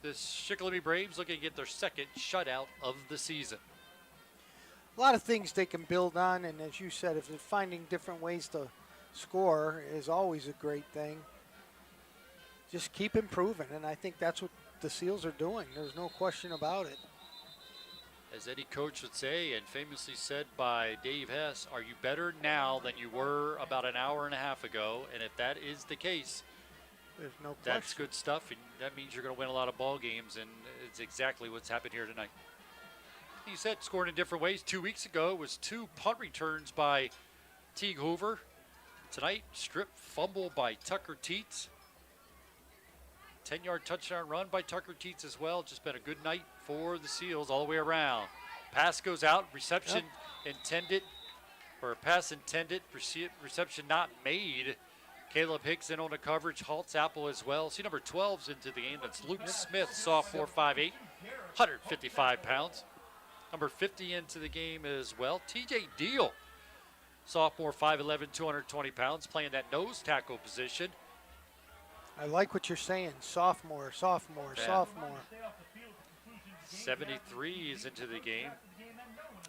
the Shikellamy Braves, looking to get their second shutout of the season. A lot of things they can build on, and as you said, if they're finding different ways to score is always a great thing. Just keep improving, and I think that's what the Seals are doing. There's no question about it. As any coach would say, and famously said by Dave Hess, are you better now than you were about an hour and a half ago? And if that is the case, there's no question. That's good stuff, and that means you're going to win a lot of ball games, and it's exactly what's happened here tonight. He said scoring in different ways. 2 weeks ago, it was 2 punt returns by Teague Hoover. Tonight, strip fumble by Tucker Teets. 10-yard touchdown run by Tucker Teets as well. Just been a good night for the Seals all the way around. Pass goes out, reception intended, or pass intended, reception not made. Caleb Hicks in on the coverage, halts Apple as well. See number 12's into the game. That's Luke Smith, sophomore, 5'8", 155 pounds. Number 50 into the game as well. TJ Deal, sophomore, 5'11", 220 pounds, playing that nose tackle position. I like what you're saying. Sophomore. 73 is into the game.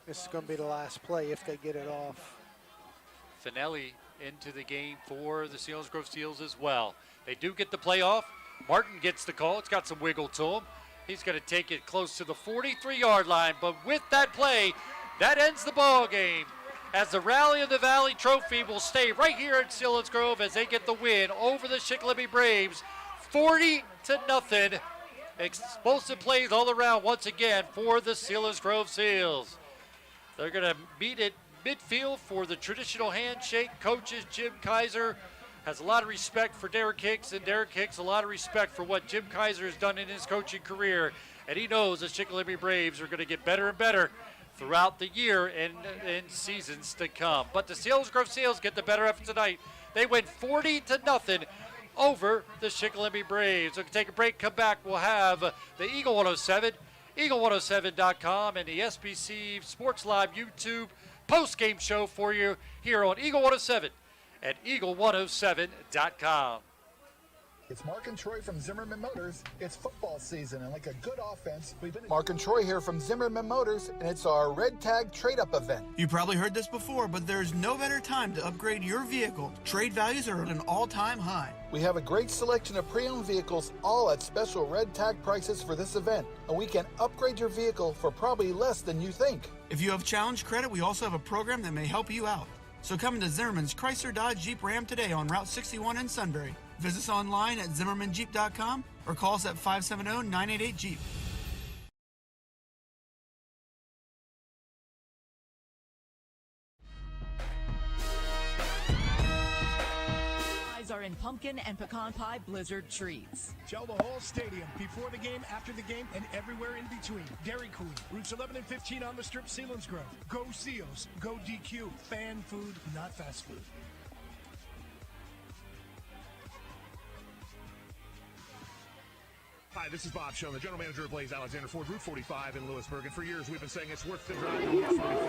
This is going to be the last play if they get it off. Finelli into the game for the Selinsgrove Seals as well. They do get the play off. Martin gets the call. It's got some wiggle to him. He's going to take it close to the 43-yard line, but with that play, that ends the ball game. As the Rally of the Valley trophy will stay right here at Selinsgrove as they get the win over the Shikellamy Braves, 40-0. Explosive plays all around once again for the Selinsgrove Seals. They're going to meet at midfield for the traditional handshake. Coaches Jim Kaiser has a lot of respect for Derek Hicks, and Derek Hicks a lot of respect for what Jim Kaiser has done in his coaching career. And he knows the Shikellamy Braves are going to get better and better throughout the year and in seasons to come. But the Selinsgrove Seals get the better effort tonight. They win 40-0 over the Shikellamy Braves. So we can take a break, come back. We'll have the Eagle 107, Eagle107.com, and the SBC Sports Live YouTube post-game show for you here on Eagle 107 at Eagle107.com. It's Mark and Troy from Zimmerman Motors. It's football season, and like a good offense, we've been... Mark and Troy here from Zimmerman Motors, and it's our Red Tag Trade-Up event. You probably heard this before, but there's no better time to upgrade your vehicle. Trade values are at an all-time high. We have a great selection of pre-owned vehicles, all at special Red Tag prices for this event, and we can upgrade your vehicle for probably less than you think. If you have challenge credit, we also have a program that may help you out. So come into Zimmerman's Chrysler Dodge Jeep Ram today on Route 61 in Sunbury. Visit us online at ZimmermanJeep.com or call us at 570-988-JEEP. Are in pumpkin and pecan pie blizzard treats. Tell the whole stadium before the game, after the game, and everywhere in between. Dairy Queen, routes 11 and 15 on the strip, Selinsgrove. Go Seals, go DQ. Fan food, not fast food. Hi, this is Bob Schoen, the general manager of Blaze Alexander Ford, Route 45 in Lewisburg, and for years we've been saying it's worth the drive to Route 45.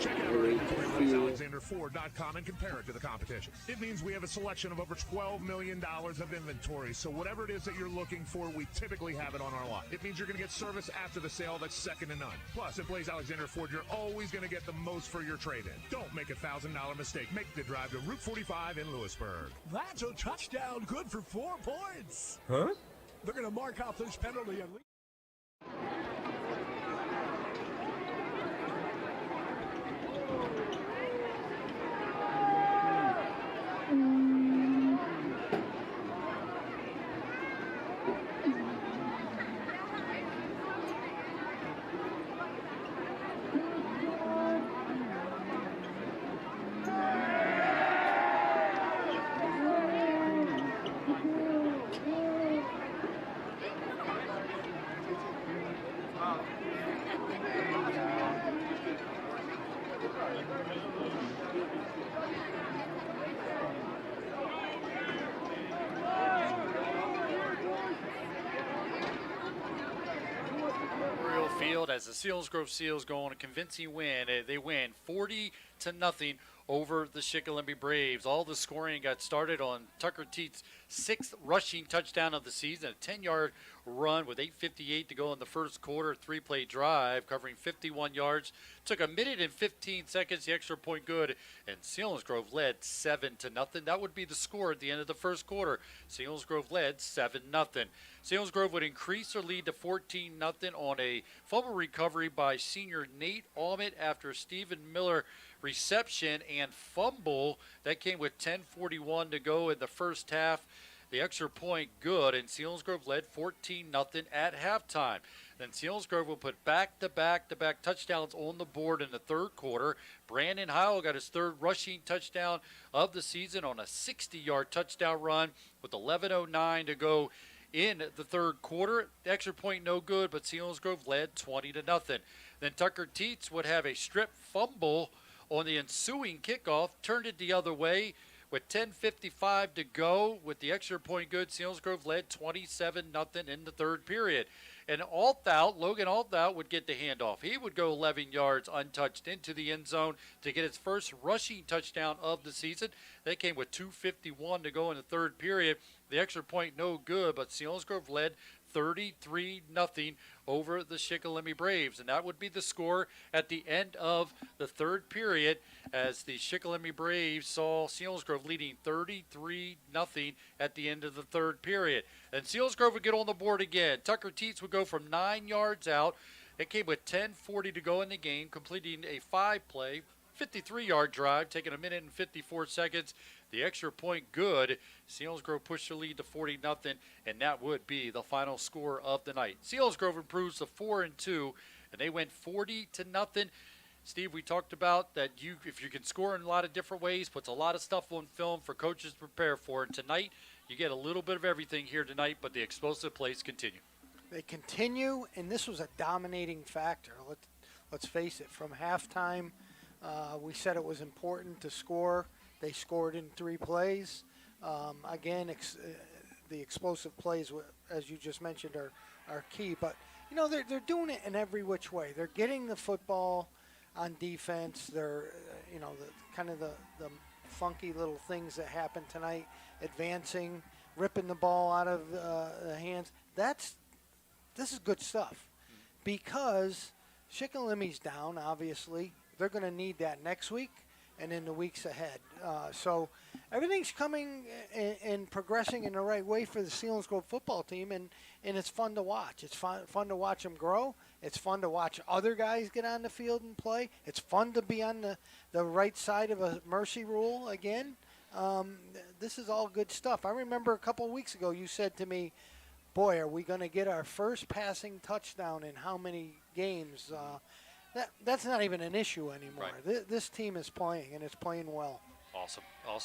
Check out our inventory at BlazeAlexanderFord.com and compare it to the competition. It means we have a selection of over $12 million of inventory, so whatever it is that you're looking for, we typically have it on our lot. It means you're going to get service after the sale that's second to none. Plus, at Blaze Alexander Ford, you're always going to get the most for your trade-in. Don't make a $1,000 mistake. Make the drive to Route 45 in Lewisburg. That's a touchdown good for 4 points. Huh? They're going to mark off this penalty at least. Field as the Selinsgrove Seals go on a convincing win. They win 40-0 over the Shikellamy Braves. All the scoring got started on Tucker Teet's 6th rushing touchdown of the season, a 10-yard run with 8:58 to go in the first quarter, 3-play drive covering 51 yards. Took a minute and 15 seconds, the extra point good, and Selinsgrove led 7-0. That would be the score at the end of the first quarter. Selinsgrove led 7-0. Selinsgrove would increase their lead to 14-0 on a fumble recovery by senior Nate Almond after Stephen Miller reception and fumble. That came with 10:41 to go in the first half. The extra point good, and Selinsgrove led 14-0 at halftime. Then Selinsgrove will put back-to-back touchdowns on the board in the third quarter. Brandon Howell got his 3rd rushing touchdown of the season on a 60-yard touchdown run with 11:09 to go in the third quarter. The extra point no good, but Selinsgrove led 20-0. Then Tucker Teets would have a strip fumble on the ensuing kickoff, turned it the other way with 10:55 to go. With the extra point good, Selinsgrove led 27-0 in the third period. And Logan Althout would get the handoff. He would go 11 yards untouched into the end zone to get his first rushing touchdown of the season. That came with 2:51 to go in the third period. The extra point no good, but Selinsgrove led 33-0 over the Shikellamy Braves. And that would be the score at the end of the third period, as the Shikellamy Braves saw Selinsgrove leading 33-0 at the end of the third period. And Selinsgrove would get on the board again. Tucker Teets would go from 9 yards out. It came with 10:40 to go in the game, completing a 5-play, 53-yard drive, taking a minute and 54 seconds. The extra point good. Selinsgrove pushed the lead to 40-0, and that would be the final score of the night. Selinsgrove improves to 4-2, and they went 40-0. Steve, we talked about that if you can score in a lot of different ways, puts a lot of stuff on film for coaches to prepare for. And tonight, you get a little bit of everything here tonight, but the explosive plays continue. They continue, and this was a dominating factor. Let's face it, from halftime, we said it was important to score. They scored in 3 plays. Again, the explosive plays, as you just mentioned, are key. But, you know, they're doing it in every which way. They're getting the football on defense. They're, the funky little things that happened tonight, advancing, ripping the ball out of the hands. This is good stuff because Shikellamy down, obviously. They're going to need that next week and in the weeks ahead. So everything's coming and progressing in the right way for the Selinsgrove football team, and it's fun to watch. It's fun to watch them grow. It's fun to watch other guys get on the field and play. It's fun to be on the right side of a mercy rule again. This is all good stuff. I remember a couple of weeks ago you said to me, boy, are we going to get our first passing touchdown in how many games? That's not even an issue anymore. Right. This team is playing, and it's playing well. Awesome.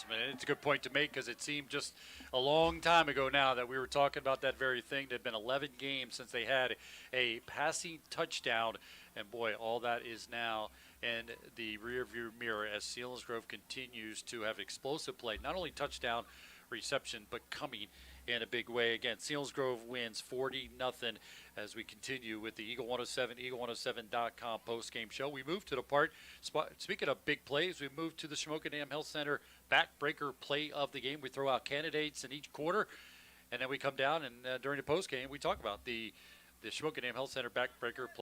And it's a good point to make because it seemed just a long time ago now that we were talking about that very thing. There had been 11 games since they had a passing touchdown, and boy, all that is now in the rearview mirror as Selinsgrove continues to have explosive play, not only touchdown reception, but coming in a big way. Again, Selinsgrove wins 40-0 as we continue with the Eagle 107, Eagle107.com post-game show. We move to the part, speaking of big plays, we move to the Shamokin Dam Health Center backbreaker play of the game. We throw out candidates in each quarter, and then we come down and during the post-game, we talk about the Shamokin Dam Health Center backbreaker play.